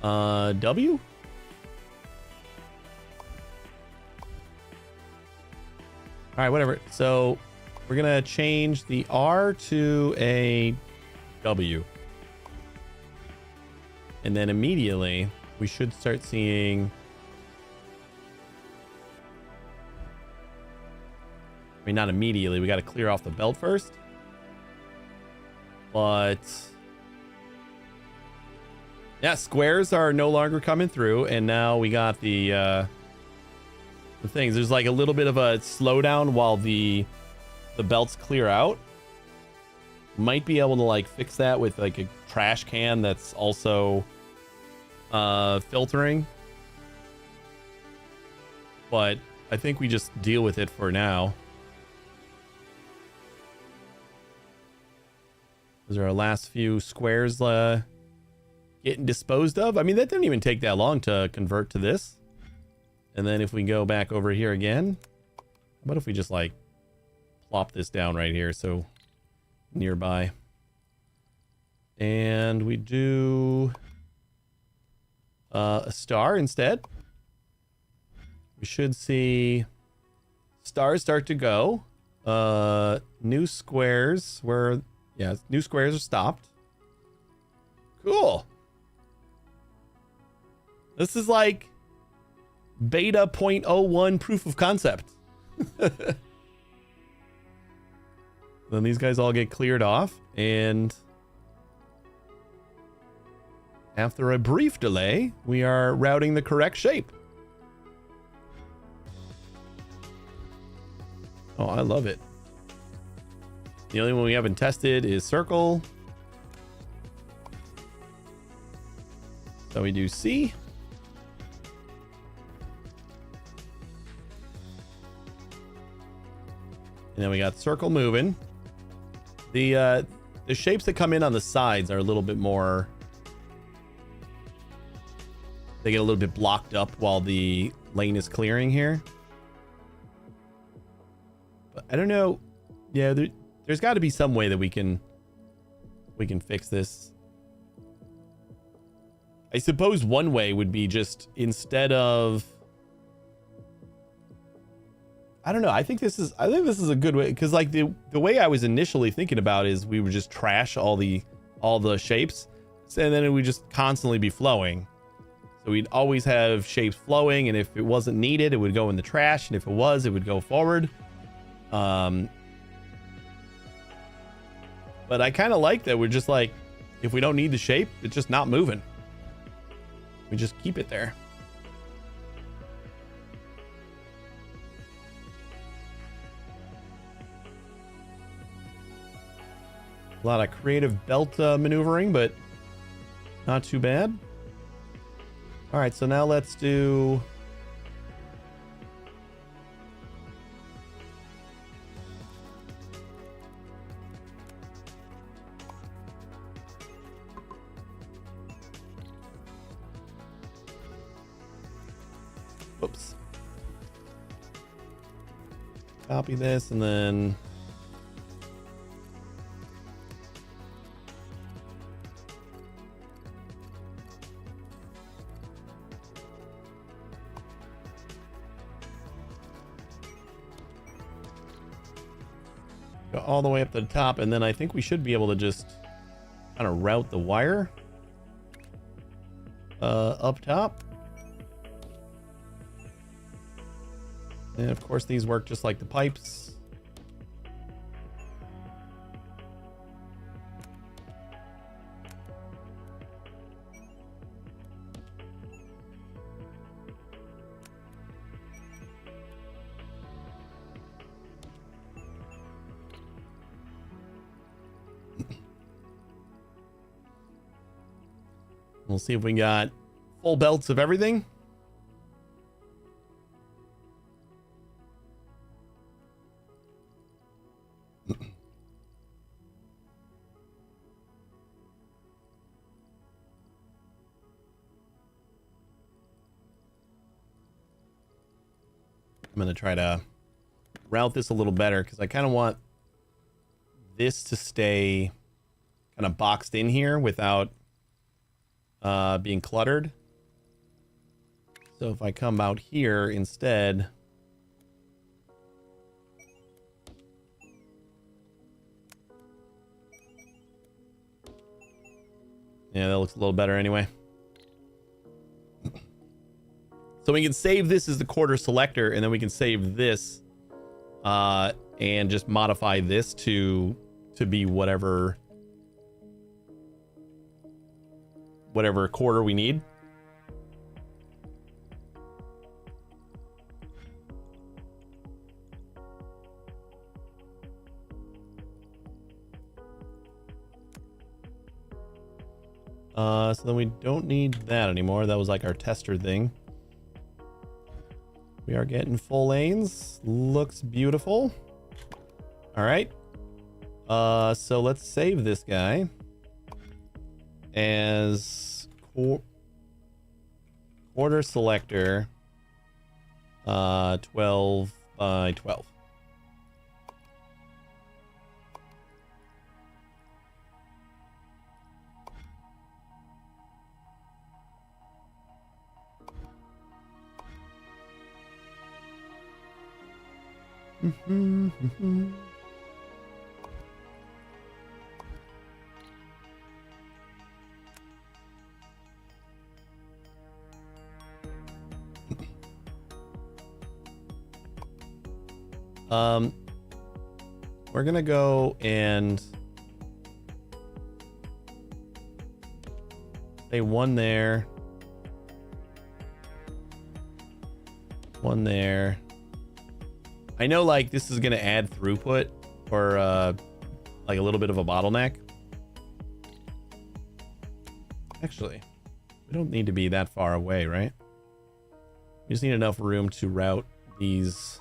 W? All right, whatever. So we're going to change the R to a W. And then immediately we should start seeing... I mean, not immediately. We got to clear off the belt first. But... yeah, squares are no longer coming through. And now we got the things. There's like a little bit of a slowdown while the belts clear out. Might be able to like fix that with like a trash can that's also filtering. But I think we just deal with it for now. Those are our last few squares getting disposed of. I mean, that didn't even take that long to convert to this. And then if we go back over here again, what if we just like plop this down right here so nearby. And we do a star instead. We should see stars start to go. New squares where... yeah, new squares are stopped. Cool. This is like beta 0.01 proof of concept. Then these guys all get cleared off, and after a brief delay, we are routing the correct shape. Oh, I love it. The only one we haven't tested is circle. So we do C. And then we got circle moving. The shapes that come in on the sides are a little bit more... they get a little bit blocked up while the lane is clearing here. But I don't know. Yeah, there's got to be some way that we can fix this. I suppose one way would be just instead of... I don't know. I think this is a good way, because like the way I was initially thinking about is we would just trash all the shapes, and then it would just constantly be flowing. So we'd always have shapes flowing, and if it wasn't needed, it would go in the trash, and if it was, it would go forward. But I kind of like that we're just like, if we don't need the shape, it's just not moving. We just keep it there. A lot of creative belt maneuvering, but not too bad. All right, so now let's do... whoops. Copy this and then... go all the way up to the top, and then I think we should be able to just kind of route the wire. up top. And of course these work just like the pipes. We'll see if we got full belts of everything. I'm going to try to route this a little better because I kind of want this to stay kind of boxed in here without being cluttered. So if I come out here instead, yeah, that looks a little better anyway. So we can save this as the quarter selector, and then we can save this and just modify this to be whatever quarter we need. So then we don't need that anymore. That was like our tester thing. We are getting full lanes. Looks beautiful. All right. So let's save this guy as quarter selector 12 by 12. We're gonna go and say one there, one there. I know like this is gonna add throughput or like a little bit of a bottleneck. Actually, we don't need to be that far away, right? We just need enough room to route these.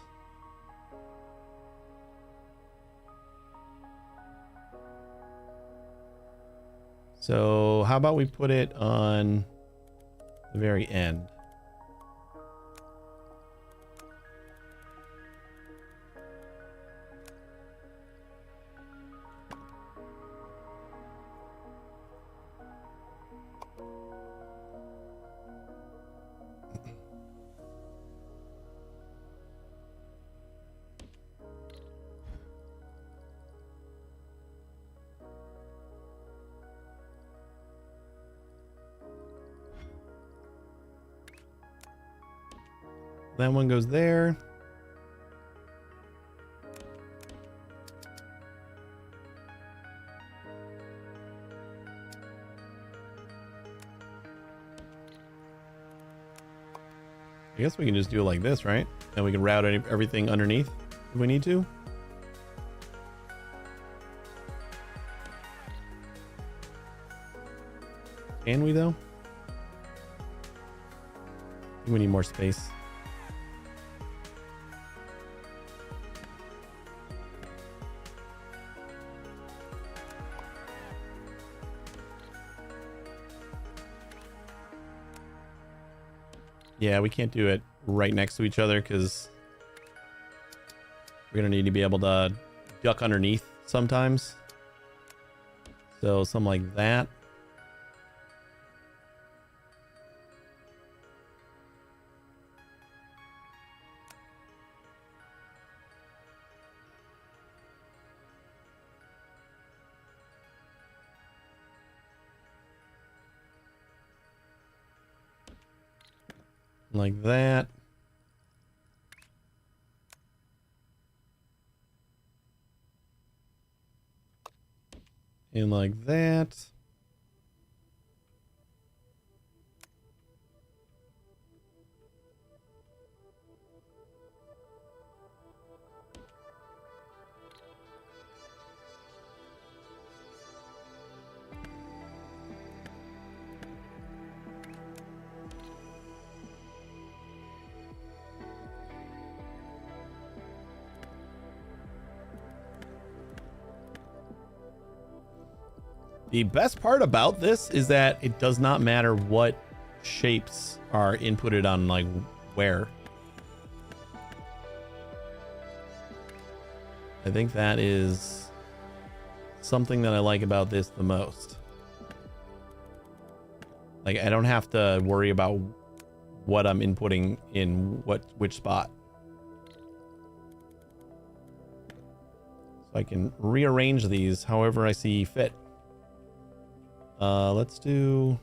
So how about we put it on the very end? That one goes there. I guess we can just do it like this, right? And we can route everything underneath if we need to. Can we though? I think we need more space. Yeah, we can't do it right next to each other because we're gonna need to be able to duck underneath sometimes. So something like that. Like that. And like that. The best part about this is that it does not matter what shapes are inputted on like where. I think that is something that I like about this the most. Like I don't have to worry about what I'm inputting in which spot. So I can rearrange these however I see fit. Let's do,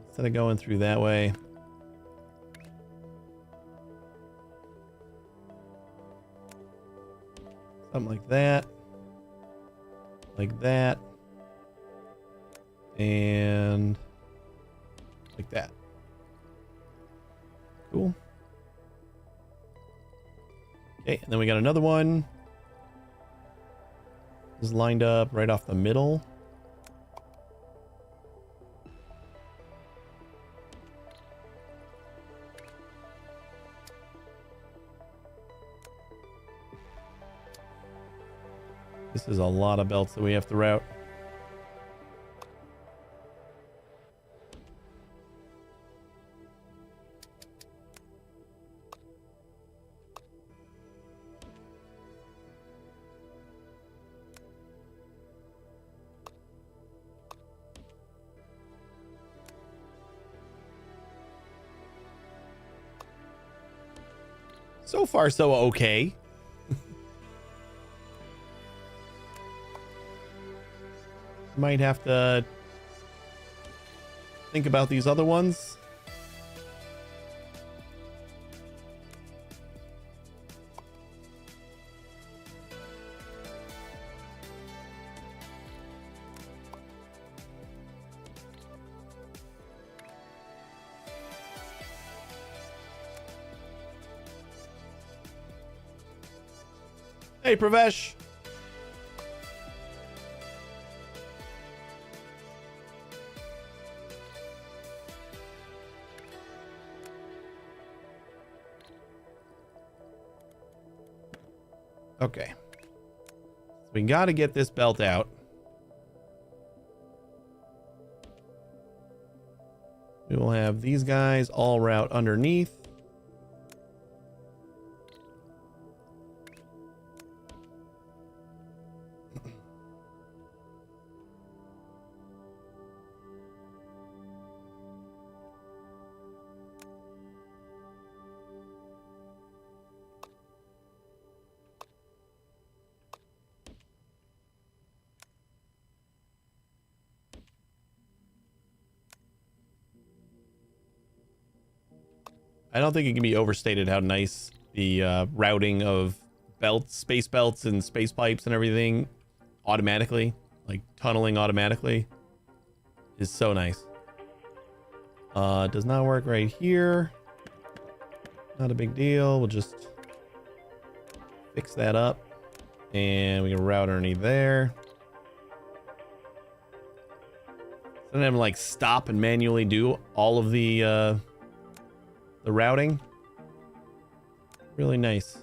instead of going through that way, something like that, and like that. Cool. Okay, and then we got another one. Is lined up right off the middle. This is a lot of belts that we have to route. So far, so okay. Might have to think about these other ones. Hey, Pravesh. Okay. So we got to get this belt out. We will have these guys all route underneath. I don't think it can be overstated how nice the routing of belts, space belts and space pipes and everything automatically, like tunneling automatically, is so nice. Does not work right here. Not a big deal. We'll just fix that up. And we can route underneath there. So then I'm like stop and manually do all of the routing. Really nice.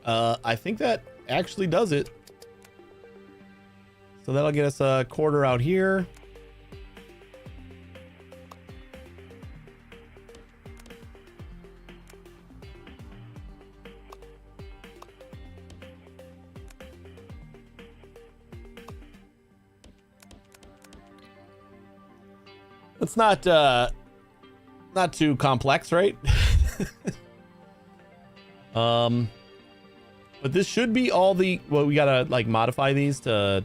I think that actually does it. So that'll get us a quarter out here. It's not too complex, right? But this should be all the, well, we gotta like modify these to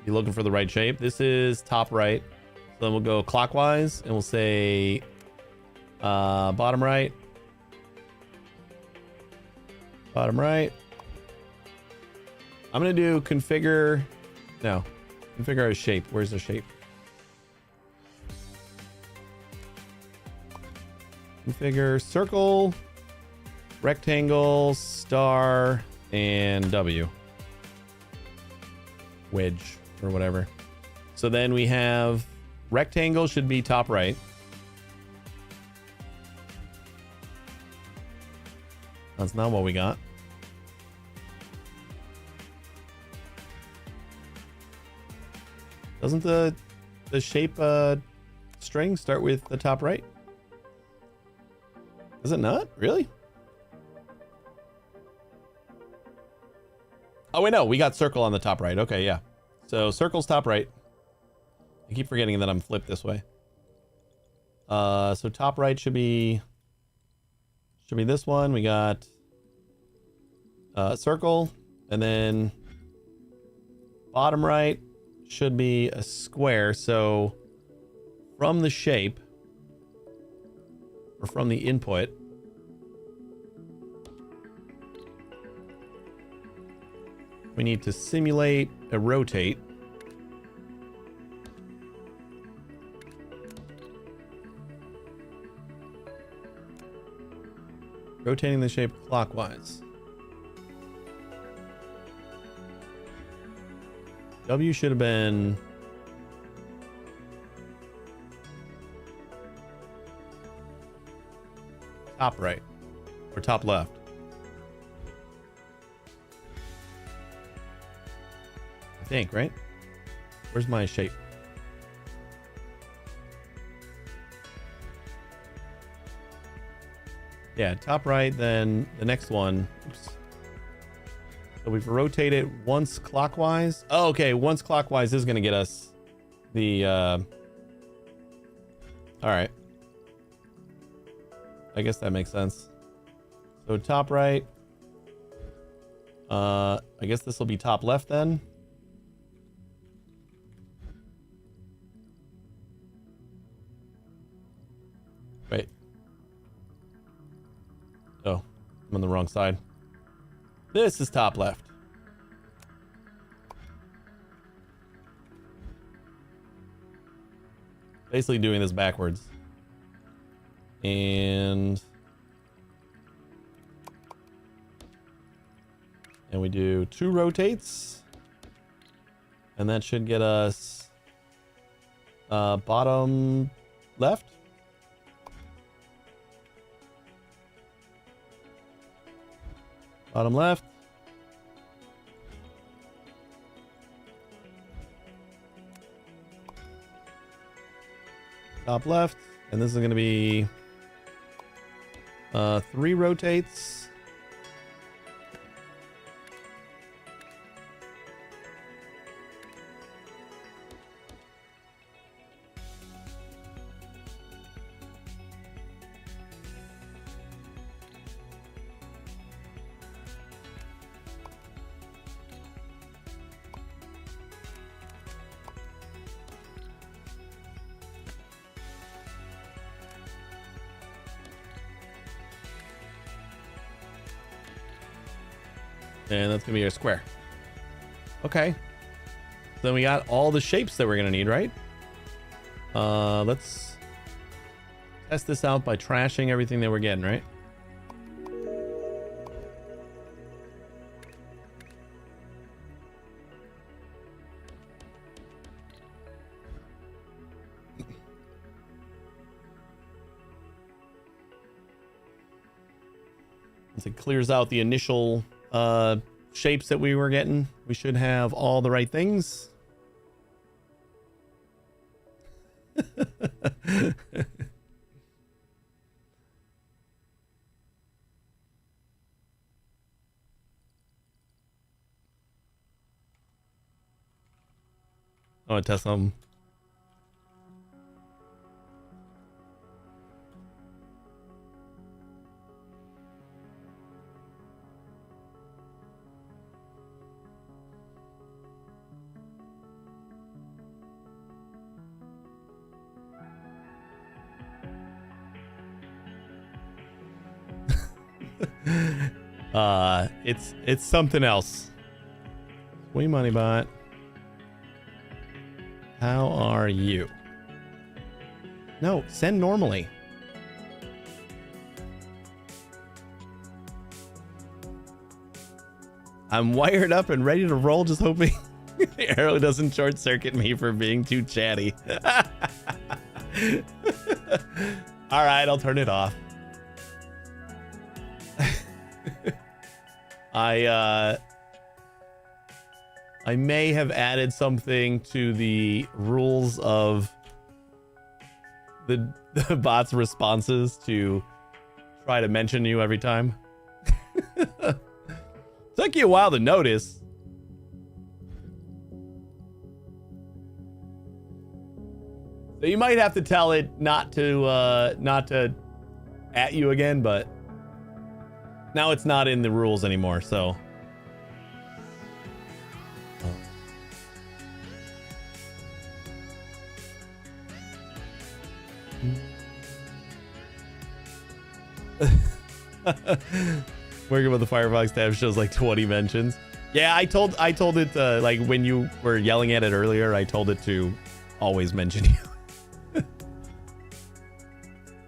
be looking for the right shape. This is top right. So then we'll go clockwise and we'll say bottom right. Bottom right. I'm gonna do configure a shape. Where's the shape? Configure circle, rectangle, star, and W. Wedge or whatever. So then we have rectangle should be top right. That's not what we got. Doesn't the shape string start with the top right? Is it not? Really? Oh, wait, no. We got circle on the top right. Okay, yeah. So circle's top right. I keep forgetting that I'm flipped this way. So top right should be this one. We got circle, and then bottom right should be a square. So from the shape, or from the input, we need to simulate a rotate. Rotating the shape clockwise. W should have been top right or top left. I think, right? Where's my shape? Yeah, top right, then the next one. Oops. So we've rotated once clockwise. Oh, okay, once clockwise is going to get us the... All right. I guess that makes sense. So top right. I guess this will be top left then. Wait. Oh, I'm on the wrong side. This is top left. Basically doing this backwards. And we do 2 rotates. And that should get us bottom left. Bottom left. Top left. And this is going to be 3 rotates. And that's gonna be our square. Okay. Then we got all the shapes that we're gonna need, right? Let's test this out by trashing everything that we're getting, right? Once it clears out the initial shapes that we were getting. We should have all the right things. I want to test them. It's something else. Sweet money bot. How are you? No, send normally. I'm wired up and ready to roll, just hoping the arrow doesn't short circuit me for being too chatty. All right, I'll turn it off. I may have added something to the rules of the bot's responses to try to mention you every time. Took you a while to notice. So you might have to tell it not to at you again, but now it's not in the rules anymore, so. Working with the Firefox tab shows like 20 mentions. Yeah, I told it like when you were yelling at it earlier, I told it to always mention you.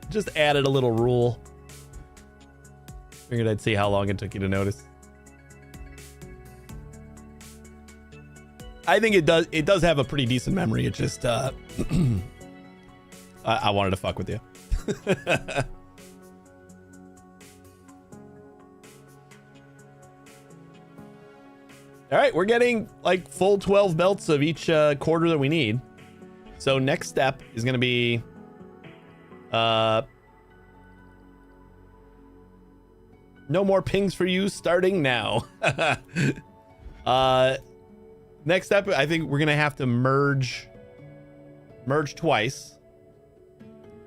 Just added a little rule. Figured I'd see how long it took you to notice. I think it does have a pretty decent memory. It just I wanted to fuck with you. All right, we're getting like full 12 belts of each quarter that we need. So next step is going to be no more pings for you starting now. Next step, I think we're going to have to merge twice.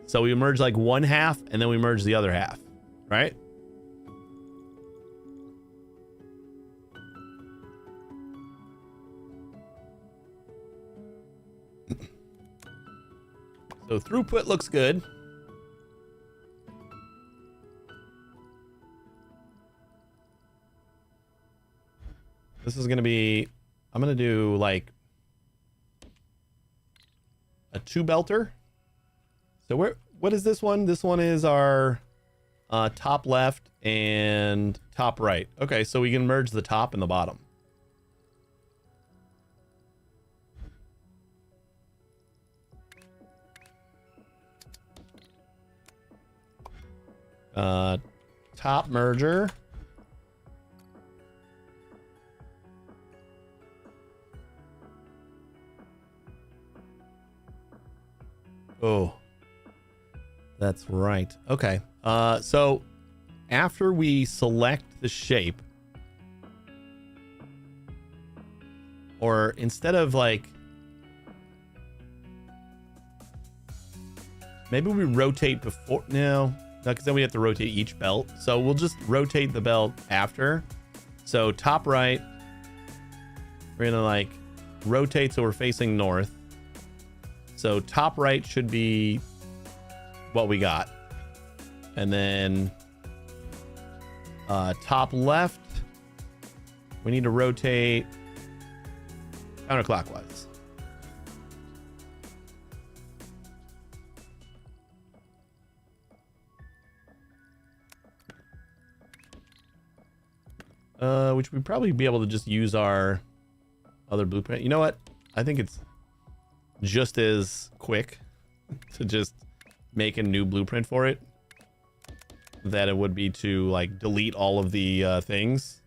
So we merge like one half and then we merge the other half, right? So throughput looks good. This is going to be, I'm going to do like a 2-belter. So what is this one? This one is our top left and top right. Okay, so we can merge the top and the bottom. Top merger. Oh, that's right. Okay. So after we select the shape, or instead of like, maybe we rotate before, no, because then we have to rotate each belt. So we'll just rotate the belt after. So top right, we're gonna like rotate so we're facing north. So top right should be what we got. And then top left, we need to rotate counterclockwise. Which we'd probably be able to just use our other blueprint. You know what? I think it's just as quick to just make a new blueprint for it that it would be to like delete all of the things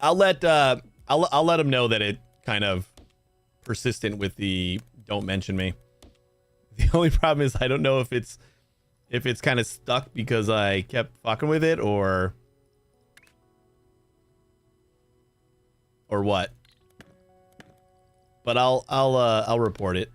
I'll let him know that it kind of persistent with the don't mention me. The only problem is I don't know if it's kind of stuck because I kept fucking with it or what. But I'll report it.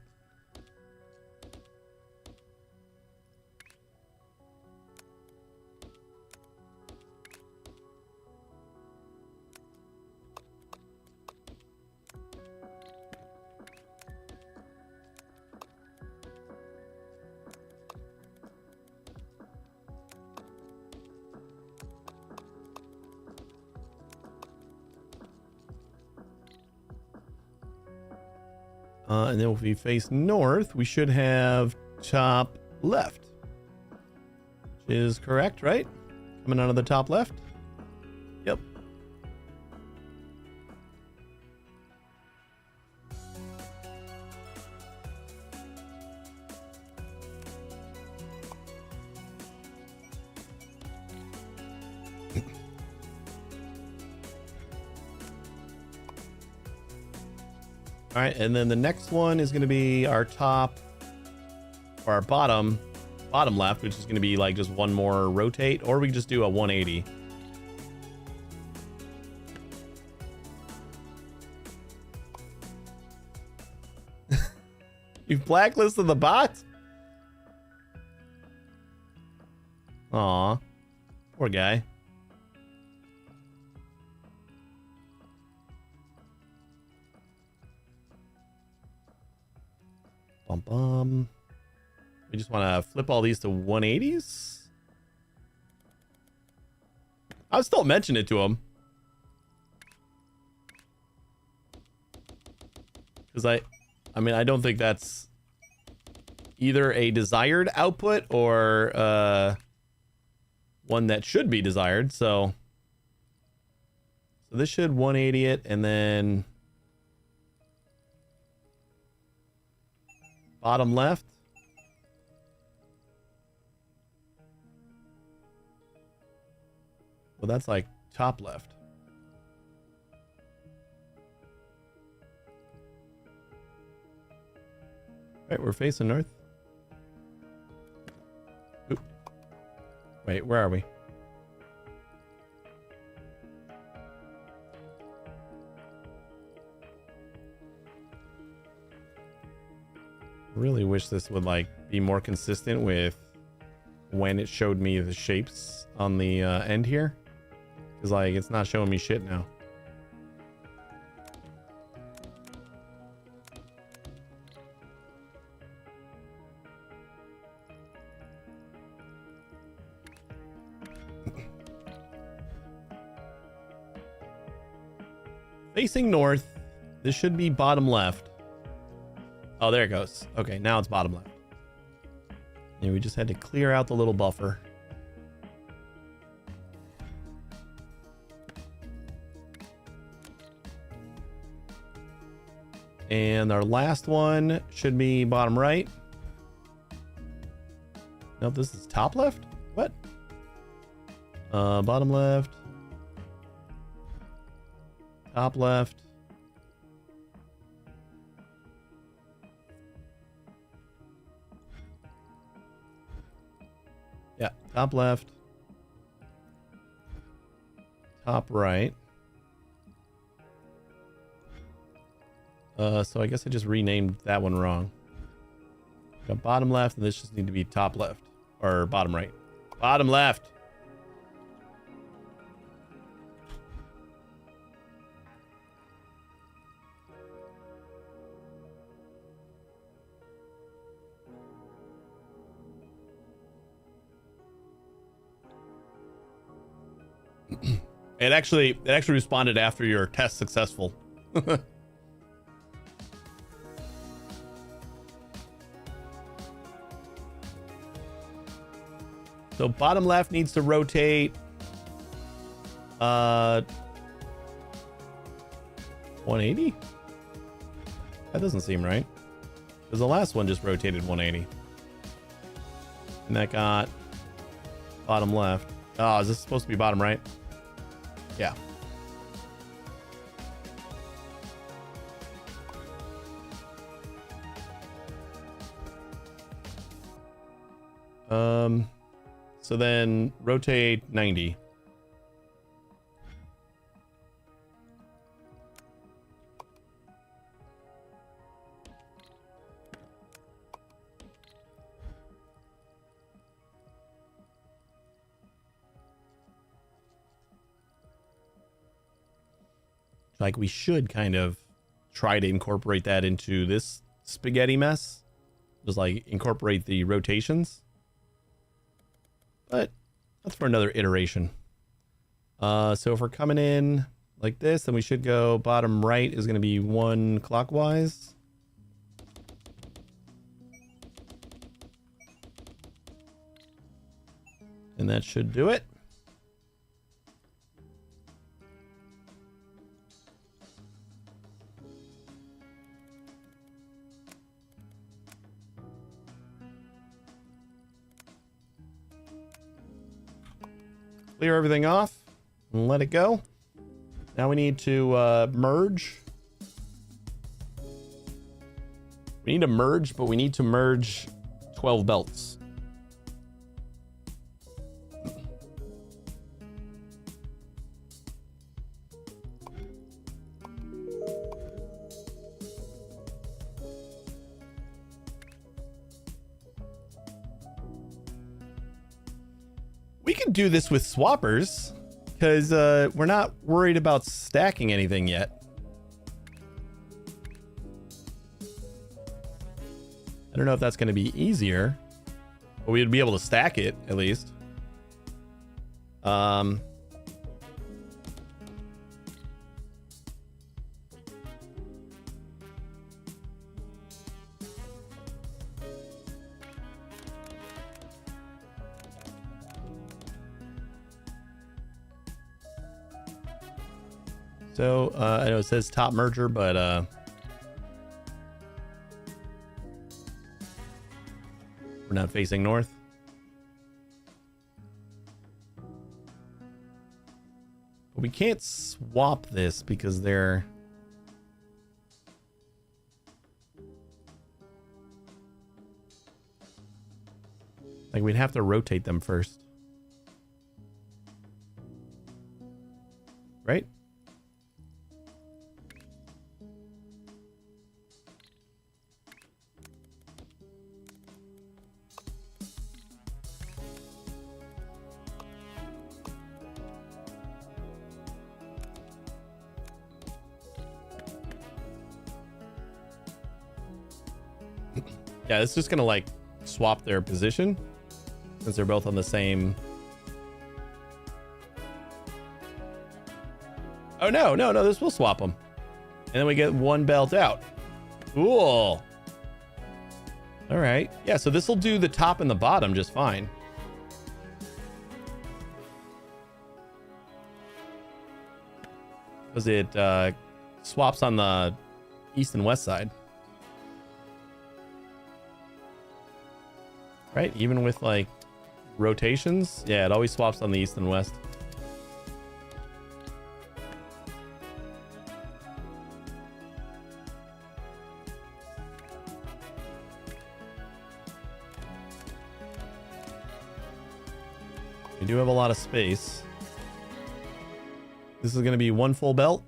And then if we face north, we should have top left. Which is correct, right? Coming out of the top left. Yep. All right, and then the next one is going to be our top or our bottom left, which is going to be like just one more rotate, or we can just do a 180. You've blacklisted the bot? Aw, poor guy. We just want to flip all these to 180s. I'll still mention it to him. Because I mean, I don't think that's either a desired output or one that should be desired. So this should 180 it, and then bottom left. Well, that's like top left. Right, we're facing north. Oop. Wait, where are we? Really wish this would like be more consistent with when it showed me the shapes on the end here, because like it's not showing me shit now. Facing north, this should be bottom left. Oh, there it goes. Okay, now it's bottom left. And we just had to clear out the little buffer. And our last one should be bottom right. Nope, this is top left? What? Bottom left. Top left. Yeah, top left. Top right. So I guess I just renamed that one wrong. Got bottom left, and this just need to be top left. Or bottom right. Bottom left. It actually responded after your test successful. So bottom left needs to rotate 180? That doesn't seem right. Because the last one just rotated 180. And that got bottom left. Oh, is this supposed to be bottom right? Yeah. So then rotate 90. Like we should kind of try to incorporate that into this spaghetti mess. Just like incorporate the rotations. But that's for another iteration. So if we're coming in like this, then we should go bottom right is going to be 1 clockwise. And that should do it. Clear everything off and let it go. Now we need to merge. We need to merge, but we need to merge 12 belts. We could do this with swappers because we're not worried about stacking anything yet. I don't know if that's going to be easier, but we'd be able to stack it at least. So I know it says top merger, but we're not facing north. But we can't swap this because they're like we'd have to rotate them first. Right? Yeah, it's just gonna like swap their position since they're both on the same. Oh no, this will swap them. And then we get 1 belt out. Cool. All right. Yeah, so this will do the top and the bottom just fine. Because it swaps on the east and west side. Right, even with like rotations, yeah, it always swaps on the east and west. We do have a lot of space. This is going to be 1 full belt.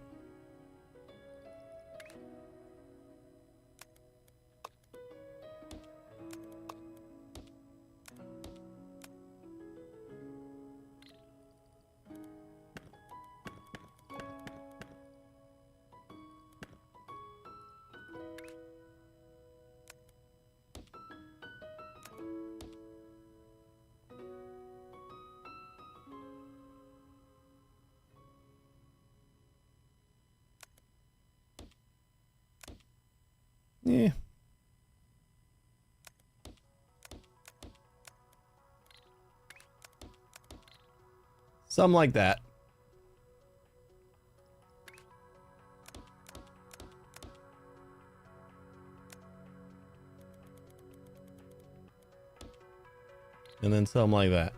Yeah. Something like that. and then something like that.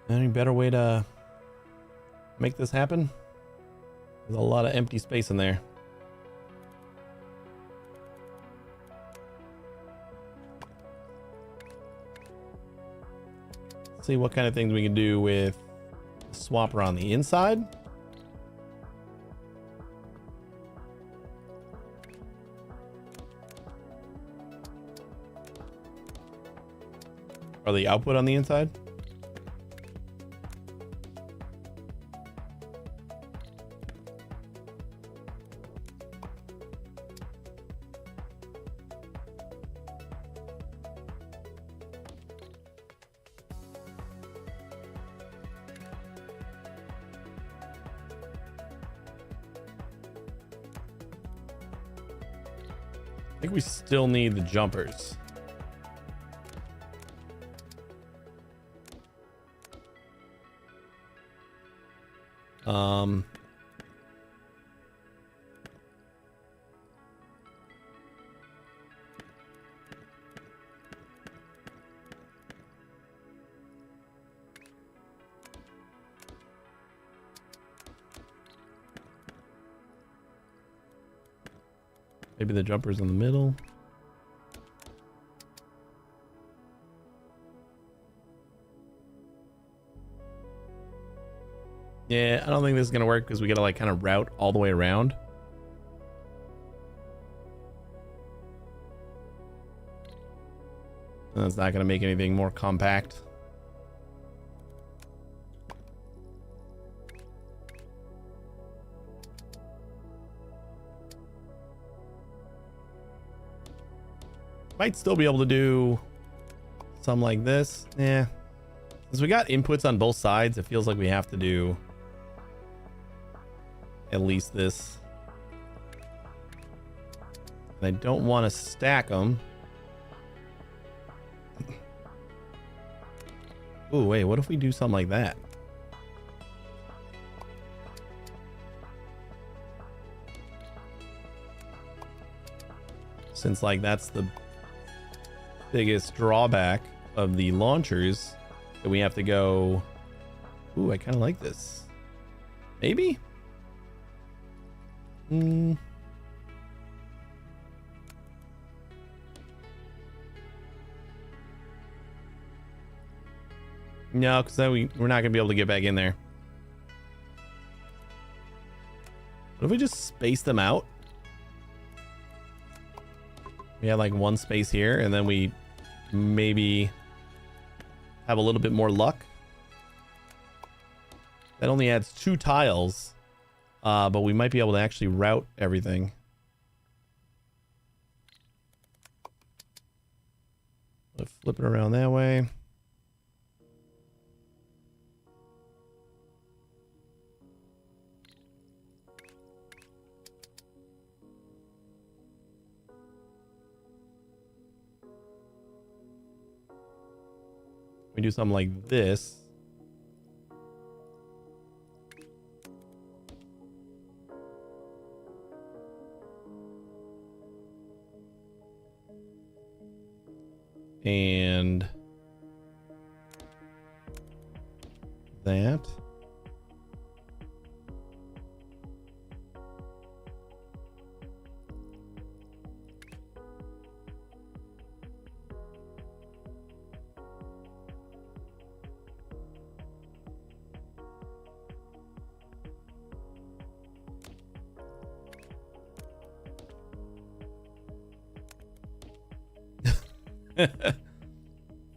Any better way to make this happen? There's a lot of empty space in there. Let's see what kind of things we can do with the swapper on the inside. Or the output on the inside. I think we still need the jumpers. Maybe the jumper's in the middle. Yeah, I don't think this is gonna work because we gotta like kind of route all the way around. And that's not gonna make anything more compact. Might still be able to do something like this. Yeah. Since we got inputs on both sides, it feels like we have to do at least this. And I don't want to stack them. Ooh, wait, what if we do something like that? Since like that's the biggest drawback of the launchers, that we have to go. Ooh, I kind of like this. Maybe? No, because then we're not gonna be able to get back in there. What if we just space them out? We have like one space here, and then we maybe have a little bit more luck. That only adds 2 tiles, but we might be able to actually route everything. Let's flip it around that way. We do something like this. And that.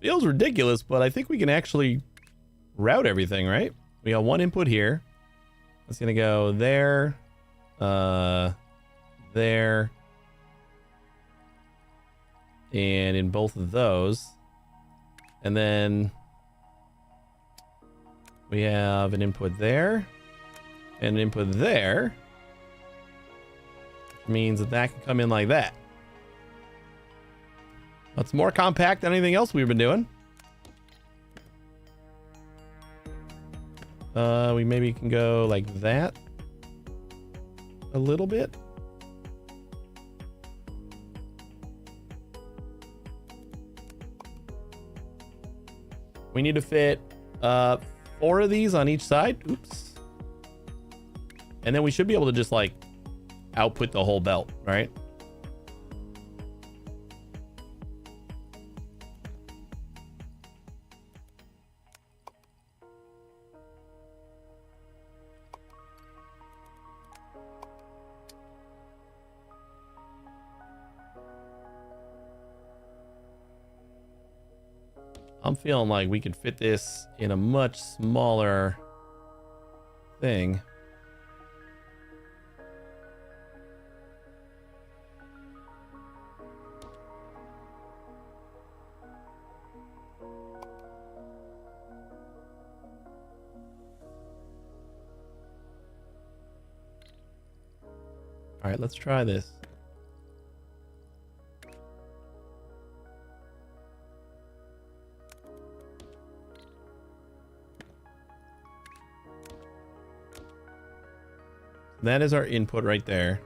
Feels ridiculous, but I think we can actually route everything, right? We got one input here. It's gonna go there, there, and in both of those. And then we have an input there and an input there, which means that that can come in like that. That's more compact than anything else we've been doing. We maybe can go like that a little bit. We need to fit 4 of these on each side. Oops. And then we should be able to just like output the whole belt, right? I'm feeling like we could fit this in a much smaller thing. All right, let's try this. That is our input right there.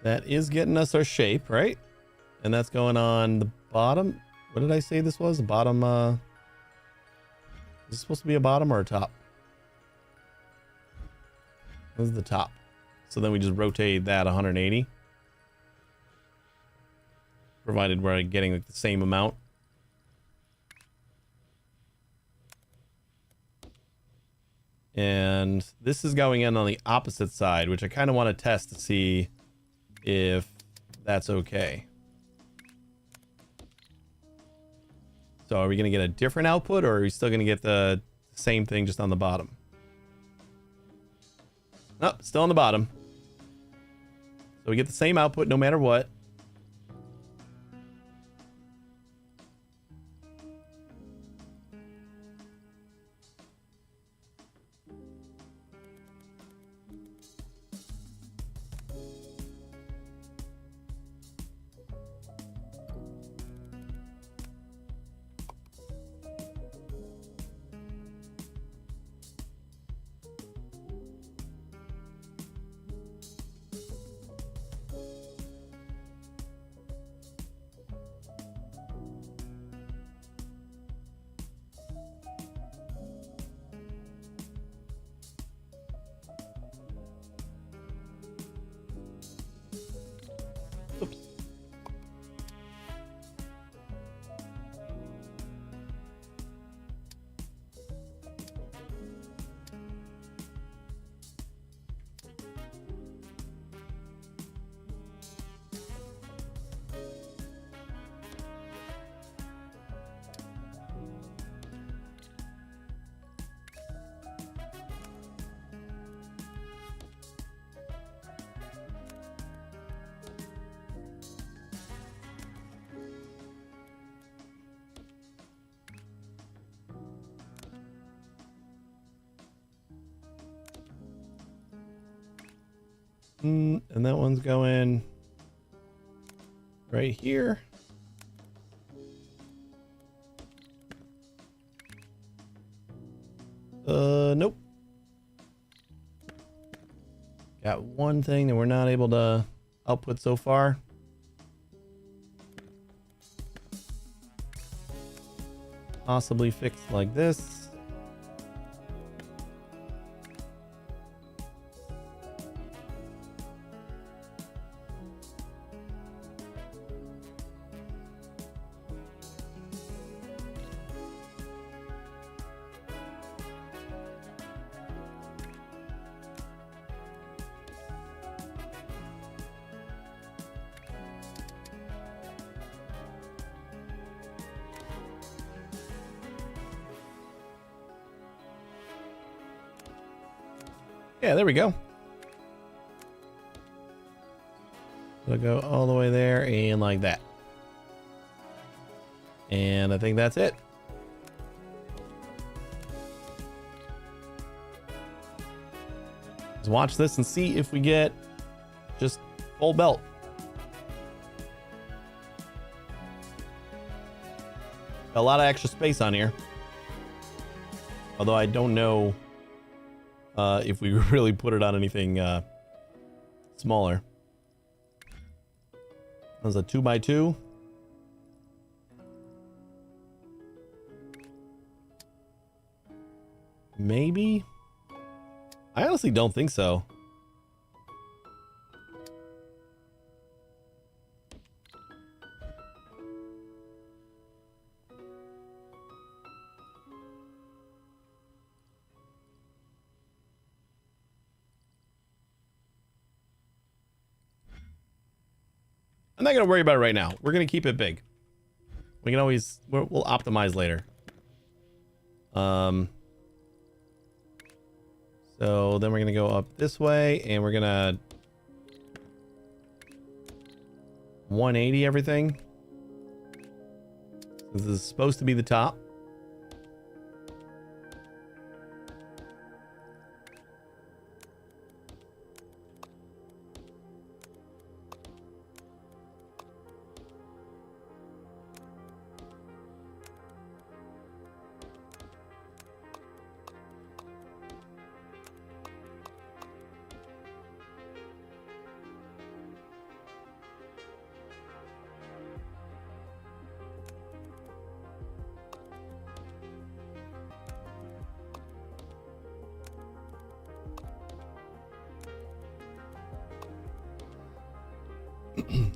That is getting us our shape, right? And that's going on the bottom. What did I say this was? The bottom, is this supposed to be a bottom or a top? This is the top. So then we just rotate that 180. Provided we're getting like the same amount. And this is going in on the opposite side, which I kind of want to test to see if that's okay. So are we going to get a different output, or are we still going to get the same thing just on the bottom? Nope, still on the bottom. So we get the same output no matter what. Oops. And that one's going right here. Nope. Got one thing that we're not able to output so far. Possibly fixed like this. Yeah, there we go. It'll go all the way there and like that. And I think that's it. Let's watch this and see if we get just full belt. A lot of extra space on here. Although I don't know if we really put it on anything smaller. That was a 2x2. Maybe? I honestly don't think so. I'm not going to worry about it right now. We're going to keep it big. We can always, we'll optimize later. So then we're going to go up this way and we're going to 180 everything. This is supposed to be the top.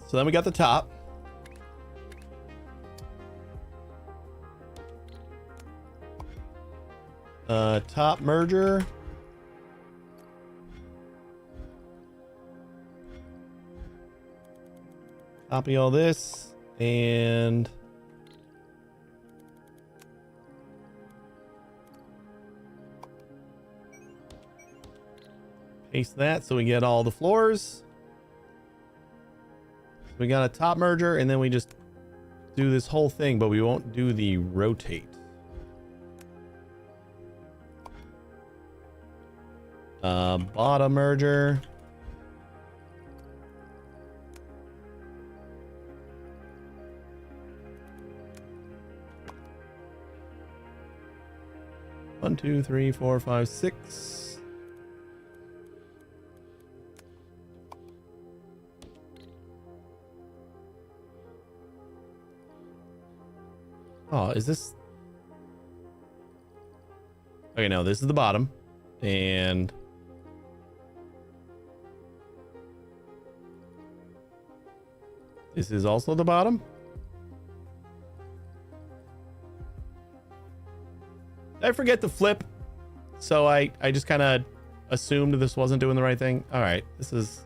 So then we got the top. Top merger. Copy all this and paste that so we get all the floors. We got a top merger and then we just do this whole thing, but we won't do the rotate. Bottom merger. One, two, three, four, five, six. Oh, is this? Okay, no, this is the bottom. And this is also the bottom. I forget to flip. So I just kind of assumed this wasn't doing the right thing. All right, this is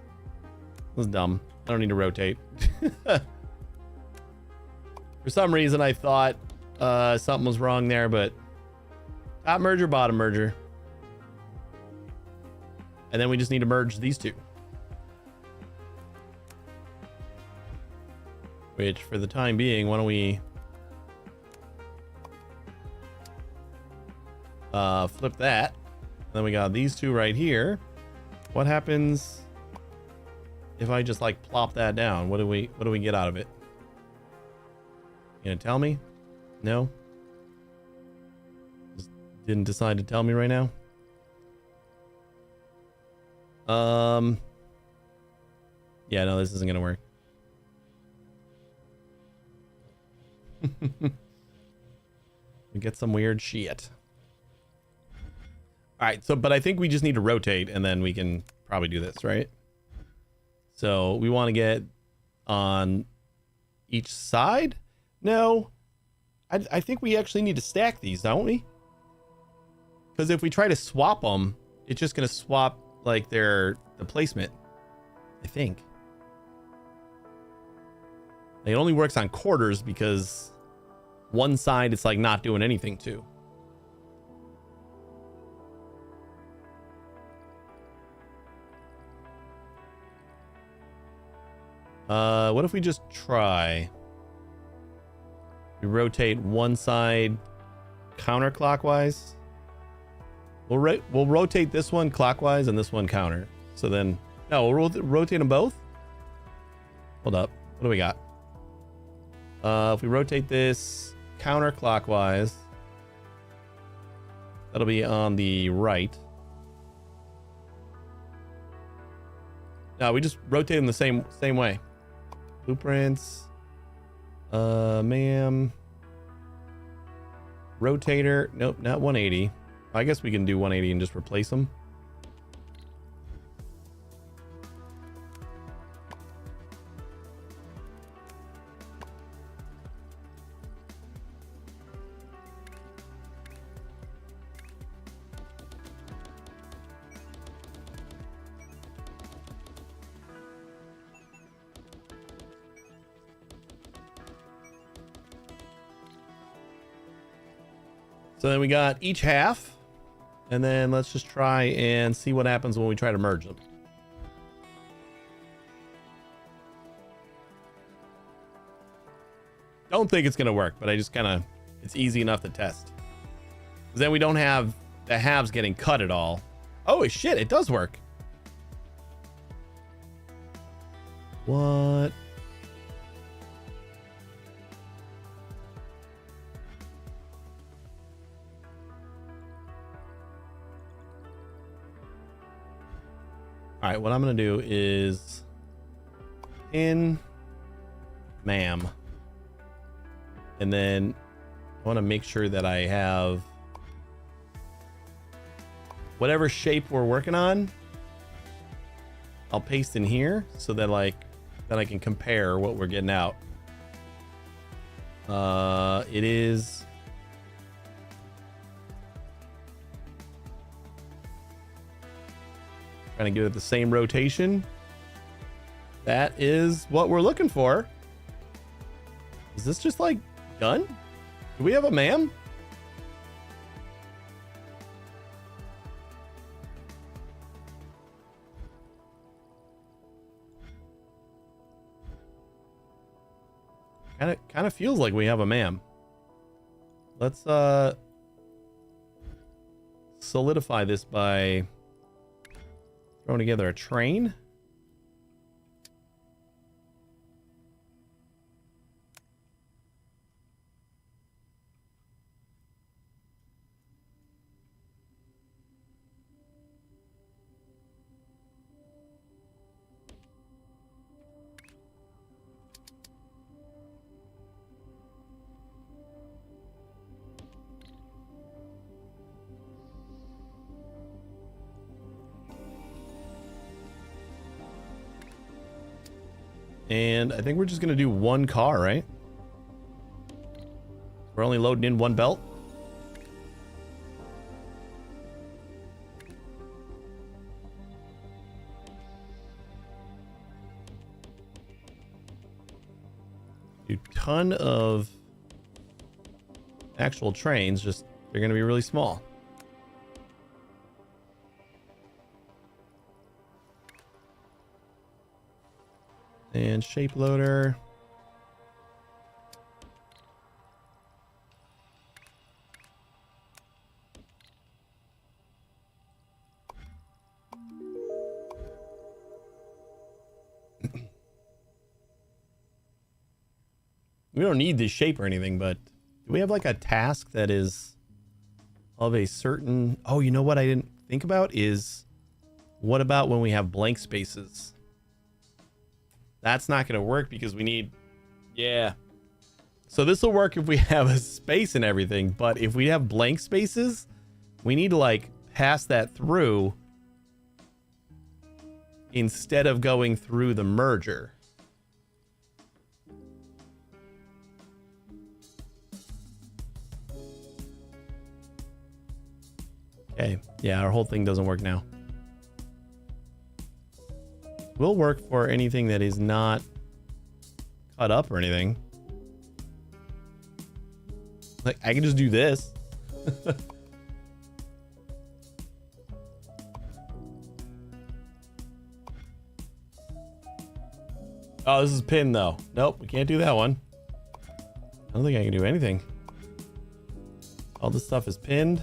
dumb. I don't need to rotate. For some reason, I thought something was wrong there, but top merger, bottom merger. And then we just need to merge these two. Which, for the time being, why don't we flip that. Then we got these two right here. What happens if I just like plop that down? What do we get out of it? You gonna tell me? No? Just didn't decide to tell me right now? Yeah, no, this isn't gonna work. We get some weird shit. All right, so, but I think we just need to rotate and then we can probably do this, right? So we want to get on each side? No, I think we actually need to stack these, don't we? Because if we try to swap them, it's just going to swap like the placement, I think. It only works on quarters because one side it's like not doing anything to. What if we just try? We rotate one side counterclockwise. We'll rotate this one clockwise and this one counter. So then, no, we'll rotate them both. Hold up. What do we got? If we rotate this counterclockwise, that'll be on the right. No, we just rotate them the same way. Blueprints. MAM. Rotator. Nope, not 180. I guess we can do 180 and just replace them. So then we got each half, and then let's just try and see what happens when we try to merge them. Don't think it's gonna work, but I just it's easy enough to test. 'Cause then we don't have the halves getting cut at all. Oh shit, it does work. What? All right, what I'm going to do is in MAM. And then I want to make sure that I have whatever shape we're working on. I'll paste in here so that then I can compare what we're getting out. It is trying to give it the same rotation. That is what we're looking for. Is this just like done? Do we have a MAM? Kind of feels like we have a MAM. Let's solidify this by throwing together a train. And I think we're just going to do one car, right? We're only loading in one belt. A ton of actual trains, just they're going to be really small. And shape loader. We don't need this shape or anything, but do we have like a task that is of a certain... Oh, you know what I didn't think about is what about when we have blank spaces? That's not going to work because we need... Yeah. So this will work if we have a space and everything, but if we have blank spaces, we need to like pass that through instead of going through the merger. Okay, yeah, our whole thing doesn't work now. Will work for anything that is not cut up or anything. Like, I can just do this. Oh, this is pinned though. Nope, we can't do that one. I don't think I can do anything. All this stuff is pinned.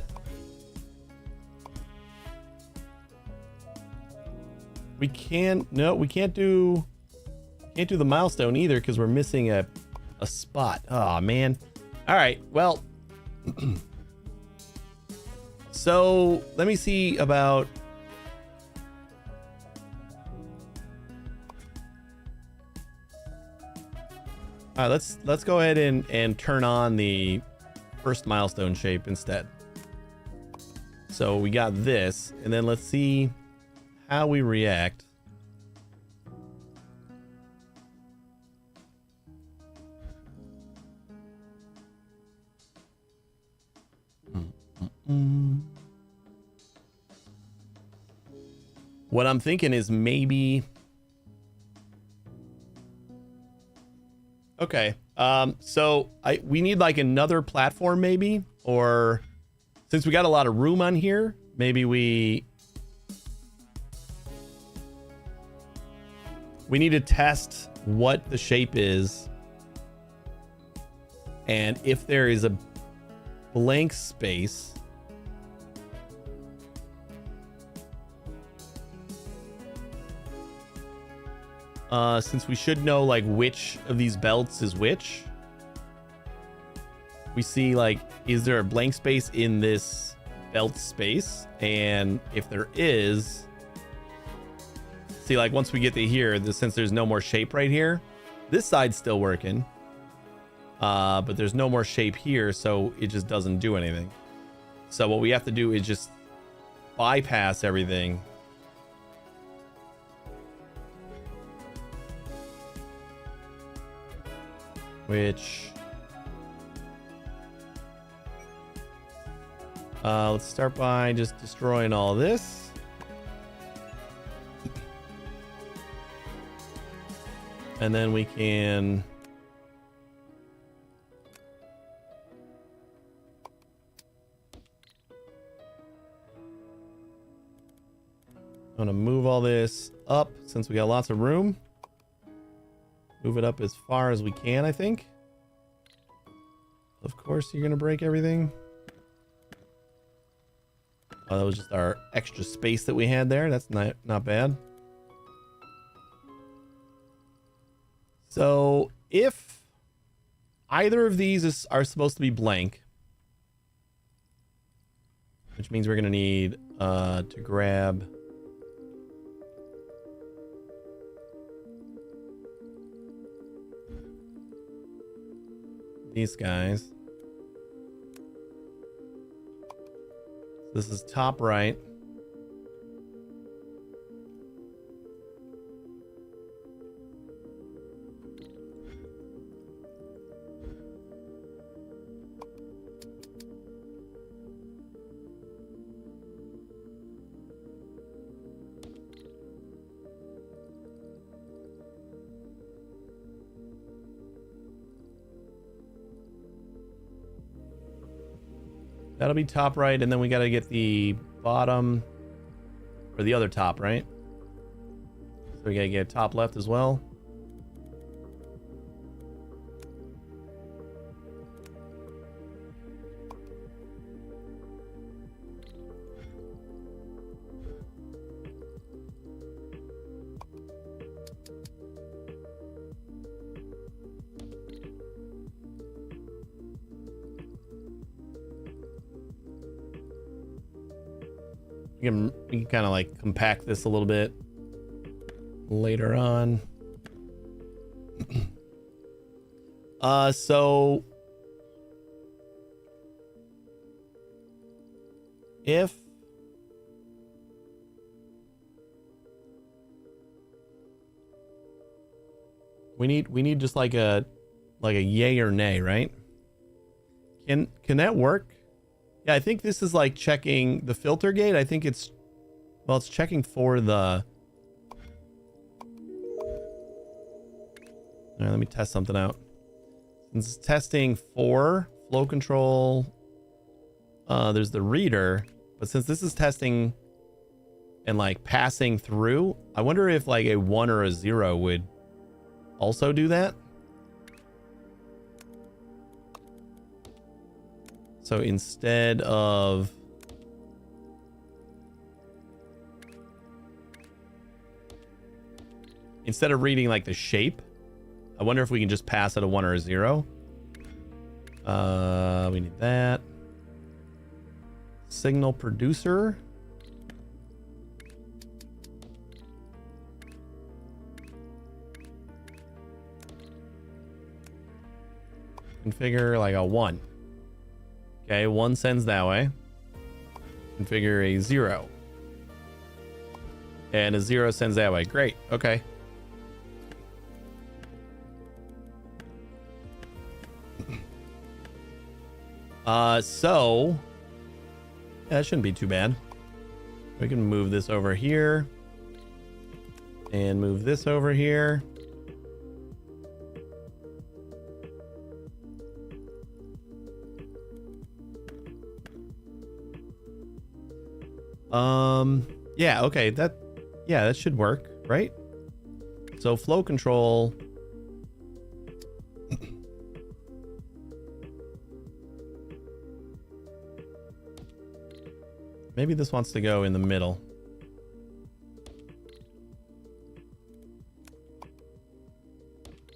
We can't, no, we can't do the milestone either because we're missing a spot. Oh man. All right, well, so let me see about, all right, let's go ahead and turn on the first milestone shape instead. So we got this, and then let's see how we react. What I'm thinking is maybe, okay, so we need like another platform maybe, or since we got a lot of room on here, maybe we need to test what the shape is, and if there is a blank space, since we should know like which of these belts is which, we see like, is there a blank space in this belt space? And if there is, see, like once we get to here, since there's no more shape right here, this side's still working, but there's no more shape here, so it just doesn't do anything. So what we have to do is just bypass everything. Which, let's start by just destroying all this. And then we can I'm gonna move all this up since we got lots of room. Move it up as far as we can, I think. Of course, you're gonna break everything. Oh, that was just our extra space that we had there. That's not bad. So if either of these are supposed to be blank, which means we're gonna need to grab these guys. This is top right. That'll be top right, and then we got to get the bottom, or the other top, right? So we got to get top left as well. We can kind of like compact this a little bit later on. So if we need just like a yay or nay, right? Can that work? Yeah, I think this is like checking the filter gate. I think it's, well, it's checking for the... All right, let me test something out. Since it's testing for flow control, there's the reader, but since this is testing and like passing through, I wonder if like a 1 or a 0 would also do that. So instead of reading like the shape, I wonder if we can just pass it a 1 or a 0. We need that. Signal producer. Configure like a 1. Okay, 1 sends that way. Configure a 0. And a 0 sends that way. Great. Okay. So yeah, that shouldn't be too bad. We can move this over here and move this over here. Yeah, okay, that should work, right? So flow control. Maybe this wants to go in the middle.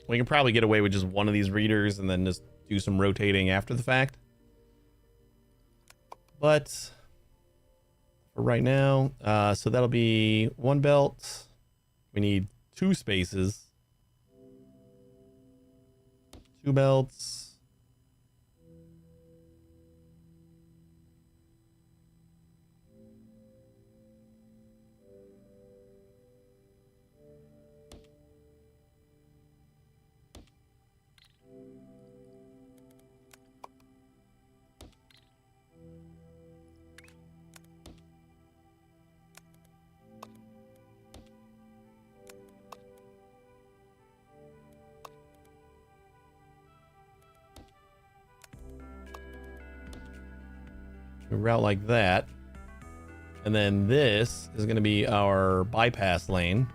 We can probably get away with just one of these readers and then just do some rotating after the fact. But for right now, so that'll be 1 belt. We need 2 spaces. 2 belts. Route like that, and then this is going to be our bypass lane.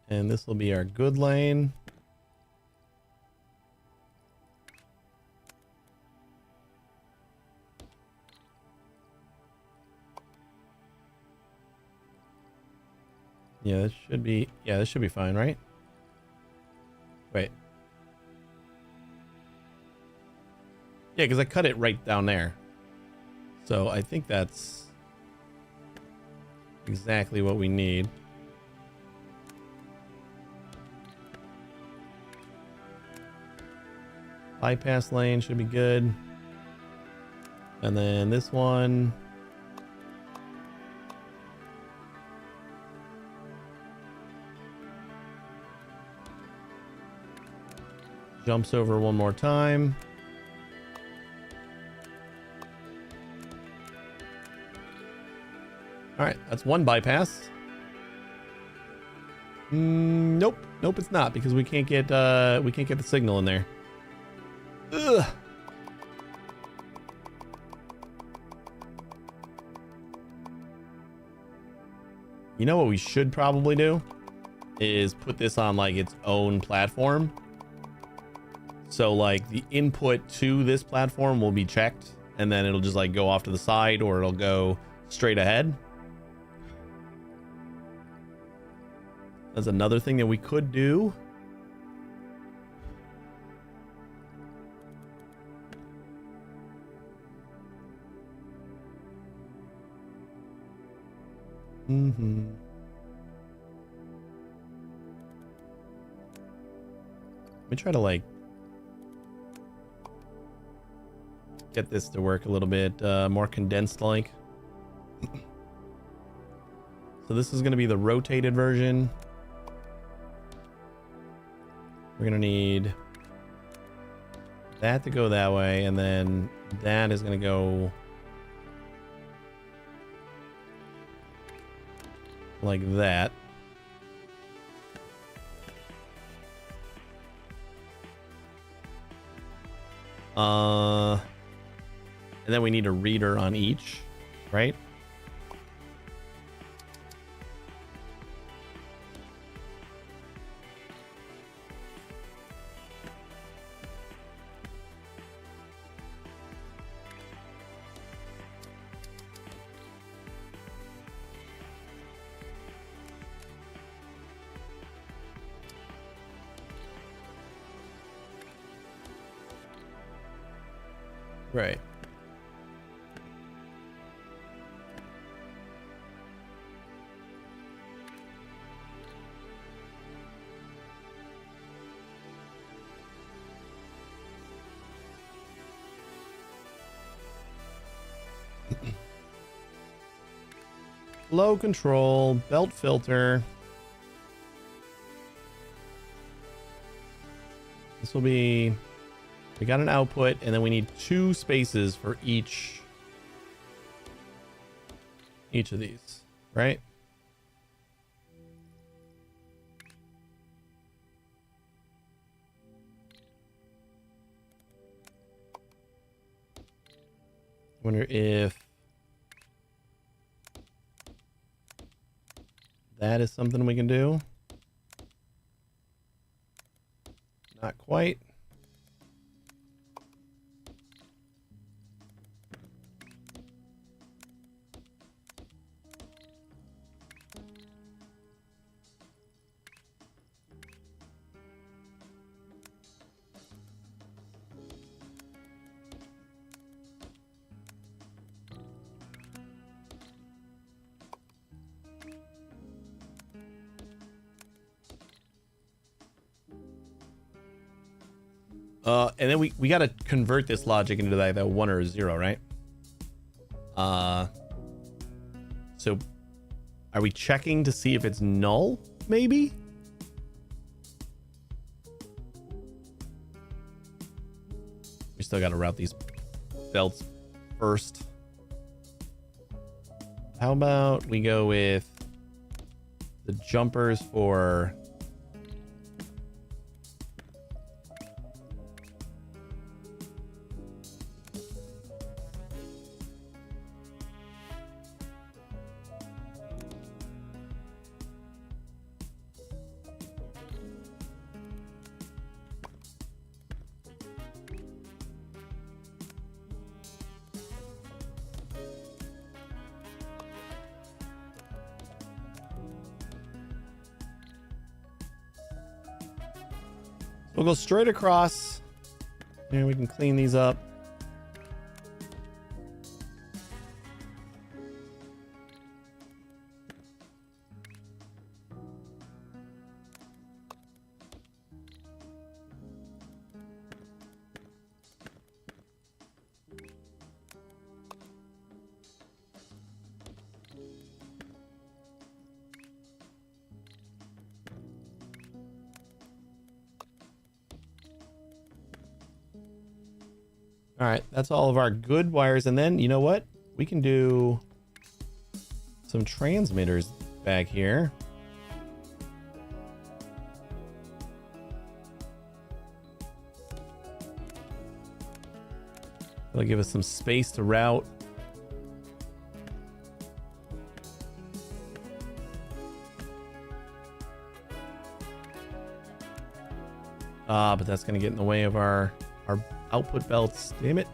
And this will be our good lane. Yeah, this should be fine, right? Wait. Yeah, because I cut it right down there. So I think that's exactly what we need. Bypass lane should be good. And then this one. Jumps over one more time. All right, that's 1 bypass. Nope, it's not, because we can't get the signal in there. Ugh. You know what we should probably do is put this on like its own platform. So like the input to this platform will be checked, and then it'll just like go off to the side, or it'll go straight ahead. That's another thing that we could do. Let me try to like get this to work a little bit more condensed like. So this is going to be the rotated version. We're going to need that to go that way, and then that is going to go like that. And then we need a reader on each, right? Right. Flow control, belt filter. This will be, we got an output, and then we need 2 spaces for each of these, right? Wonder if that is something we can do. Not quite. And then we got to convert this logic into that 1 or a 0, right? So are we checking to see if it's null, maybe? We still got to route these belts first. How about we go with the jumpers for we'll go straight across, and we can clean these up. All right, that's all of our good wires. And then, you know what? We can do some transmitters back here. That'll give us some space to route. But that's going to get in the way of our output belts. Damn it.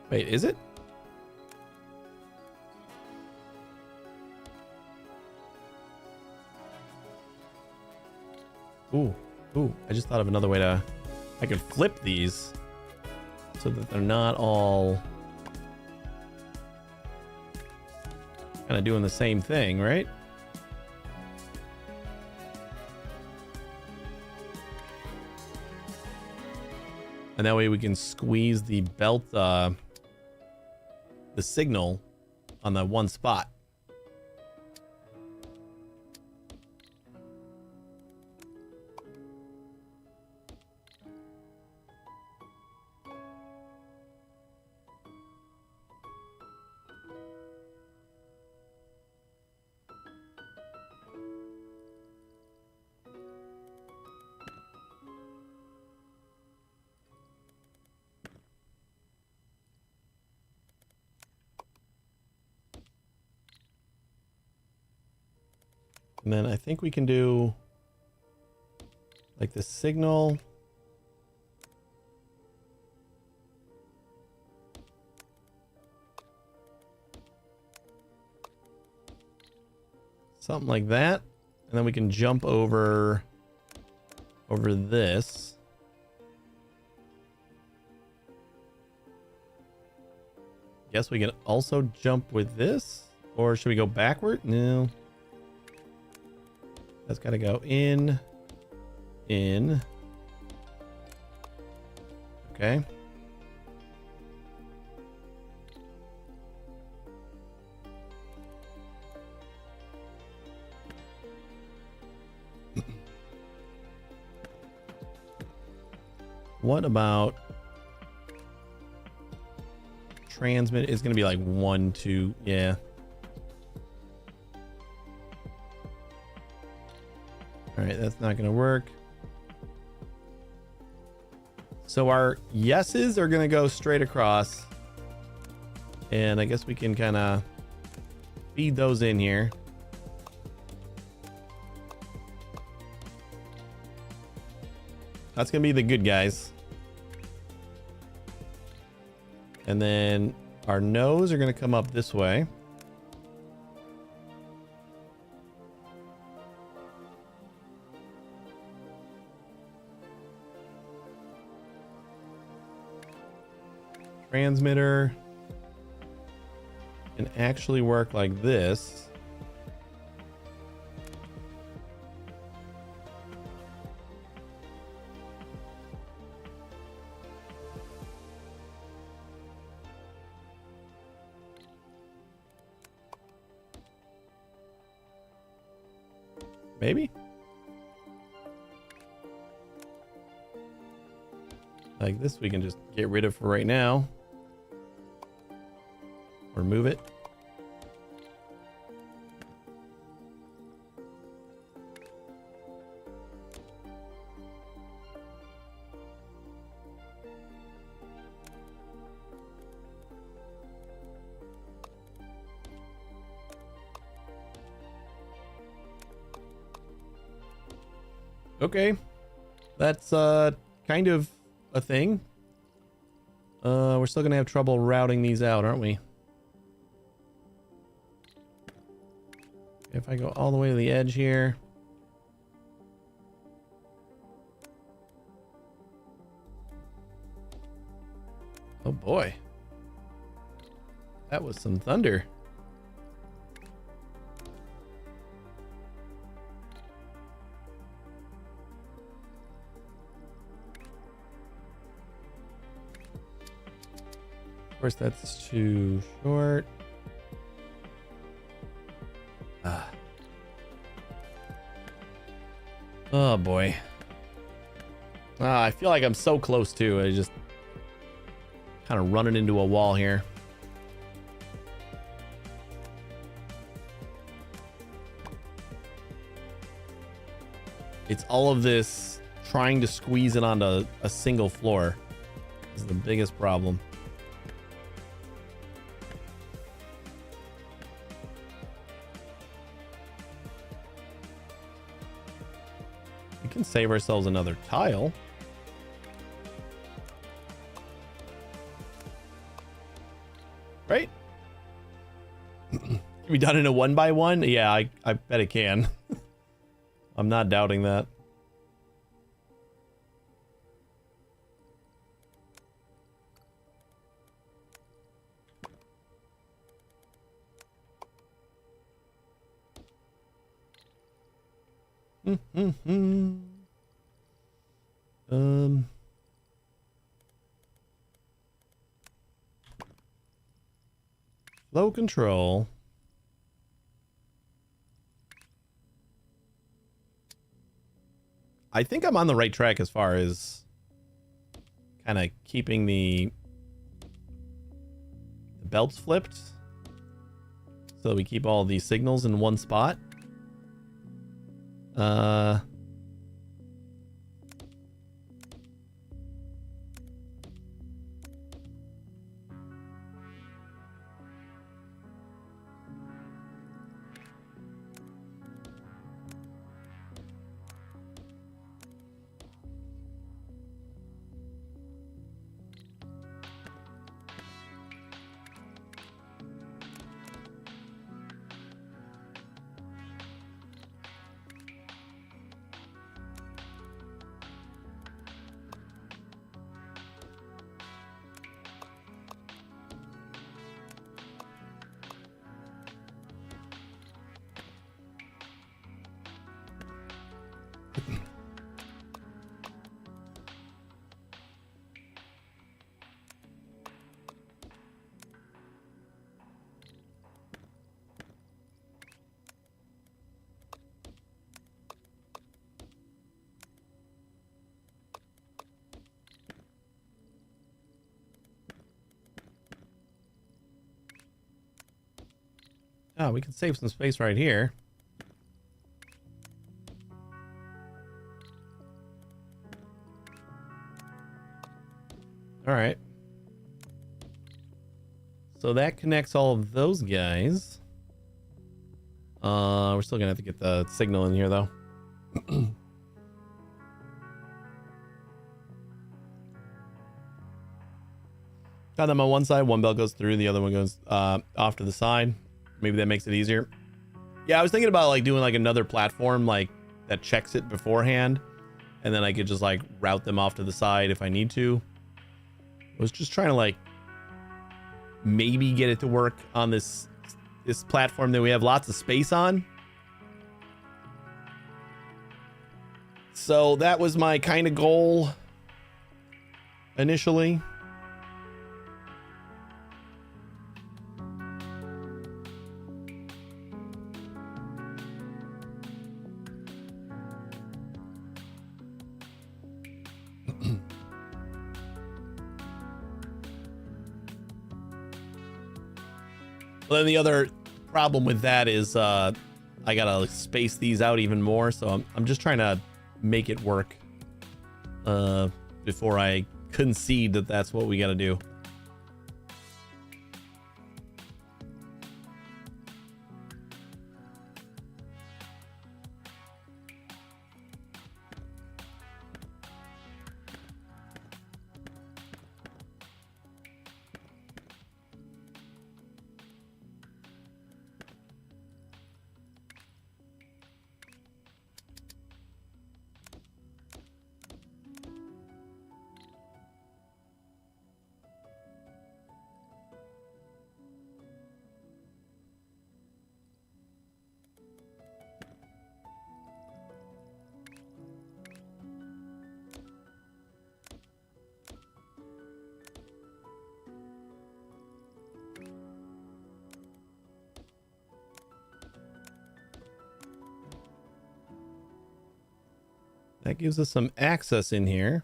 Wait, is it? Ooh, I just thought of another way to... I could flip these. so that they're not all kind of doing the same thing, right? And that way we can squeeze the belt, the signal on the one spot. And then I think we can do like the signal. Something like that. And then we can jump over this. Guess we can also jump with this, or should we go backward? No. That's got to go in. Okay. What about transmit is going to be like 1, 2. Yeah. All right, that's not going to work. So our yeses are going to go straight across. And I guess we can kind of feed those in here. That's going to be the good guys. And then our no's are going to come up this way. Transmitter can actually work like this. Maybe? Like this we can just get rid of for right now. Or move it. Okay. That's kind of a thing. We're still gonna have trouble routing these out, aren't we? If I go all the way to the edge here. Oh boy. That was some thunder. Of course, that's too short. Oh boy. I feel like I'm so close to. I just kind of running into a wall here. It's all of this trying to squeeze it onto a single floor is the biggest problem. We can save ourselves another tile. Right? Can be done in a 1x1? Yeah, I bet it can. I'm not doubting that. Flow control. I think I'm on the right track as far as kind of keeping the belts flipped so we keep all these signals in one spot. Oh, we can save some space right here. All right. So that connects all of those guys. We're still gonna have to get the signal in here though. Got them on one side, one belt goes through, the other one goes off to the side. Maybe that makes it easier. Yeah, I was thinking about like doing like another platform like that checks it beforehand, and then I could just like route them off to the side if I need to. I was just trying to like maybe get it to work on this platform that we have lots of space on. So that was my kind of goal initially. Well, then the other problem with that is I gotta space these out even more, so I'm just trying to make it work before I concede that that's what we gotta do. That gives us some access in here.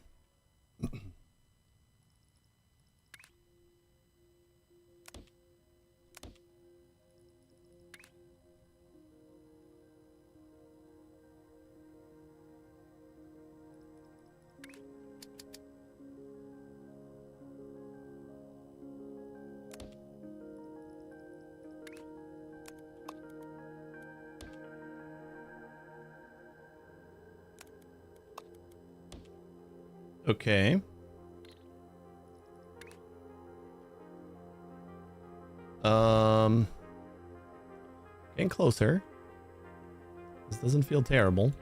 Okay. Getting closer. This doesn't feel terrible.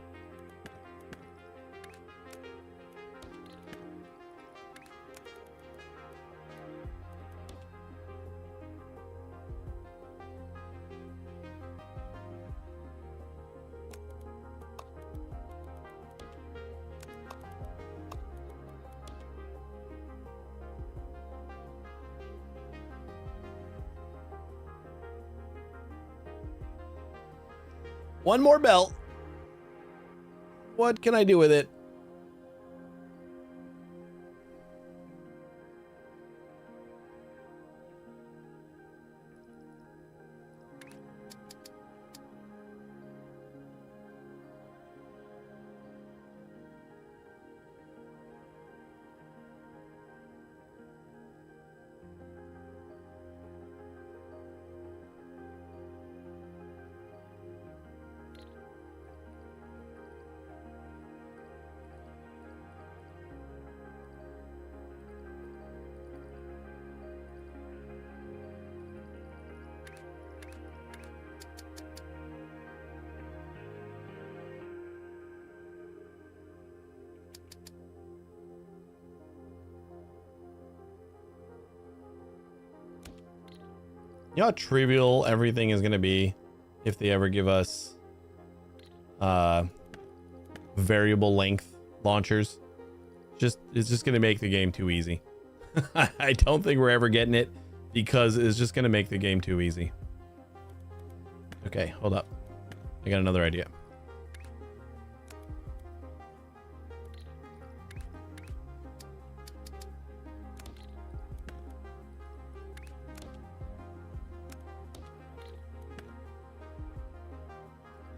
One more belt. What can I do with it? You know how trivial everything is going to be if they ever give us variable length launchers? It's just going to make the game too easy. I don't think we're ever getting it because it's just going to make the game too easy. Okay, hold up. I got another idea.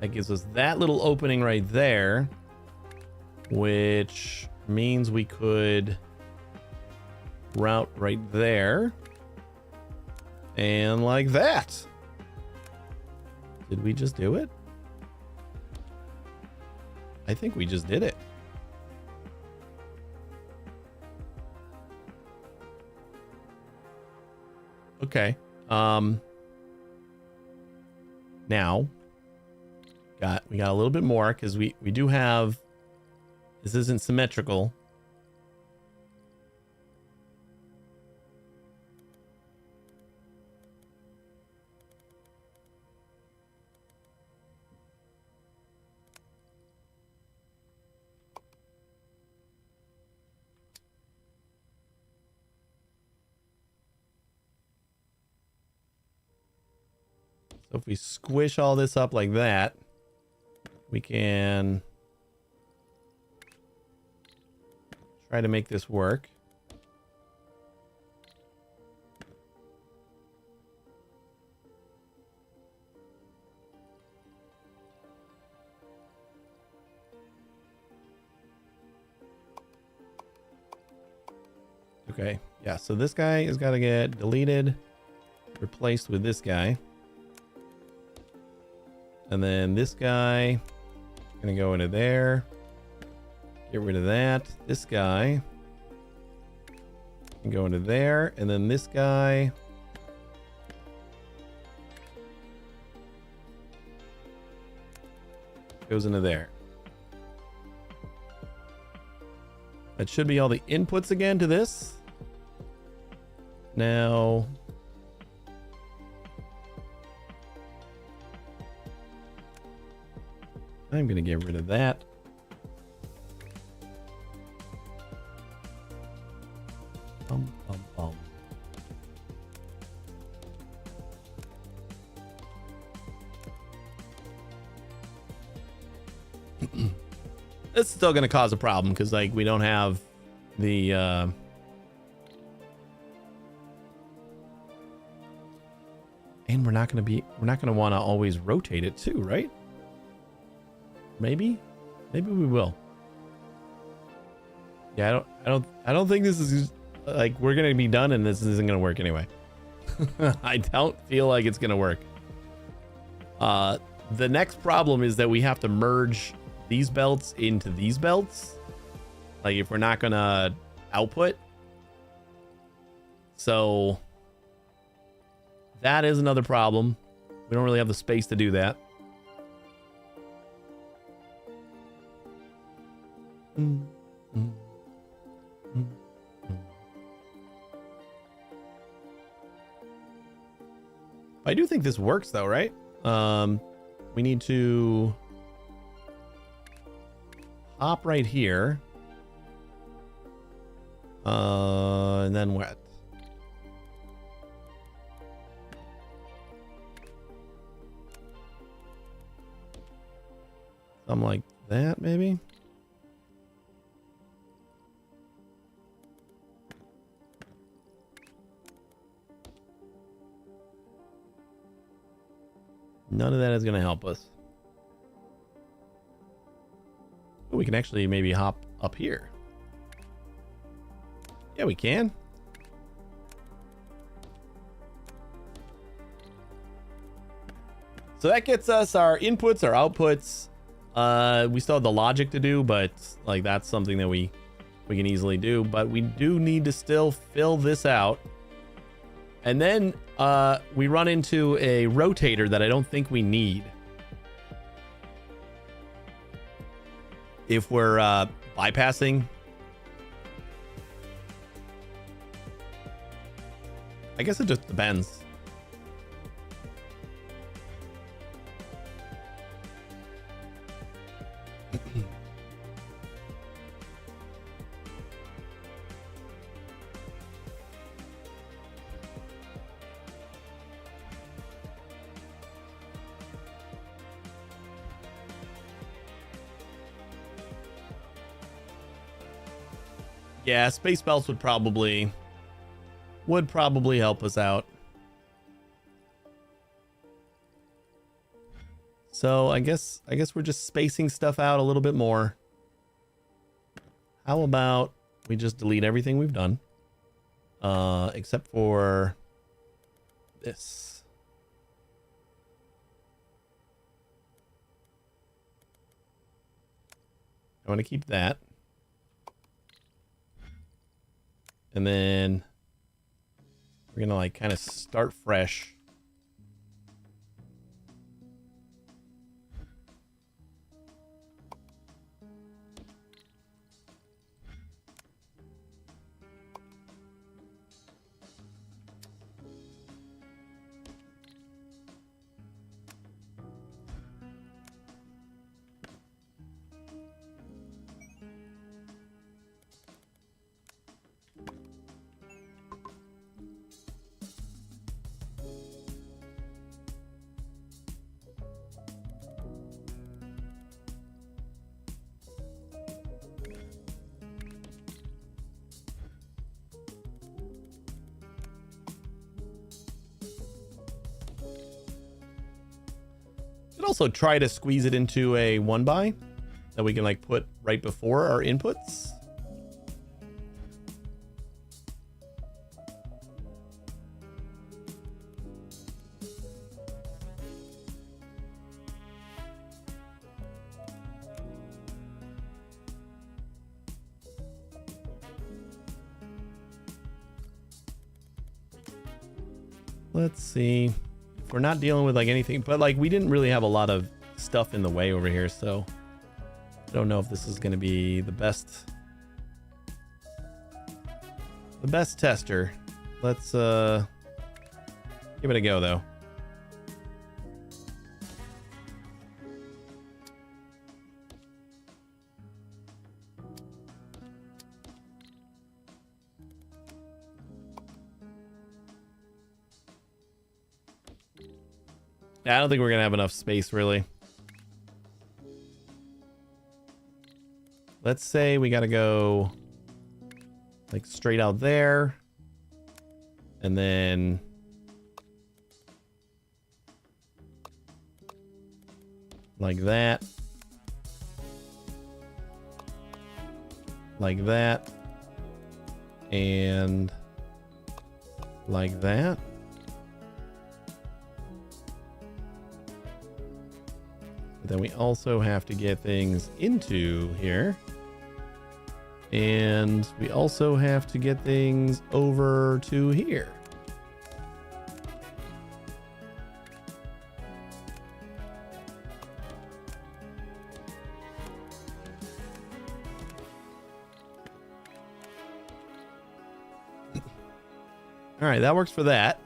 That gives us that little opening right there, which means we could route right there and like that. Did we just do it? I think we just did it. Okay. Now we got a little bit more because we do have, this isn't symmetrical. So if we squish all this up like that, we can try to make this work. Okay, yeah, so this guy has got to get deleted, replaced with this guy. And then this guy gonna go into there, get rid of that. This guy can go into there, and then this guy goes into there. That should be all the inputs again to this. Now I'm going to get rid of that. Bum, bum, bum. It's still going to cause a problem because, like, we don't have the and we're not going to want to always rotate it too, right? Maybe we will. Yeah, I don't think this is like we're gonna be done and this isn't gonna work anyway. I don't feel like it's gonna work. The next problem is that we have to merge these belts into these belts, like if we're not gonna output. So that is another problem. We don't really have the space to do that. I do think this works though, right? We need to hop right here. And then what? Something like that, maybe. None of that is going to help us. Oh, we can actually maybe hop up here. Yeah, we can. So that gets us our inputs, our outputs. We still have the logic to do, but like that's something that we can easily do. But we do need to still fill this out. And then we run into a rotator that I don't think we need. If we're bypassing. I guess it just depends. Yeah, space belts would probably help us out. So I guess we're just spacing stuff out a little bit more. How about we just delete everything we've done, except for this. I want to keep that. And then we're going to like kind of start fresh. Also try to squeeze it into a 1x that we can like put right before our inputs. Let's see. We're not dealing with like anything, but like we didn't really have a lot of stuff in the way over here, so I don't know if this is going to be the best tester. Let's give it a go though. I don't think we're gonna have enough space really. Let's say we gotta go like straight out there and then like that, like that, and like that. Then we also have to get things into here. And we also have to get things over to here. All right, that works for that.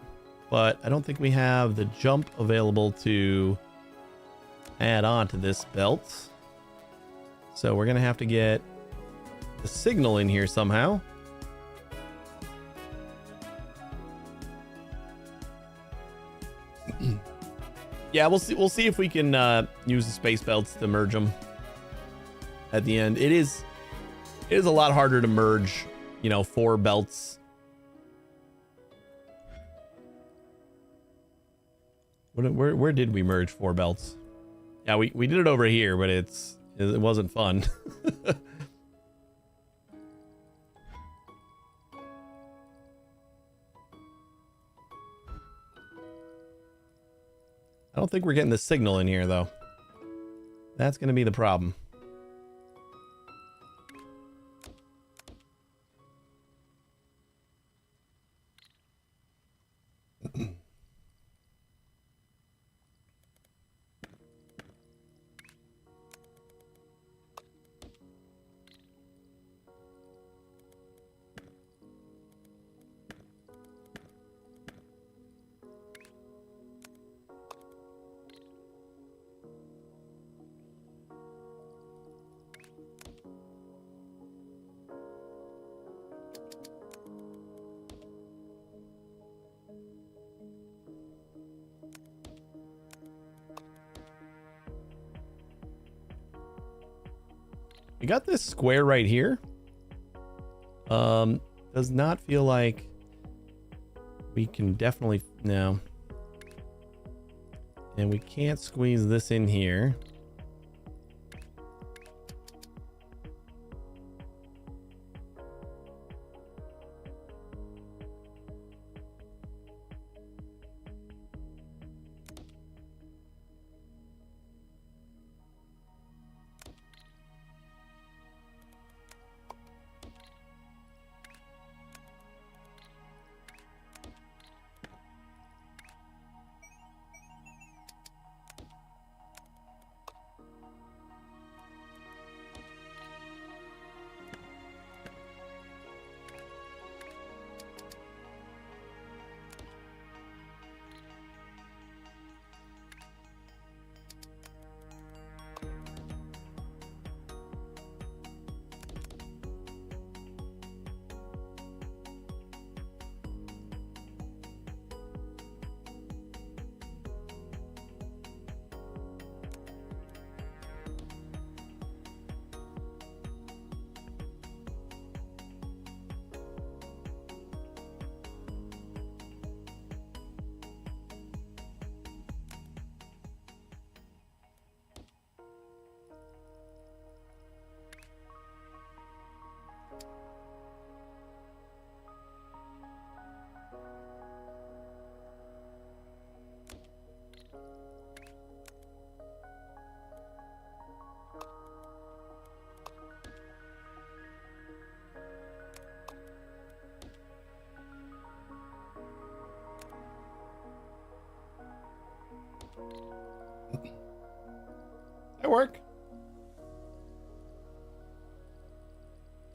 But I don't think we have the jump available to add on to this belt. So we're gonna have to get the signal in here somehow. Yeah, we'll see if we can use the space belts to merge them. at the end. It is a lot harder to merge, you know, 4 belts. Where did we merge 4 belts? Yeah, we did it over here, but it wasn't fun. I don't think we're getting the signal in here, though. That's going to be the problem. We got this square right here. Does not feel like we can definitely no. And we can't squeeze this in here. That work?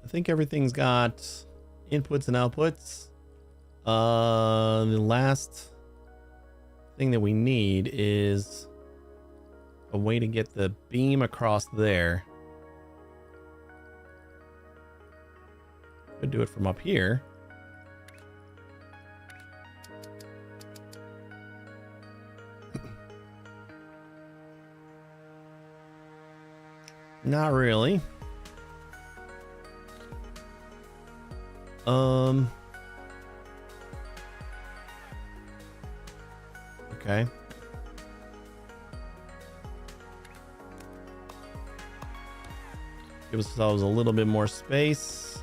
I think everything's got inputs and outputs. The last thing that we need is a way to get the beam across there. Could do it from up here. Not really. Okay. Give ourselves a little bit more space.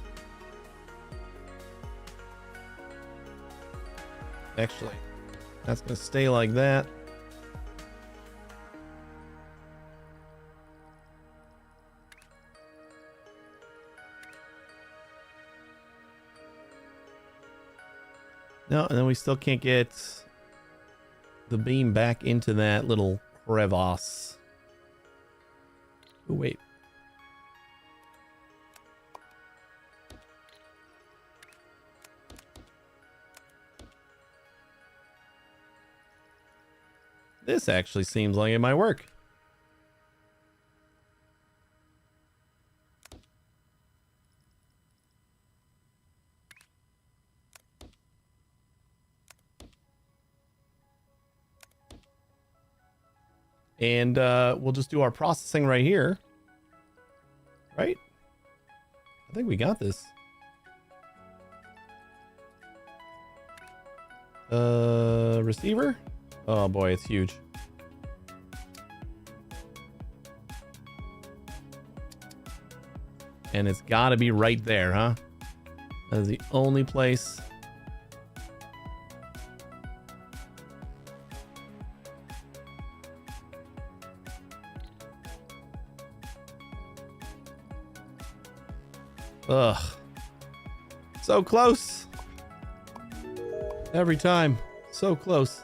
Actually, that's gonna stay like that. No, and then we still can't get the beam back into that little crevasse. Oh, wait. This actually seems like it might work. And we'll just do our processing right here. right? I think we got this. Receiver? Oh boy, it's huge. And it's gotta be right there, huh? That is the only place. Ugh. So close. Every time. So close.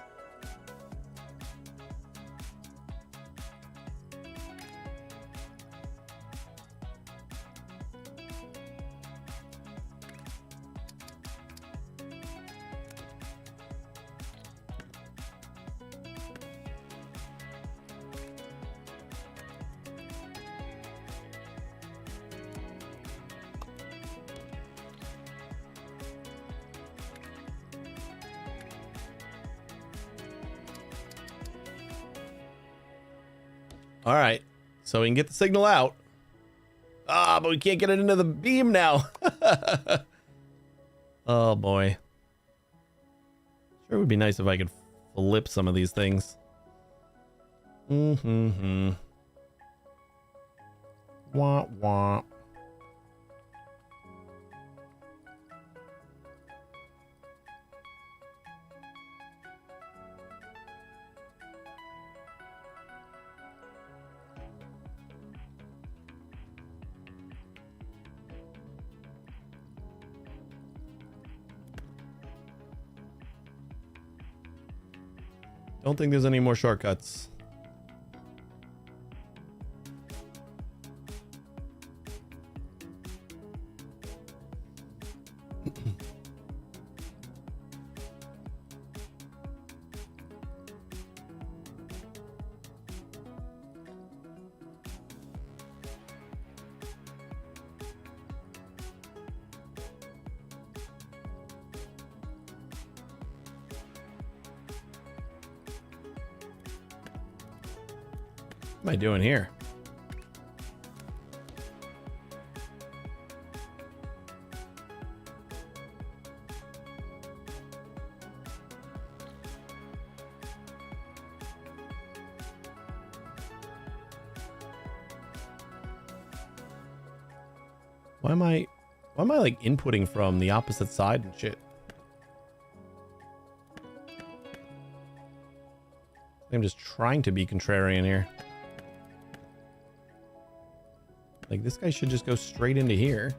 All right, so we can get the signal out. Ah, but we can't get it into the beam now. Oh boy. Sure would be nice if I could flip some of these things. Mm-hmm. Wah, wah. Don't think there's any more shortcuts. What am I doing here? Why am I like inputting from the opposite side and shit? I'm just trying to be contrarian here. Like, this guy should just go straight into here.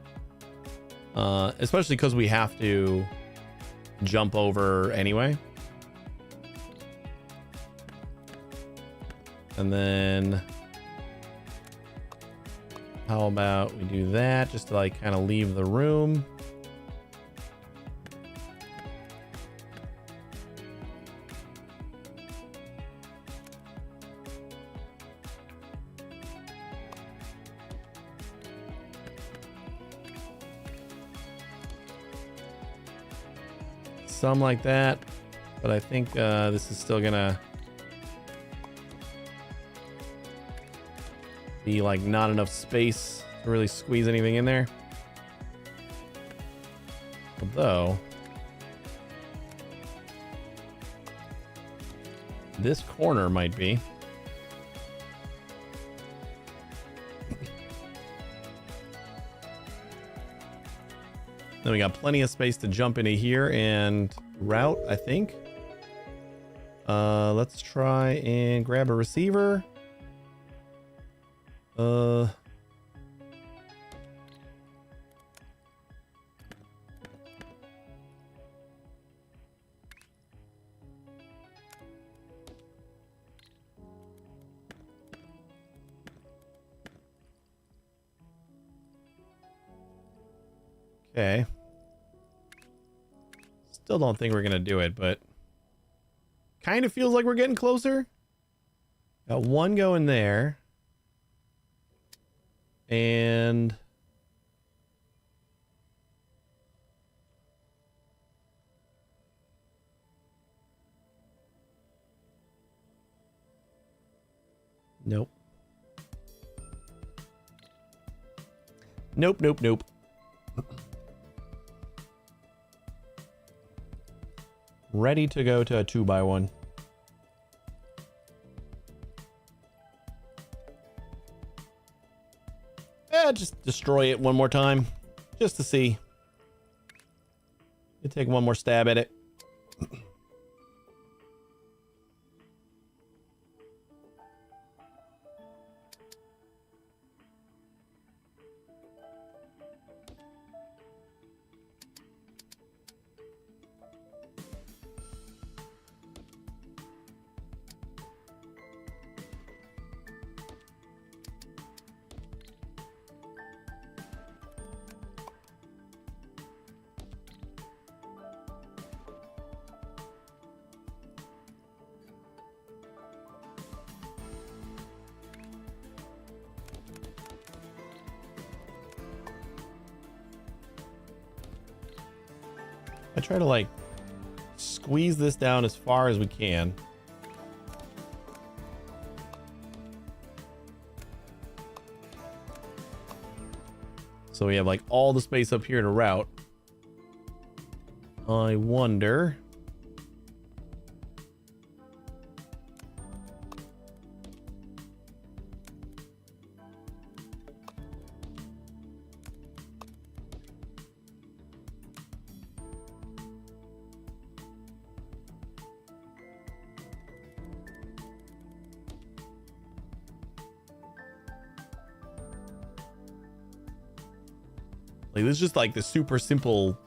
Especially because we have to jump over anyway. And then how about we do that just to like kind of leave the room. Some like that, but I think this is still gonna be like not enough space to really squeeze anything in there. Although this corner might be. Then we got plenty of space to jump into here and route, I think. Let's try and grab a receiver. Okay. Still don't think we're gonna do it, but kind of feels like we're getting closer. Got one going there. And nope. Nope, nope, nope. Ready to go to a 2x1. Just destroy it one more time. Just to see. You take one more stab at it. I try to like squeeze this down as far as we can. So we have like all the space up here to route. I wonder. Like, this is just like the super simple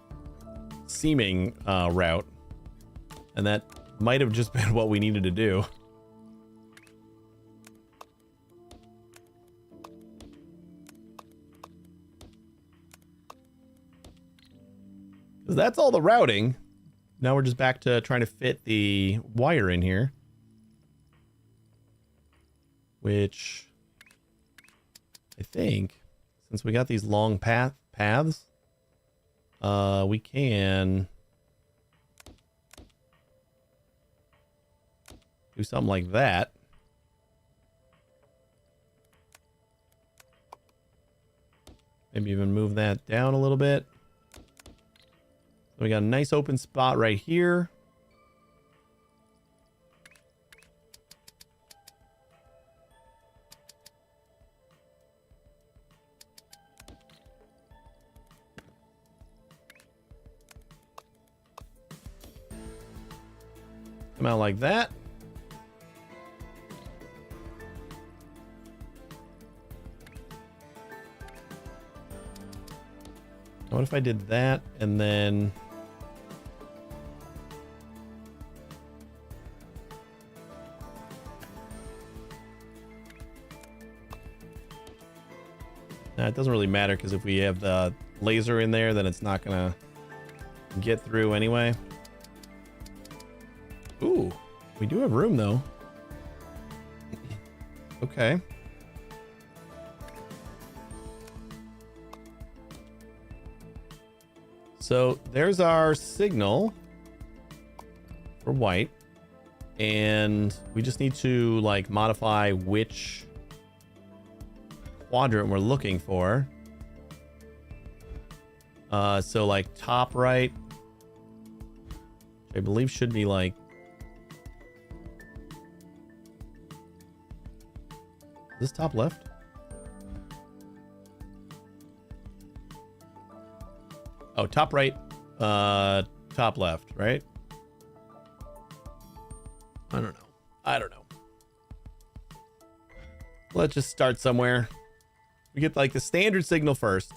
seeming route. And that might have just been what we needed to do. Because that's all the routing. Now we're just back to trying to fit the wire in here. Which I think, since we got these long paths, we can do something like that. Maybe even move that down a little bit. So we got a nice open spot right here. Come out like that. What if I did that and then it doesn't really matter, because if we have the laser in there, then it's not gonna get through anyway. Ooh, we do have room though. Okay. So there's our signal for white, and we just need to like modify which quadrant we're looking for. So like top right, which I believe should be like, is this top left? Oh, top right, top left, right? I don't know. I don't know. Let's just start somewhere. We get like the standard signal first.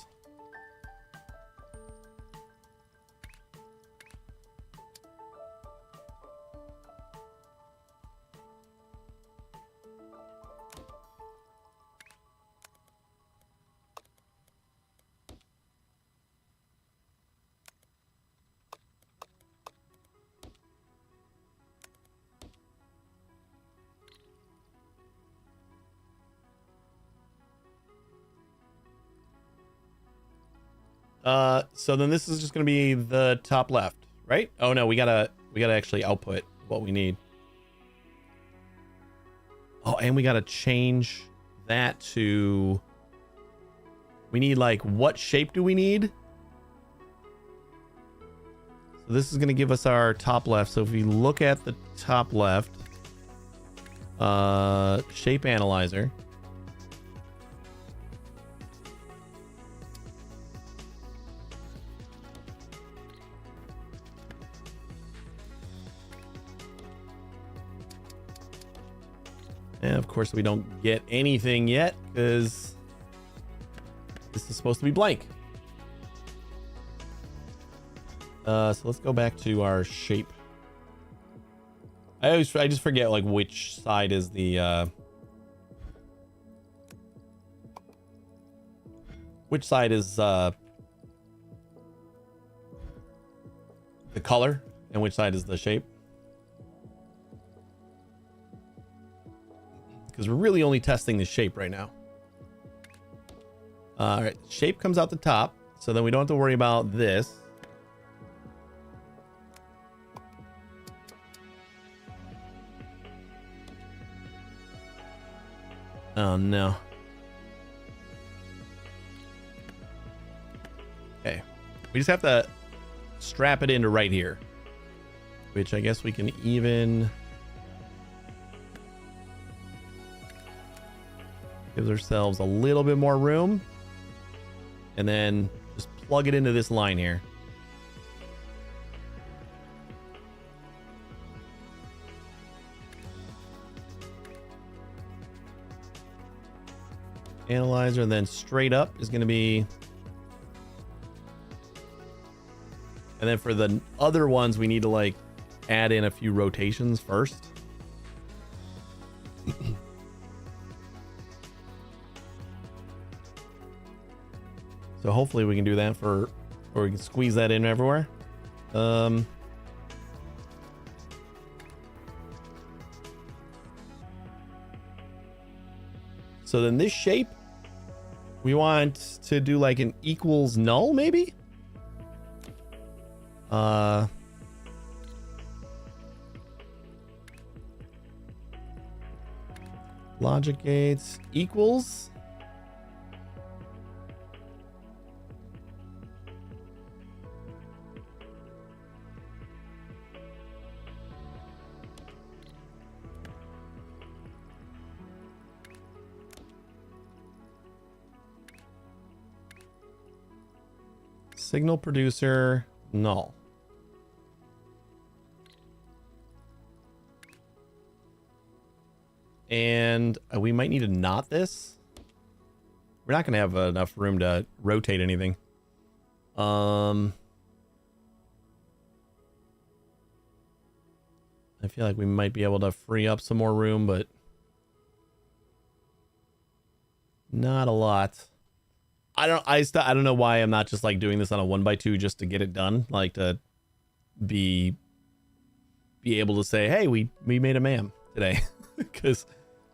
So then this is just gonna be the top left, right? Oh no, we gotta actually output what we need. Oh, and we gotta change that to, We need like, what shape do we need? So this is going to give us our top left. So if we look at the top left, shape analyzer. And of course we don't get anything yet because this is supposed to be blank. So let's go back to our shape. I just forget like which side is the which side is the color and which side is the shape. Because we're really only testing the shape right now. All right, shape comes out the top, so then we don't have to worry about this. Oh no. Okay, we just have to strap it into right here, which I guess we can even gives ourselves a little bit more room, and then just plug it into this line here. Analyzer, and then straight up is going to be, and then for the other ones we need to like add in a few rotations first. So hopefully we can do that or we can squeeze that in everywhere. So then this shape, we want to do like an equals null, maybe? Logic gates equals. Signal producer null. And we might need to knot this. We're not going to have enough room to rotate anything. I feel like we might be able to free up some more room, but not a lot. I don't know why I'm not just like doing this on a 1x2 just to get it done, like to be able to say, hey, we made a MAM today. Because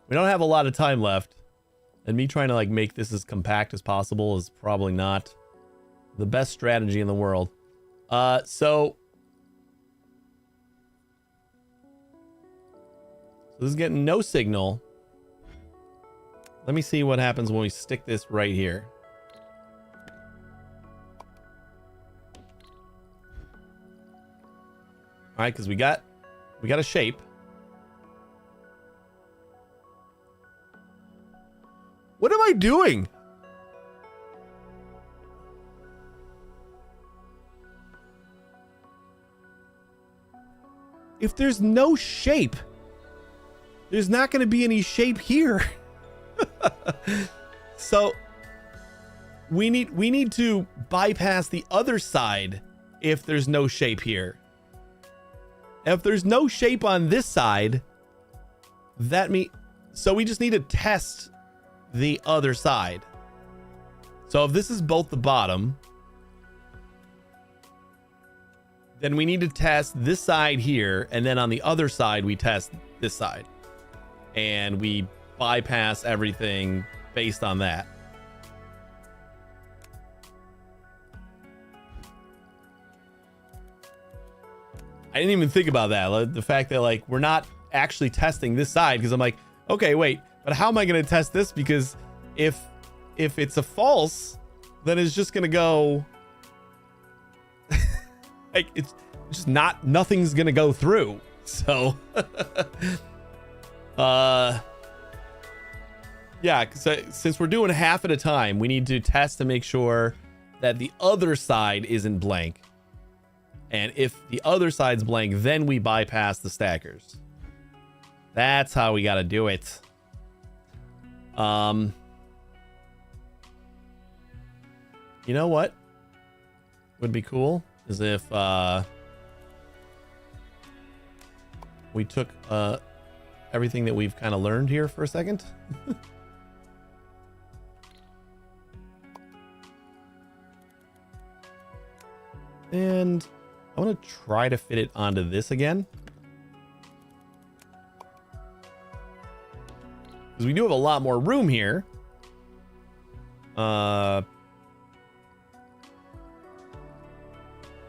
we don't have a lot of time left, and me trying to like make this as compact as possible is probably not the best strategy in the world. So this is getting no signal. Let me see what happens when we stick this right here. All right, because we got a shape. What am I doing? If there's no shape, there's not going to be any shape here. So we need to bypass the other side if there's no shape here. If there's no shape on this side, so we just need to test the other side. So if this is both the bottom, then we need to test this side here, and then on the other side we test this side, and we bypass everything based on that. I didn't even think about that, the fact that like we're not actually testing this side, because I'm like, okay, wait, but how am I going to test this? Because if it's a false, then it's just gonna go like it's just nothing's gonna go through. So yeah, since we're doing half at a time, we need to test to make sure that the other side isn't blank. And if the other side's blank, then we bypass the stackers. That's how we got to do it. You know what would be cool is if we took everything that we've kind of learned here for a second. And I want to try to fit it onto this again. Because we do have a lot more room here. And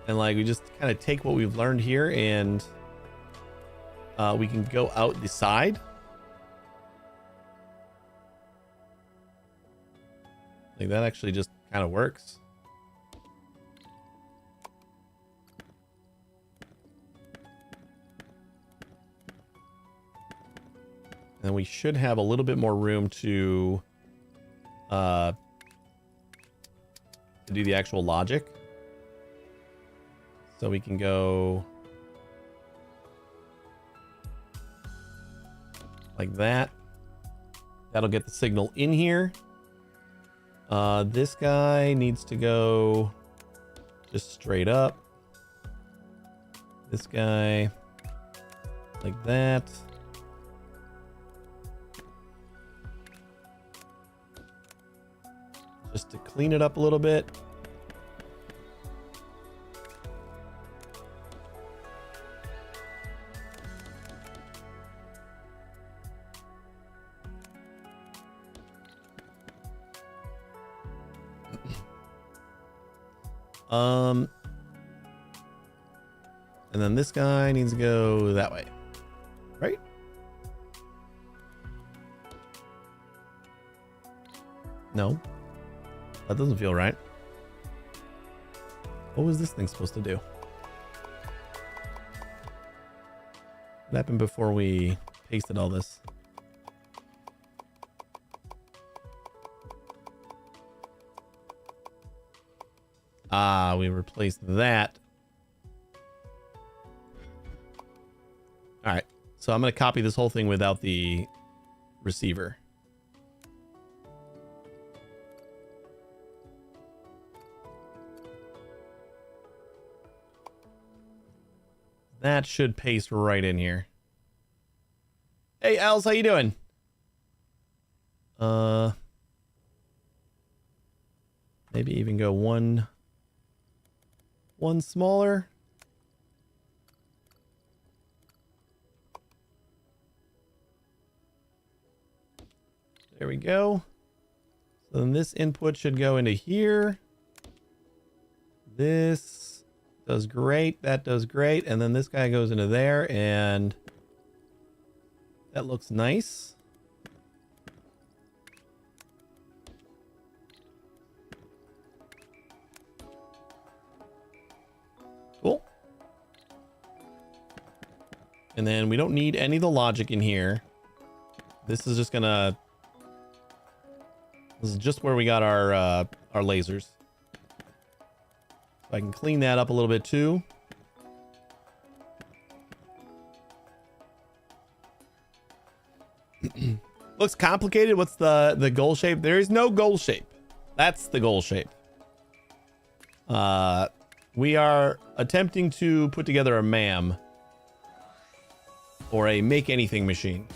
like we just kind of take what we've learned here and we can go out the side. Like that actually just kind of works. And we should have a little bit more room to do the actual logic. So we can go like that. That'll get the signal in here. This guy needs to go just straight up. This guy like that. Just to clean it up a little bit. And then this guy needs to go that way, right? No, that doesn't feel right. What was this thing supposed to do? What happened before we pasted all this? Ah, we replaced that. All right, so I'm going to copy this whole thing without the receiver. That should paste right in here. Hey, Els, how you doing? Maybe even go one smaller. There we go. So then this input should go into here. This does great. That does great. And then this guy goes into there and that looks nice. Cool. And then we don't need any of the logic in here. This is just gonna... This is just where we got our lasers. So I can clean that up a little bit too. Looks complicated. What's the goal shape? There is no goal shape. That's the goal shape. We are attempting to put together a MAM or a make anything machine.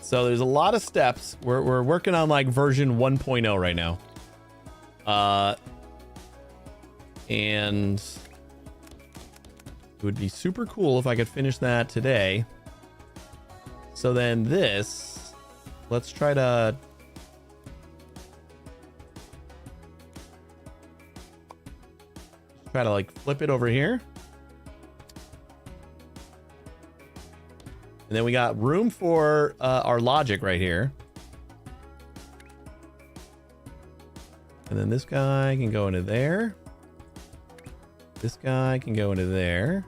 So there's a lot of steps. We're working on like version 1.0 right now. And it would be super cool if I could finish that today. So then this, let's try to Try to like flip it over here. And then we got room for our logic right here. And then this guy can go into there. This guy can go into there.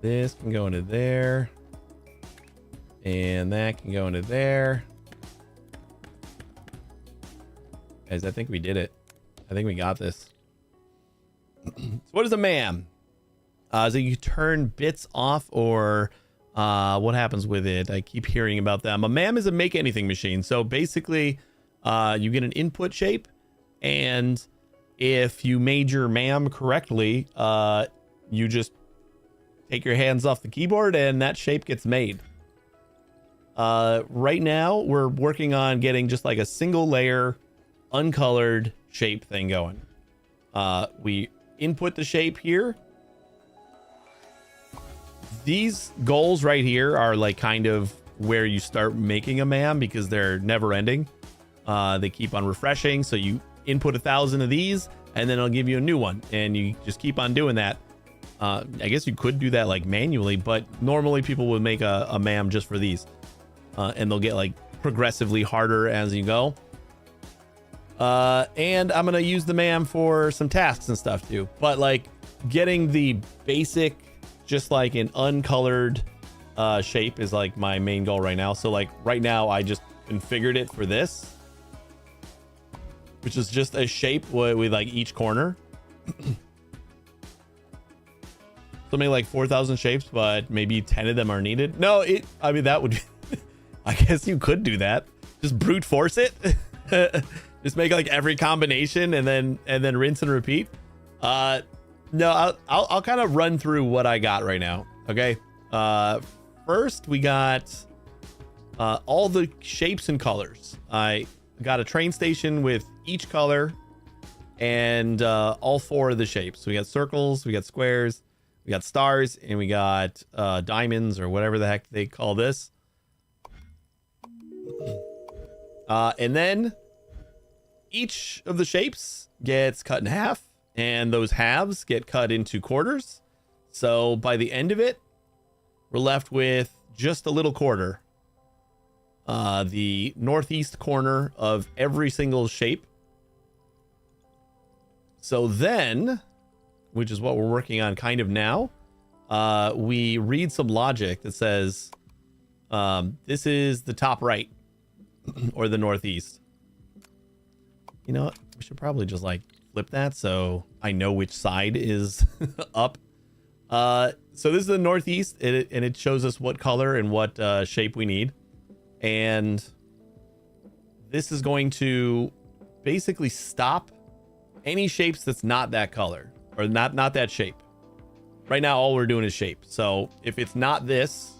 This can go into there. And that can go into there. Guys, I think we did it. I think we got this. So what is a MAM? So you turn bits off, or what happens with it? I keep hearing about them. A MAM is a make anything machine. So basically, you get an input shape, and if you made your MAM correctly, you just take your hands off the keyboard and that shape gets made. Right now, we're working on getting just like a single layer, uncolored shape thing going. We input the shape here. These goals right here are like kind of where you start making a MAM because they're never ending. They keep on refreshing. So you input 1,000 of these and then it'll give you a new one. And you just keep on doing that. I guess you could do that like manually, but normally people would make a MAM just for these. And they'll get like progressively harder as you go. And I'm going to use the MAM for some tasks and stuff too. But like getting the basic, just like an uncolored shape is like my main goal right now. So like right now I just configured it for this, which is just a shape with like each corner. So maybe like 4,000 shapes, but maybe 10 of them are needed. No, I mean, that would, I guess you could do that. Just brute force it. Just make like every combination and then rinse and repeat. No, I'll kind of run through what I got right now. Okay. First we got all the shapes and colors. I got a train station with each color and all 4 of the shapes. So we got circles, we got squares, we got stars, and we got diamonds, or whatever the heck they call this. And then each of the shapes gets cut in half, and those halves get cut into quarters. So by the end of it, we're left with just a little quarter. The northeast corner of every single shape. So then, which is what we're working on kind of now, we read some logic that says, this is the top right, or the northeast. You know what? We should probably just like flip that so I know which side is up. So this is the northeast, and it shows us what color and what shape we need. And this is going to basically stop any shapes that's not that color, or not that shape. Right now, all we're doing is shape. So if it's not this,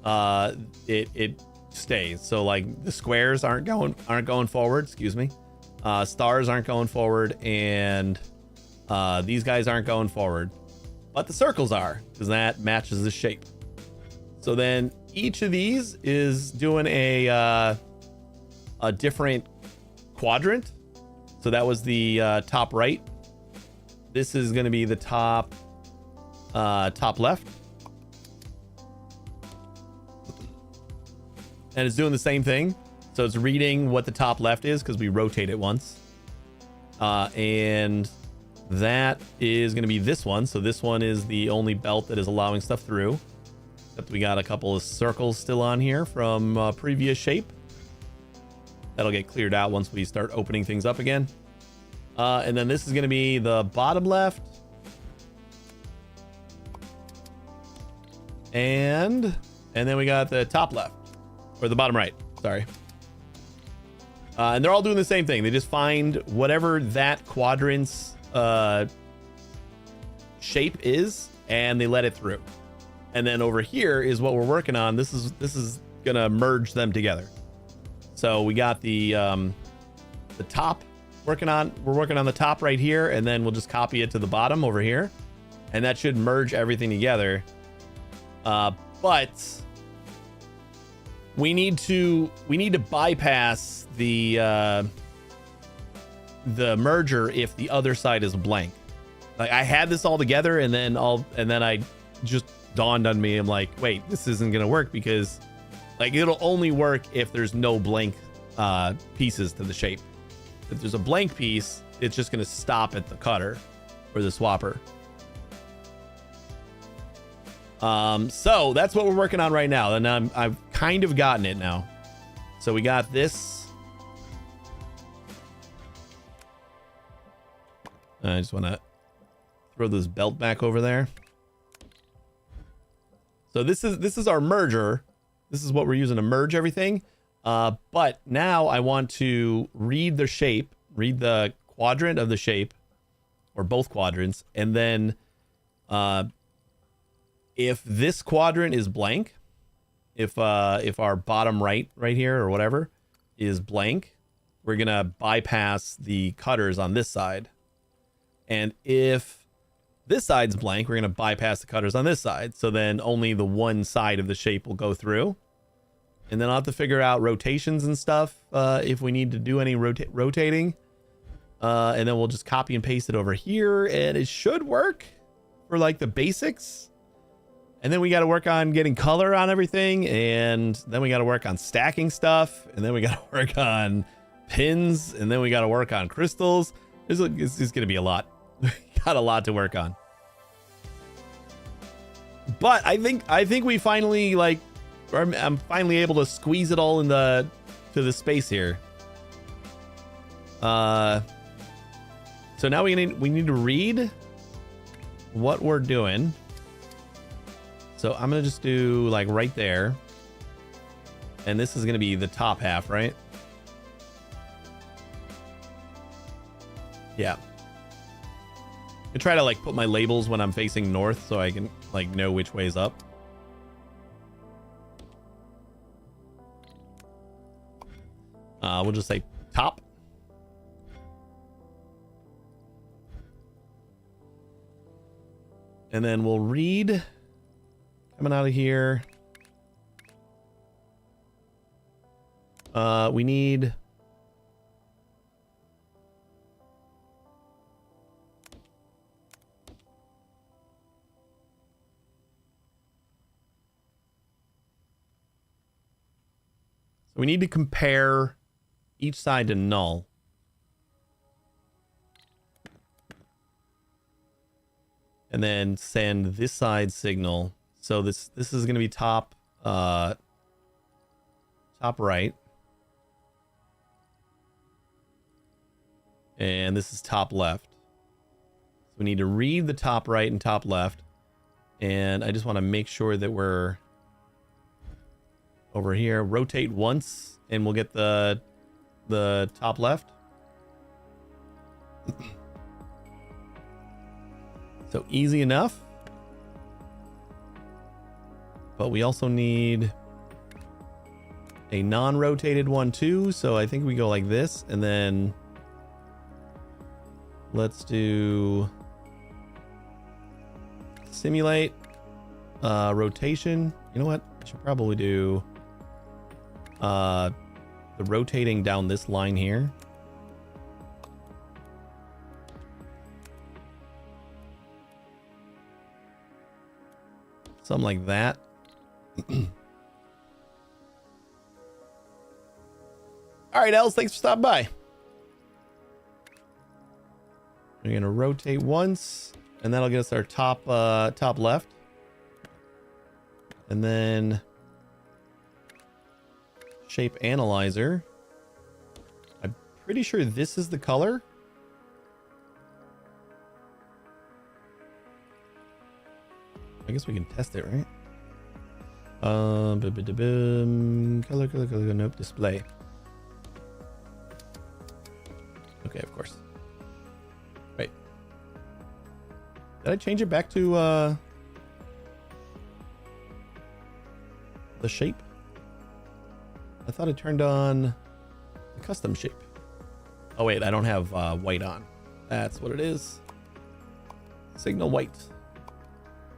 it stays. So like the squares aren't going forward. Excuse me. Stars aren't going forward, and these guys aren't going forward, but the circles are, because that matches the shape. So then each of these is doing a different quadrant. So that was the top right. This is going to be the top left, and it's doing the same thing. So it's reading what the top left is because we rotate it once. And that is going to be this one. So this one is the only belt that is allowing stuff through. Except we got a couple of circles still on here from previous shape. That'll get cleared out once we start opening things up again. And then this is going to be the bottom left. And then we got the top left, or the bottom right. Sorry. And they're all doing the same thing. They just find whatever that quadrant's shape is, and they let it through. And then over here is what we're working on. This is gonna merge them together. So we got the top working on. We're working on the top right here, and then we'll just copy it to the bottom over here, and that should merge everything together. But we need to bypass the the merger if the other side is blank. Like I had this all together and then I just dawned on me. I'm like, wait, this isn't going to work because like it'll only work if there's no blank pieces to the shape. If there's a blank piece, it's just going to stop at the cutter or the swapper. So that's what we're working on right now. And I've kind of gotten it now. So we got this. I just want to throw this belt back over there. So this is our merger. This is what we're using to merge everything. But now I want to read the shape, read the quadrant of the shape, or both quadrants, and then if this quadrant is blank, if our bottom right here or whatever is blank, we're gonna bypass the cutters on this side. And if this side's blank, we're gonna bypass the cutters on this side. So then only the one side of the shape will go through. And then I'll have to figure out rotations and stuff if we need to do any rotating. And then we'll just copy and paste it over here, and it should work for like the basics. And then we got to work on getting color on everything, and then we got to work on stacking stuff, and then we got to work on pins, and then we got to work on crystals. This is going to be a lot. We got a lot to work on. But I think we finally I'm finally able to squeeze it all to the space here. So now we need to read what we're doing. So I'm gonna just do like right there, and this is gonna be the top half, right? Yeah. I try to like put my labels when I'm facing north so I can like know which way's up. We'll just say top. And then we'll read coming out of here. We need to compare each side to null. And then send this side signal. So this is going to be top right. And this is top left. So we need to read the top right and top left. And I just want to make sure that we're over here. Rotate once and we'll get the top left. So easy enough. But we also need a non-rotated one too. So I think we go like this, and then let's do simulate rotation. You know what? I should probably do the rotating down this line here. Something like that. All right, Els, thanks for stopping by. We're gonna rotate once, and that'll get us our top left, and then shape analyzer. I'm pretty sure this is the color. I guess we can test it, right? Color, nope, display. Okay, of course. Right. Did I change it back to the shape? I thought I turned on the custom shape. Oh wait, I don't have white on. That's what it is. Signal white.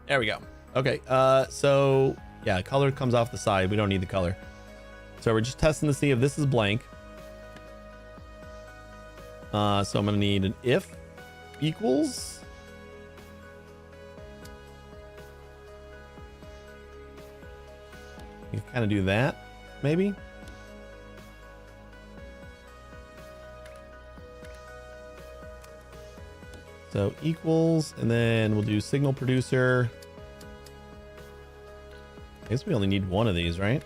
There we go. Okay, so yeah, color comes off the side. We don't need the color. So we're just testing to see if this is blank. So I'm going to need an if equals. You kind of do that, maybe. So equals, and then we'll do signal producer. I guess we only need one of these, right?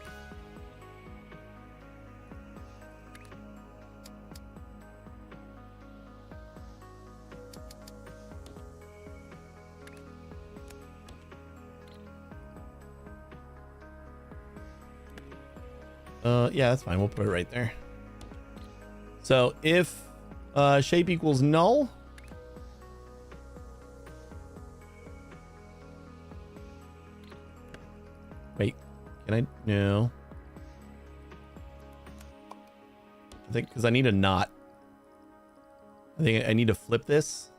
Yeah, that's fine. We'll put it right there. So if shape equals null, wait, can I? No. I think because I need a not. I think I need to flip this.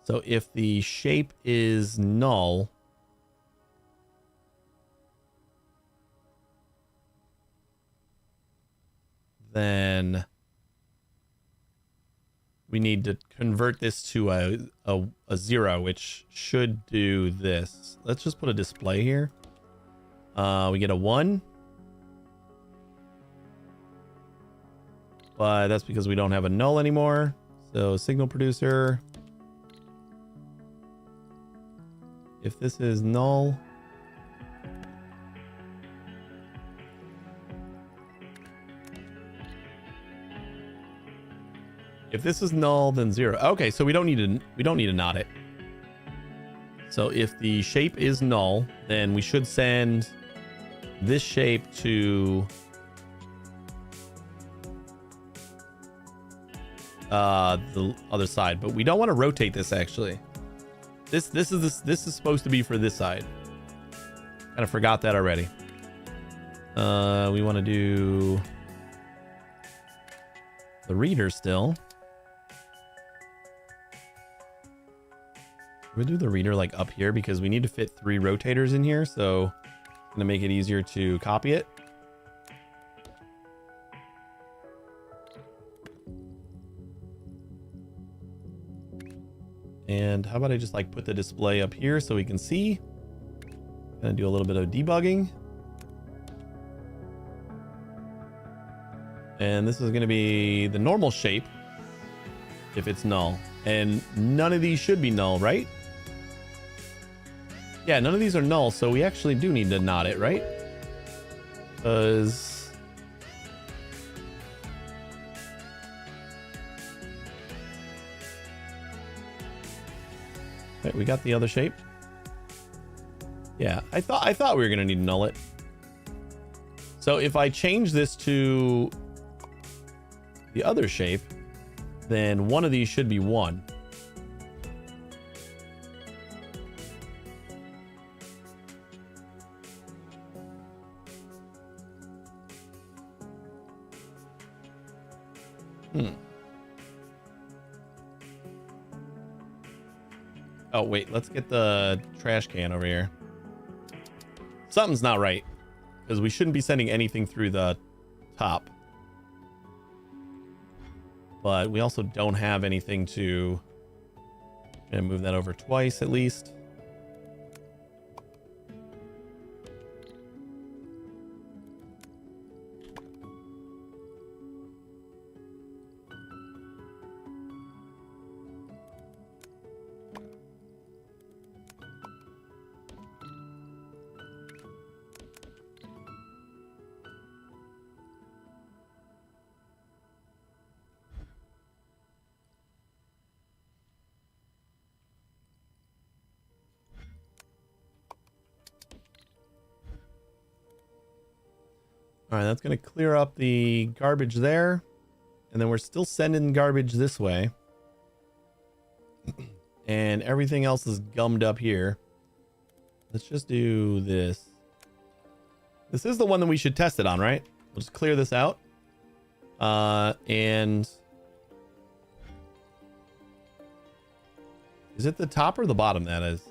So if the shape is null, then we need to convert this to a 0, which should do this. Let's just put a display here. We get a 1. But that's because we don't have a null anymore. So signal producer. If this is null, if this is null, then 0. Okay, so we don't need to not it. So if the shape is null, then we should send this shape to the other side, but we don't want to rotate this actually. This is supposed to be for this side. Kind of forgot that already. We want to do the reader still. We'll do the reader like up here because we need to fit 3 rotators in here, so I'm gonna make it easier to copy it. And how about I just like put the display up here so we can see. Gonna do a little bit of debugging. And this is gonna be the normal shape if it's null. And none of these should be null, right? Yeah, none of these are null, so we actually do need to not it, right? Because wait, we got the other shape. Yeah, I thought we were gonna need to null it. So if I change this to the other shape, then one of these should be 1. Oh, wait, let's get the trash can over here. Something's not right, because we shouldn't be sending anything through the top. But we also don't have anything to... I'm gonna move that over twice at least. All right, that's going to clear up the garbage there. And then we're still sending garbage this way. And everything else is gummed up here. Let's just do this. This is the one that we should test it on, right? We'll just clear this out. And is it the top or the bottom that is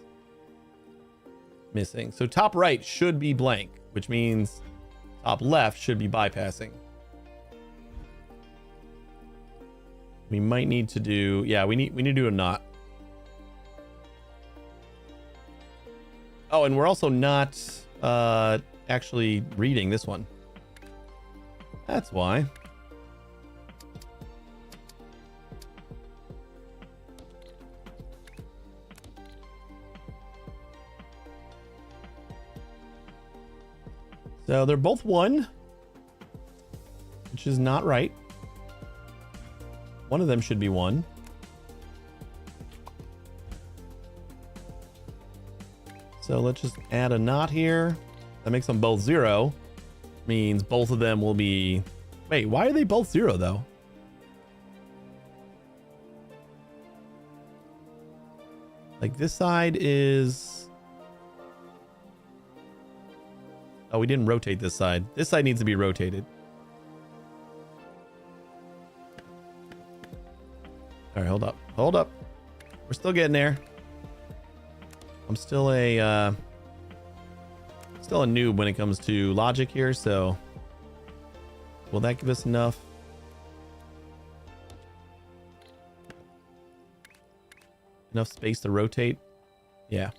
missing? So top right should be blank, which means top left should be bypassing. We might need to do, yeah, we need to do a knot. Oh, and we're also not actually reading this one. That's why. So they're both 1, which is not right. One of them should be 1. So let's just add a knot here. That makes them both 0. Means both of them will be... Wait, why are they both 0 though? Like this side is... Oh, we didn't rotate this side. This side needs to be rotated. All right, hold up. Hold up. We're still getting there. I'm still a noob when it comes to logic here, so will that give us enough? Enough space to rotate? Yeah.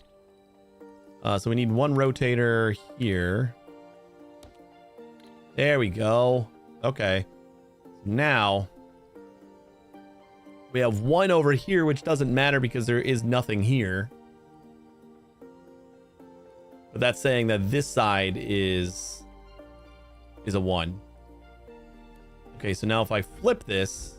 So we need 1 rotator here. There we go. Okay. Now we have 1 over here, which doesn't matter because there is nothing here. But that's saying that this side is a 1. Okay, so now if I flip this,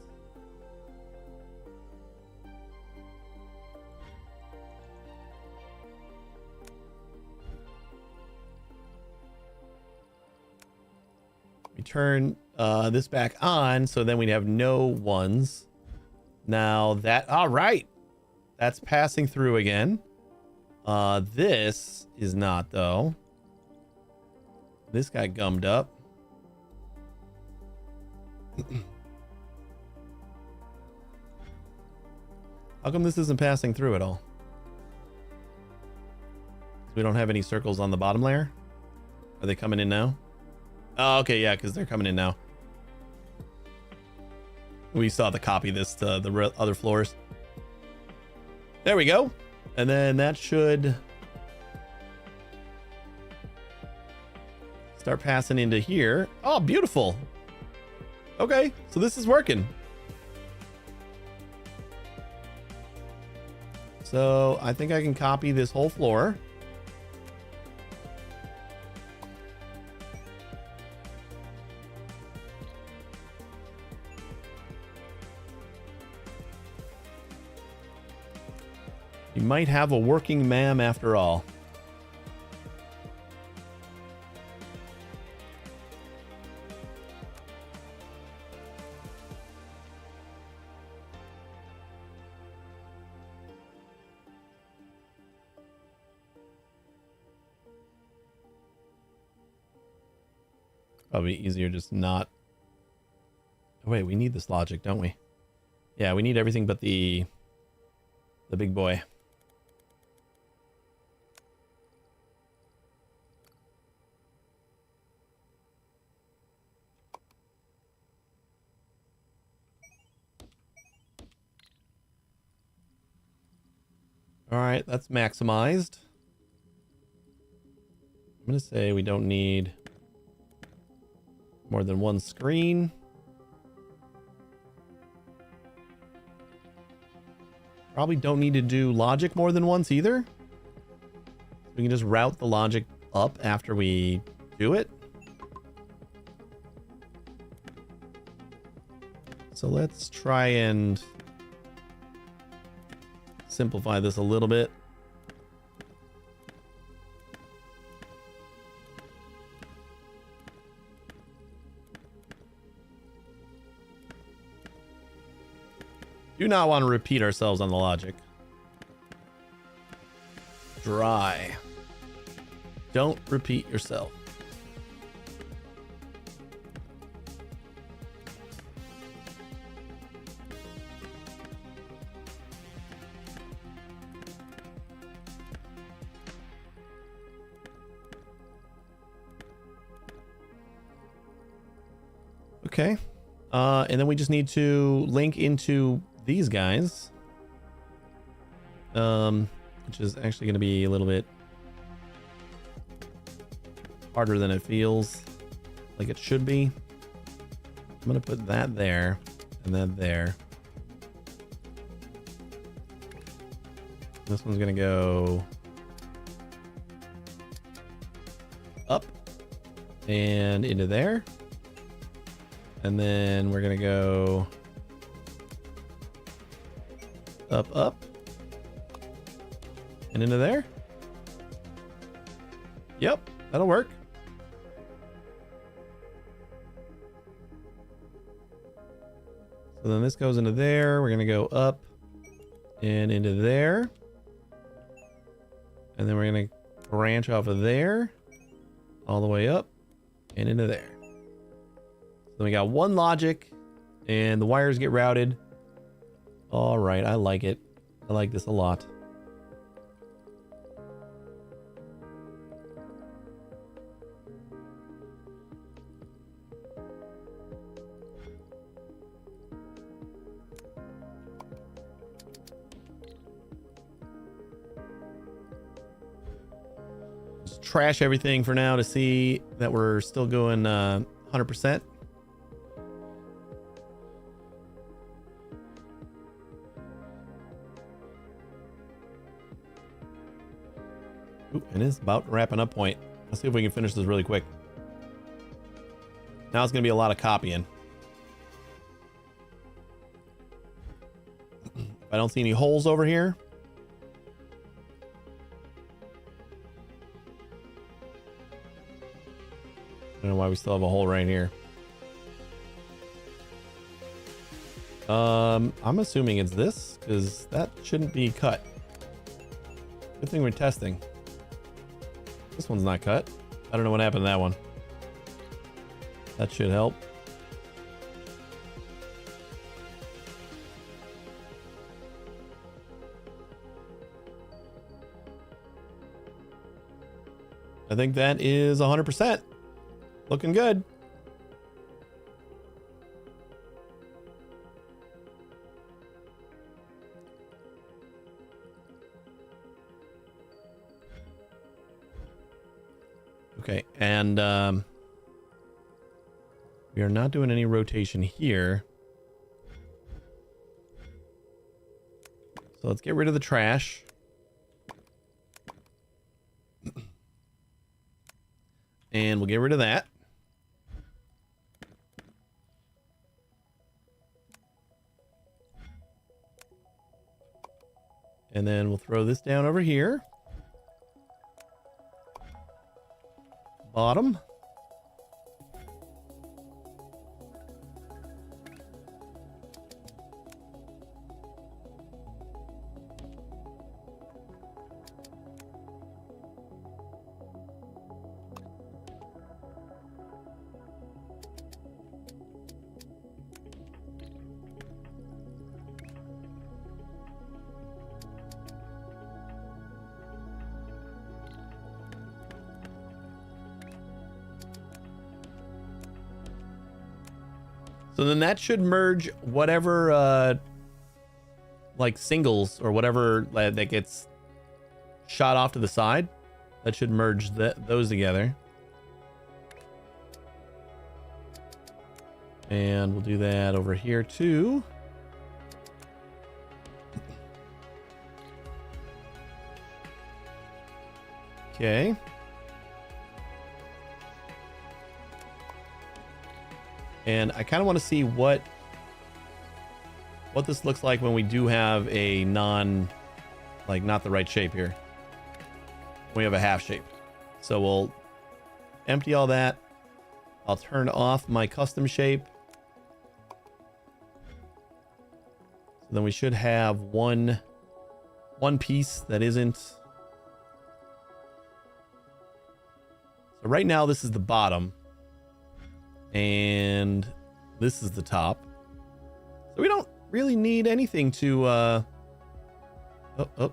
we turn this back on, so then we'd have no 1s. Now that, all right, that's passing through again. This is not though. This got gummed up. How come this isn't passing through at all? We don't have any circles on the bottom layer. Are they coming in now? Oh, okay, yeah, because they're coming in now. We still have to copy this to the other floors. There we go. And then that should start passing into here. Oh, beautiful. Okay, so this is working. So I think I can copy this whole floor. You might have a working MAM after all. Probably easier just not. Oh, wait, we need this logic, don't we? Yeah, we need everything but the big boy. All right, that's maximized. I'm going to say we don't need more than 1 screen. Probably don't need to do logic more than once either. We can just route the logic up after we do it. So let's try and simplify this a little bit. Do not want to repeat ourselves on the logic. Dry. Don't repeat yourself. Okay. And then we just need to link into these guys. Which is actually going to be a little bit harder than it feels like it should be. I'm going to put that there and that there. This one's going to go up and into there. And then we're going to go up and into there. Yep, that'll work. So then this goes into there. We're going to go up and into there. And then we're going to branch off of there all the way up and into there. Then we got one logic and the wires get routed. All right, I like it. I like this a lot. Just trash everything for now to see that we're still going 100%. Ooh, and it's about wrapping up point. Let's see if we can finish this really quick. Now it's going to be a lot of copying. I don't see any holes over here. I don't know why we still have a hole right here. I'm assuming it's this because that shouldn't be cut. Good thing we're testing. This one's not cut. I don't know what happened to that one. That should help. I think that is 100%. Looking good. Okay, and we are not doing any rotation here. So let's get rid of the trash. And we'll get rid of that. And then we'll throw this down over here. Bottom. So then that should merge whatever like singles or whatever that gets shot off to the side. That should merge those together. And we'll do that over here too. Okay. And I kind of want to see what this looks like when we do have a not the right shape here. We have a half shape. So we'll empty all that. I'll turn off my custom shape. So then we should have one piece that isn't. So right now this is the bottom. And this is the top. So we don't really need anything to and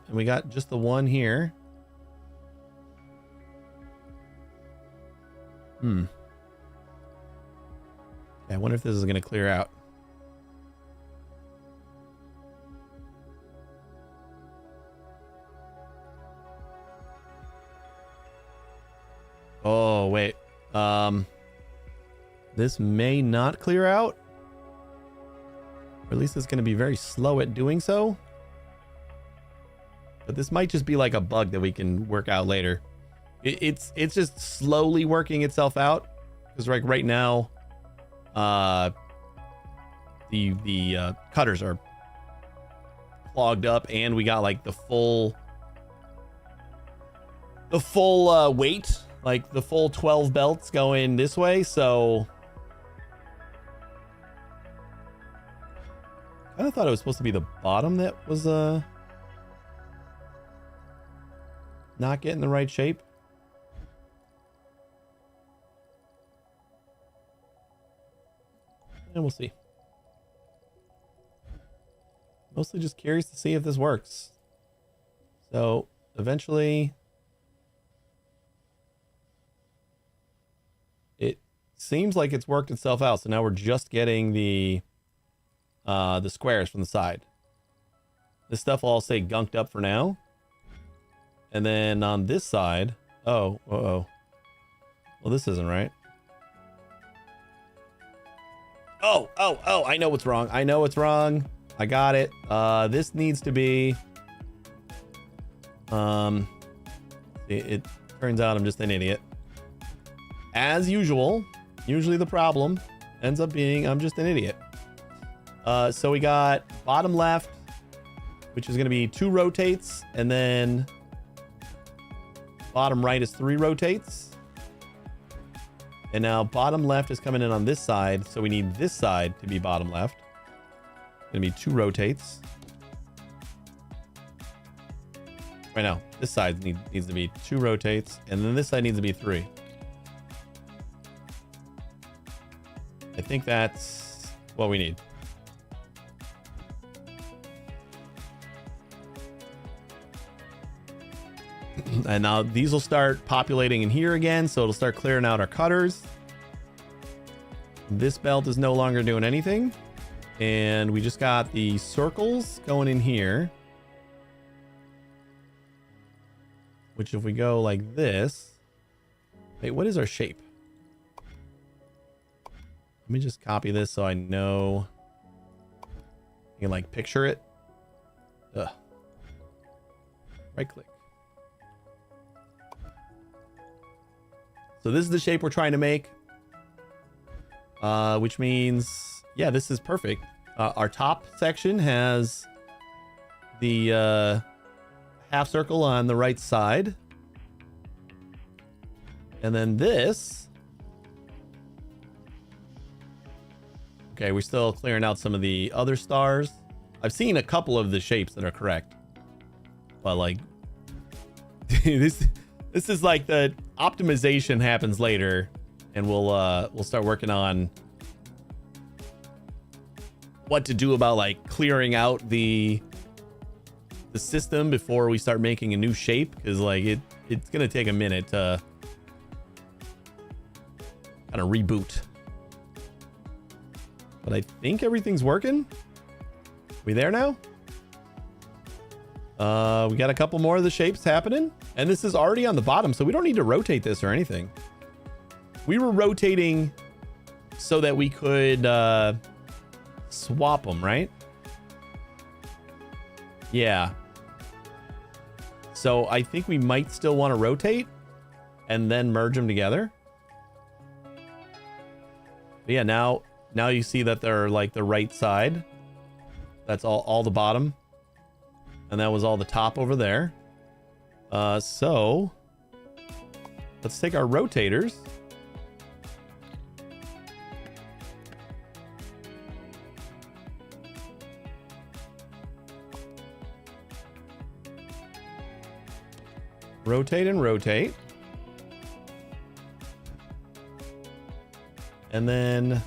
we got just the one here. Yeah, I wonder if this is going to clear out. Oh, wait. This may not clear out. Or at least it's going to be very slow at doing so. But this might just be like a bug that we can work out later. It's just slowly working itself out. Because like right now, the cutters are clogged up, and we got like the full weight, like the full 12 belts going this way. So I kind of thought it was supposed to be the bottom that was not getting the right shape. And we'll see. Mostly just curious to see if this works. So eventually it seems like it's worked itself out. So now we're just getting the squares from the side. This stuff will all stay gunked up for now. And then on this side, oh, well, this isn't right. Oh, I know what's wrong. I know what's wrong. I got it. This needs to be, it turns out I'm just an idiot. As usual, usually the problem ends up being I'm just an idiot. So we got bottom left, which is going to be 2 rotates, and then bottom right is 3 rotates. And now bottom left is coming in on this side, so we need this side to be bottom left. It's going to be 2 rotates. Right now, this side needs to be 2 rotates, and then this side needs to be 3. I think that's what we need. And now these will start populating in here again, so it'll start clearing out our cutters. This belt is no longer doing anything, and we just got the circles going in here, which if we go like this, wait, what is our shape? Let me just copy this so I know. You can like picture it. Ugh. Right click. So this is the shape we're trying to make, which means, yeah, this is perfect. Our top section has the half circle on the right side. And then this. Okay, we're still clearing out some of the other stars. I've seen a couple of the shapes that are correct. But like, this is like the optimization happens later, and we'll start working on what to do about like clearing out the system before we start making a new shape, because like it's gonna take a minute to kind of reboot. But I think everything's working. We there now? We got a couple more of the shapes happening, and this is already on the bottom, so we don't need to rotate this or anything. We were rotating so that we could swap them, right? Yeah. So I think we might still want to rotate and then merge them together. But yeah, now you see that they're like the right side. That's all the bottom. And that was all the top over there. So let's take our rotators. Rotate and rotate. And then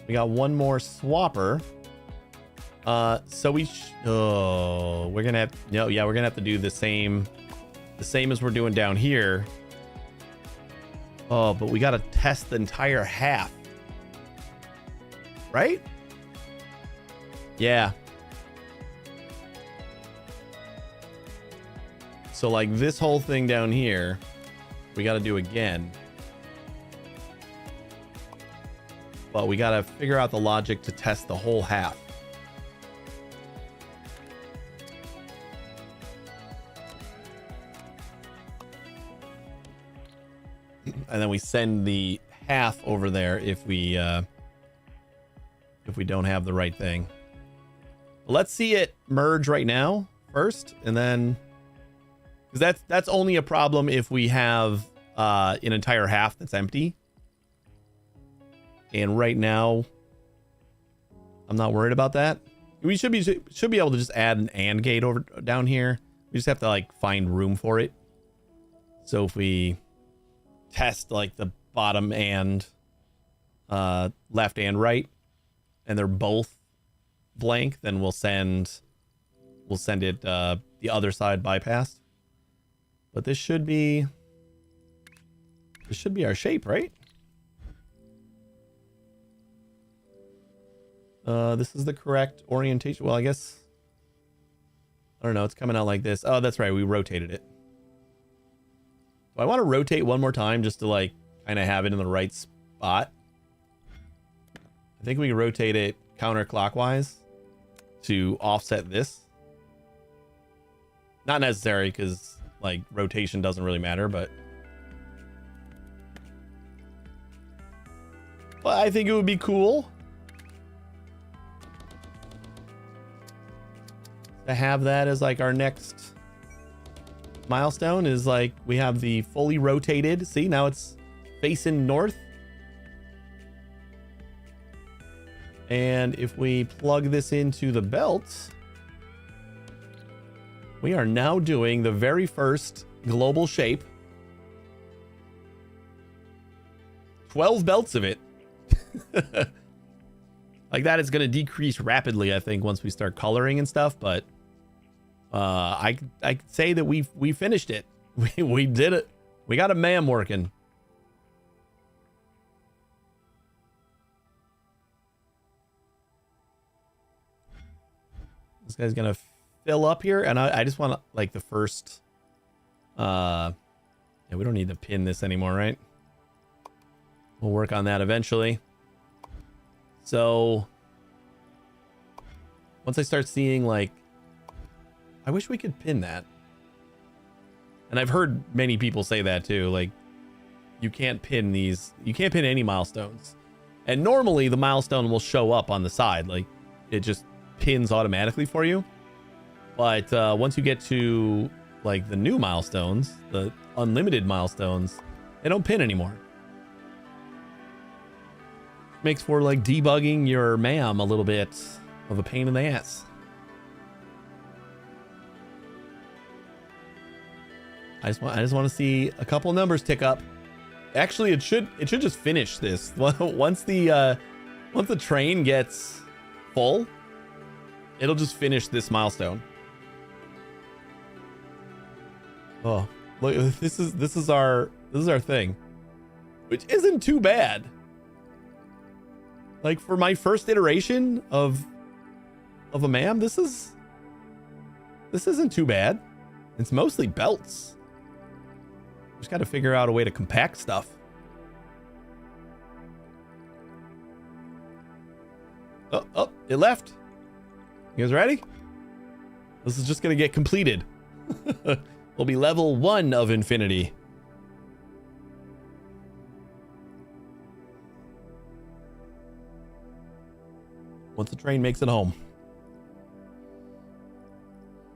we got one more swapper. So we're gonna have we're gonna have to do the same as we're doing down here. Oh, but we got to test the entire half. Right? Yeah. So like this whole thing down here, we got to do again. But we got to figure out the logic to test the whole half. And then we send the half over there if we don't have the right thing. Let's see it merge right now first, and then because that's only a problem if we have an entire half that's empty. And right now, I'm not worried about that. We should be able to just add an AND gate over down here. We just have to like find room for it. So if we test like the bottom and left and right, and they're both blank, then we'll send it the other side bypassed. But this should be our shape, right? This is the correct orientation. Well, I guess I don't know, it's coming out like this. Oh, that's right, we rotated it. Do I want to rotate one more time just to like kind of have it in the right spot? I think we can rotate it counterclockwise to offset this. Not necessary because like rotation doesn't really matter, but I think it would be cool to have that as like our next milestone. Is like we have the fully rotated. See, now it's facing north. And if we plug this into the belt, we are now doing the very first global shape. 12 belts of it. Like that is going to decrease rapidly, I think, once we start coloring and stuff. But I say that we finished it. We did it. We got a MAM working. This guy's gonna fill up here, and I just want to like the first. Yeah, we don't need to pin this anymore, right? We'll work on that eventually. So once I start seeing like, I wish we could pin that. And I've heard many people say that too. Like, you can't pin these. You can't pin any milestones. And normally the milestone will show up on the side. Like, it just pins automatically for you. But once you get to like the new milestones, the unlimited milestones, they don't pin anymore. Makes for like debugging your MAM a little bit of a pain in the ass. I just want to see a couple numbers tick up. Actually, it should just finish this. Once the train gets full, it'll just finish this milestone. Oh, look, this is our thing, which isn't too bad. Like for my first iteration of a MAM, this isn't too bad. It's mostly belts. Just got to figure out a way to compact stuff. Oh, it left. You guys ready? This is just going to get completed. We'll be level 1 of infinity. Once the train makes it home.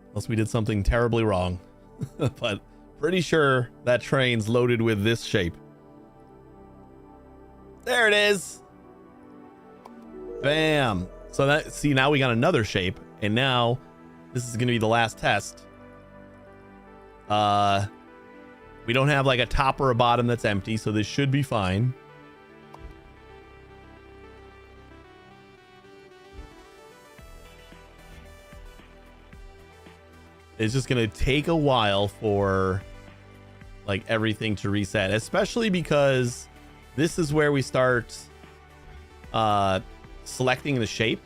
Unless we did something terribly wrong. But pretty sure that train's loaded with this shape. There it is. Bam. So that, see, now we got another shape, and now this is going to be the last test. We don't have like a top or a bottom that's empty, so this should be fine. It's just going to take a while for like everything to reset, especially because this is where we start selecting the shape.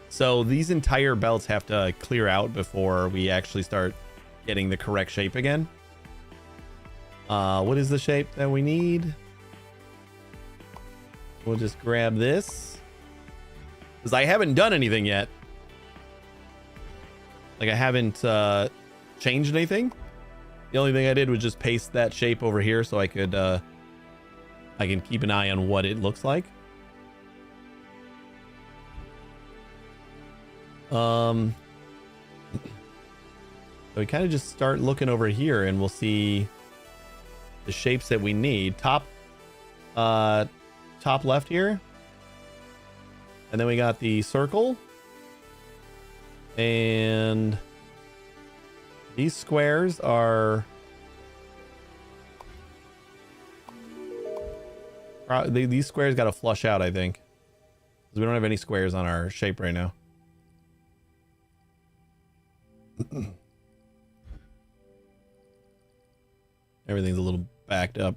So these entire belts have to clear out before we actually start getting the correct shape again. What is the shape that we need? We'll just grab this, because I haven't done anything yet. Like I haven't changed anything. The only thing I did was just paste that shape over here so I could I can keep an eye on what it looks like. So we kind of just start looking over here and we'll see the shapes that we need. Top left here. And then we got the circle. And these squares are these squares got to flush out, I think, because we don't have any squares on our shape right now. Everything's a little backed up.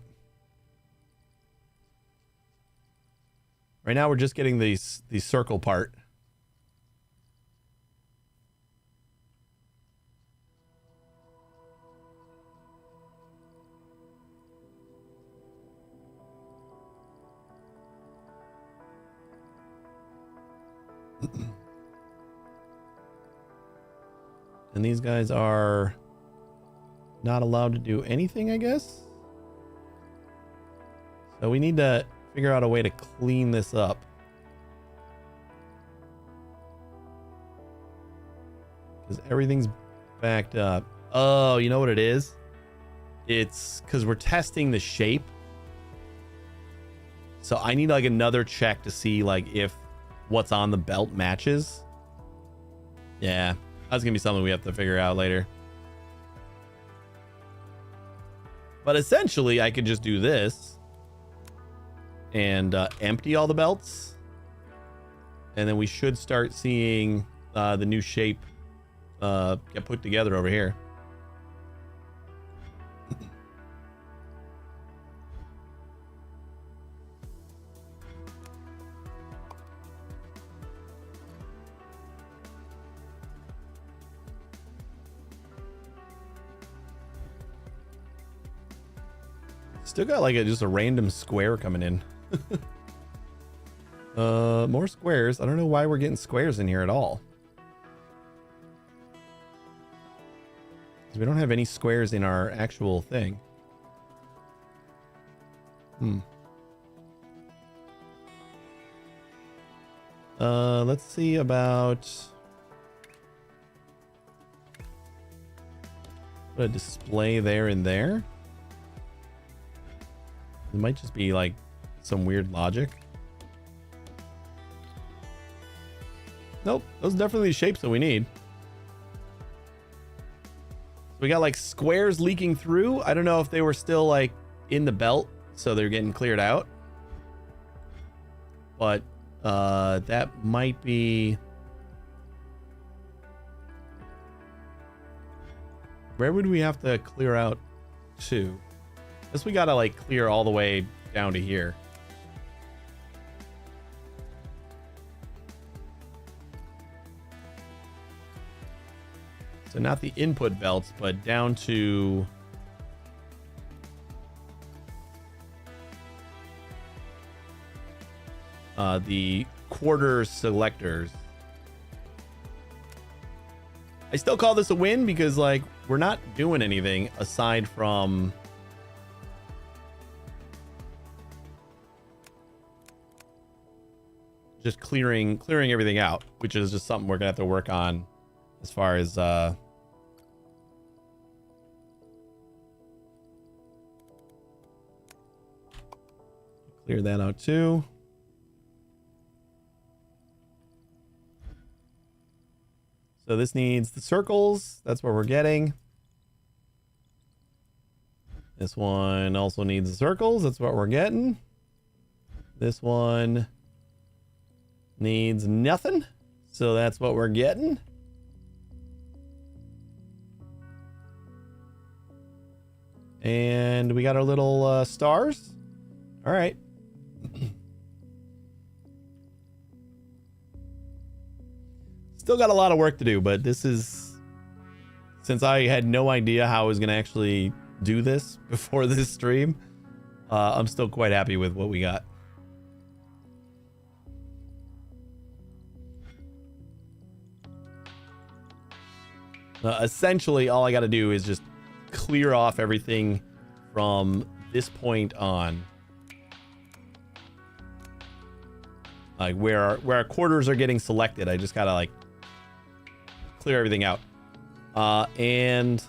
Right now we're just getting the circle part. And these guys are not allowed to do anything, I guess. So we need to figure out a way to clean this up. Because everything's backed up. Oh, you know what it is? It's because we're testing the shape. So I need like another check to see like if what's on the belt matches. Yeah, that's gonna be something we have to figure out later. But essentially I could just do this and empty all the belts, and then we should start seeing the new shape get put together over here. Still got like just a random square coming in. More squares. I don't know why we're getting squares in here at all. We don't have any squares in our actual thing. Let's see about put a display there and there. It might just be like some weird logic. Nope, those are definitely the shapes that we need. So we got like squares leaking through. I don't know if they were still like in the belt, so they're getting cleared out. But that might be... Where would we have to clear out to? Guess we gotta like clear all the way down to here. So not the input belts, but down to the quarter selectors. I still call this a win because like we're not doing anything aside from just clearing everything out, which is just something we're gonna have to work on as far as clear that out too. So this needs the circles. That's what we're getting. This one also needs the circles. That's what we're getting. This one needs nothing. So that's what we're getting. And we got our little stars. All right. Still got a lot of work to do, but this is, since I had no idea how I was going to actually do this before this stream, I'm still quite happy with what we got. Essentially, all I got to do is just clear off everything from this point on. Like where our quarters are getting selected, I just got to like clear everything out. And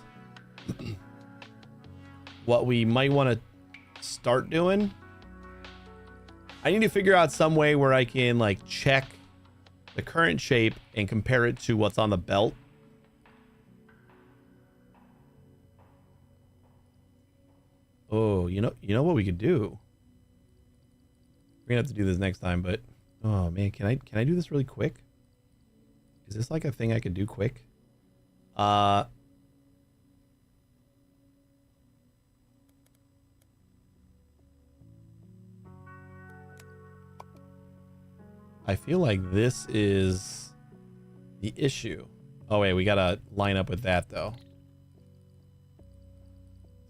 what we might want to start doing, I need to figure out some way where I can like check the current shape and compare it to what's on the belt. Oh, you know what we could do? We're gonna have to do this next time, but oh man, can I do this really quick? Is this like a thing I could do quick? I feel like this is the issue. Oh wait, we gotta line up with that though.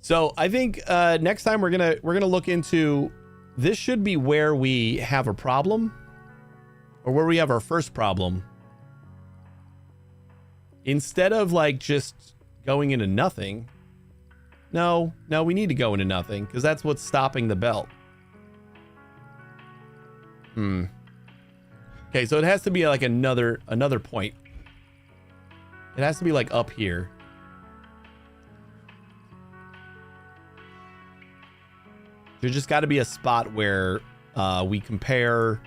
So I think next time we're gonna look into, this should be where we have a problem, or where we have our first problem. Instead of like just going into nothing. No, we need to go into nothing because that's what's stopping the belt. Okay, so it has to be like another point. It has to be like up here. There's just got to be a spot where we compare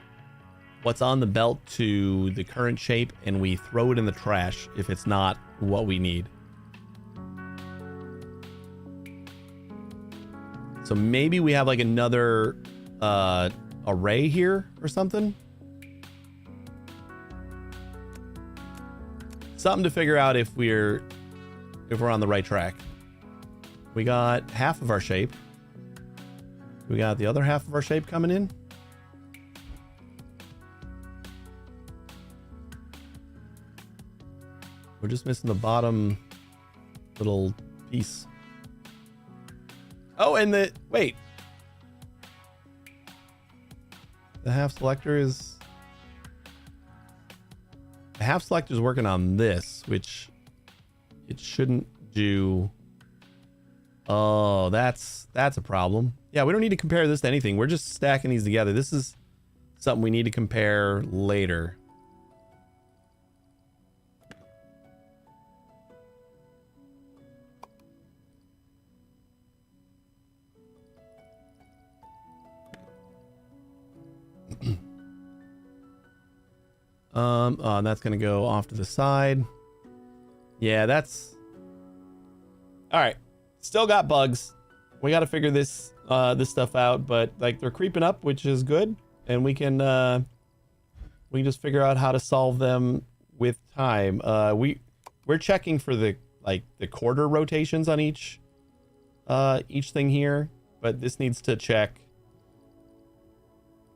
what's on the belt to the current shape and we throw it in the trash if it's not what we need. So maybe we have like another array here or something. Something to figure out if we're on the right track. We got half of our shape. We got the other half of our shape coming in. We're just missing the bottom little piece. Oh, and wait. The half selector is working on this, which it shouldn't do. Oh, that's a problem. Yeah, we don't need to compare this to anything. We're just stacking these together. This is something we need to compare later. That's gonna go off to the side. Yeah, that's all right. Still got bugs. We got to figure this stuff out, but like they're creeping up, which is good, and we can just figure out how to solve them with time. We're checking for the quarter rotations on each thing here, but this needs to check.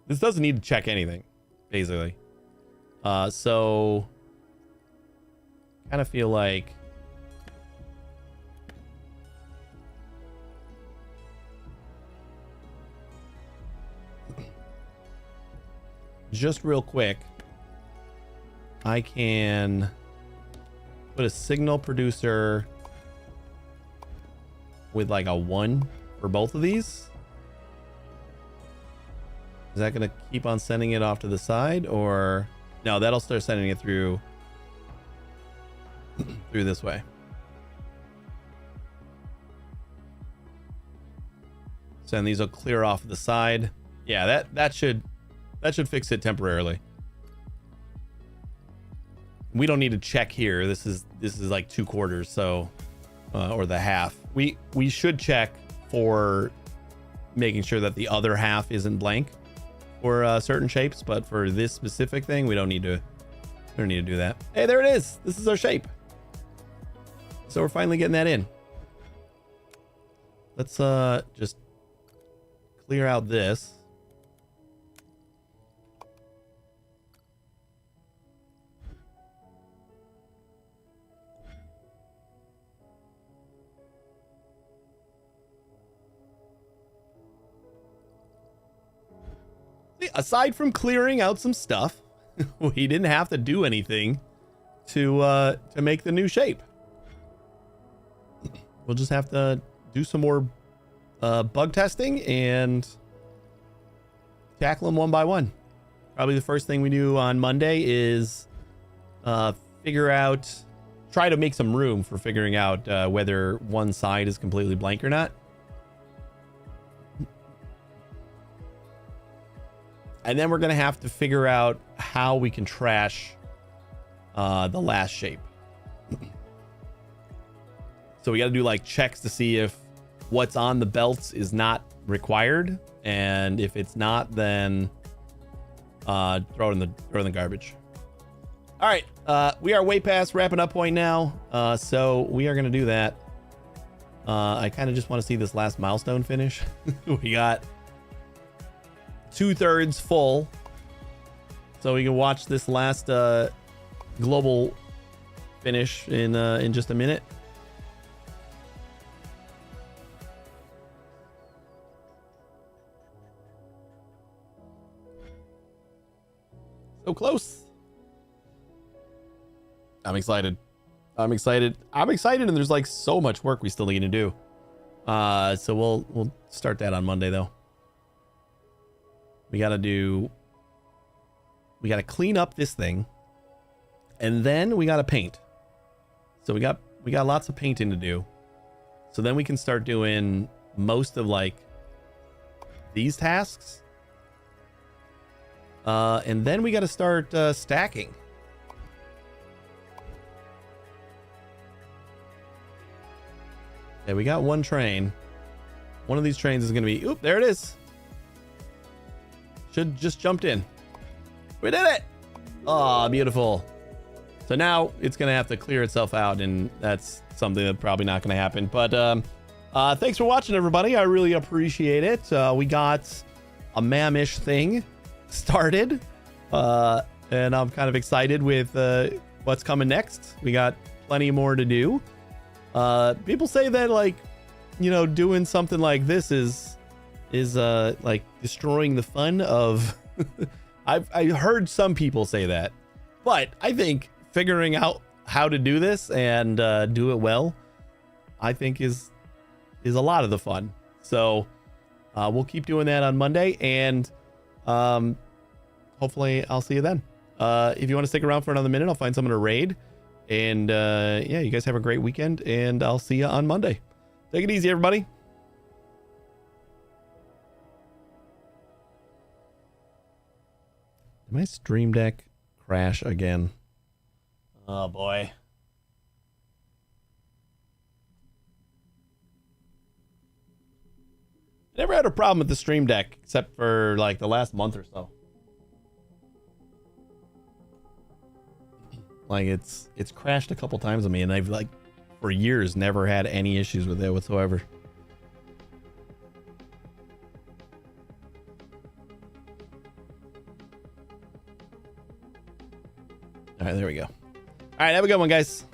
This doesn't need to check anything, basically. So kind of feel like just real quick, I can put a signal producer with like a 1 for both of these. Is that going to keep on sending it off to the side, or no, that'll start sending it through this way. So then these will clear off the side. Yeah, that should fix it temporarily. We don't need to check here. This is like 2 quarters, so or the half. We should check for making sure that the other half isn't blank for certain shapes, but for this specific thing, we don't need to do that. Hey, there it is. This is our shape. So we're finally getting that in. let's just clear out this. Aside from clearing out some stuff, we didn't have to do anything to make the new shape. We'll just have to do some more bug testing and tackle them one by one. Probably the first thing we do on Monday is try to make some room for figuring out whether one side is completely blank or not. And then we're going to have to figure out how we can trash the last shape. So we got to do like checks to see if what's on the belts is not required. And if it's not, then throw it in the garbage. All right. We are way past wrapping up point now. So we are going to do that. I kind of just want to see this last milestone finish. We got 2/3 full, so we can watch this last global finish in just a minute. So close. I'm excited, and there's like so much work we still need to do. So we'll start that on Monday though. We got to clean up this thing, and then we got to paint. So we got lots of painting to do. So then we can start doing most of like these tasks. And then we got to start stacking. Yeah, we got one train. One of these trains is going to be, oop, there it is. Should just jumped in. We did it. Oh, beautiful. So now it's going to have to clear itself out, and that's something that's probably not going to happen. But thanks for watching, everybody. I really appreciate it. We got a MAM-ish thing started, and I'm kind of excited with what's coming next. We got plenty more to do. People say that, like, you know, doing something like this is like destroying the fun of I heard some people say that, but I think figuring out how to do this and do it well, I think is a lot of the fun. So we'll keep doing that on Monday, and hopefully I'll see you then. If you want to stick around for another minute, I'll find someone to raid, and yeah, you guys have a great weekend, and I'll see you on Monday. Take it easy, everybody. Did my stream deck crash again? Oh boy. Never had a problem with the stream deck except for like the last month or so. Like it's crashed a couple times on me, and I've like for years never had any issues with it whatsoever. All right, there we go. All right, have a good one, guys.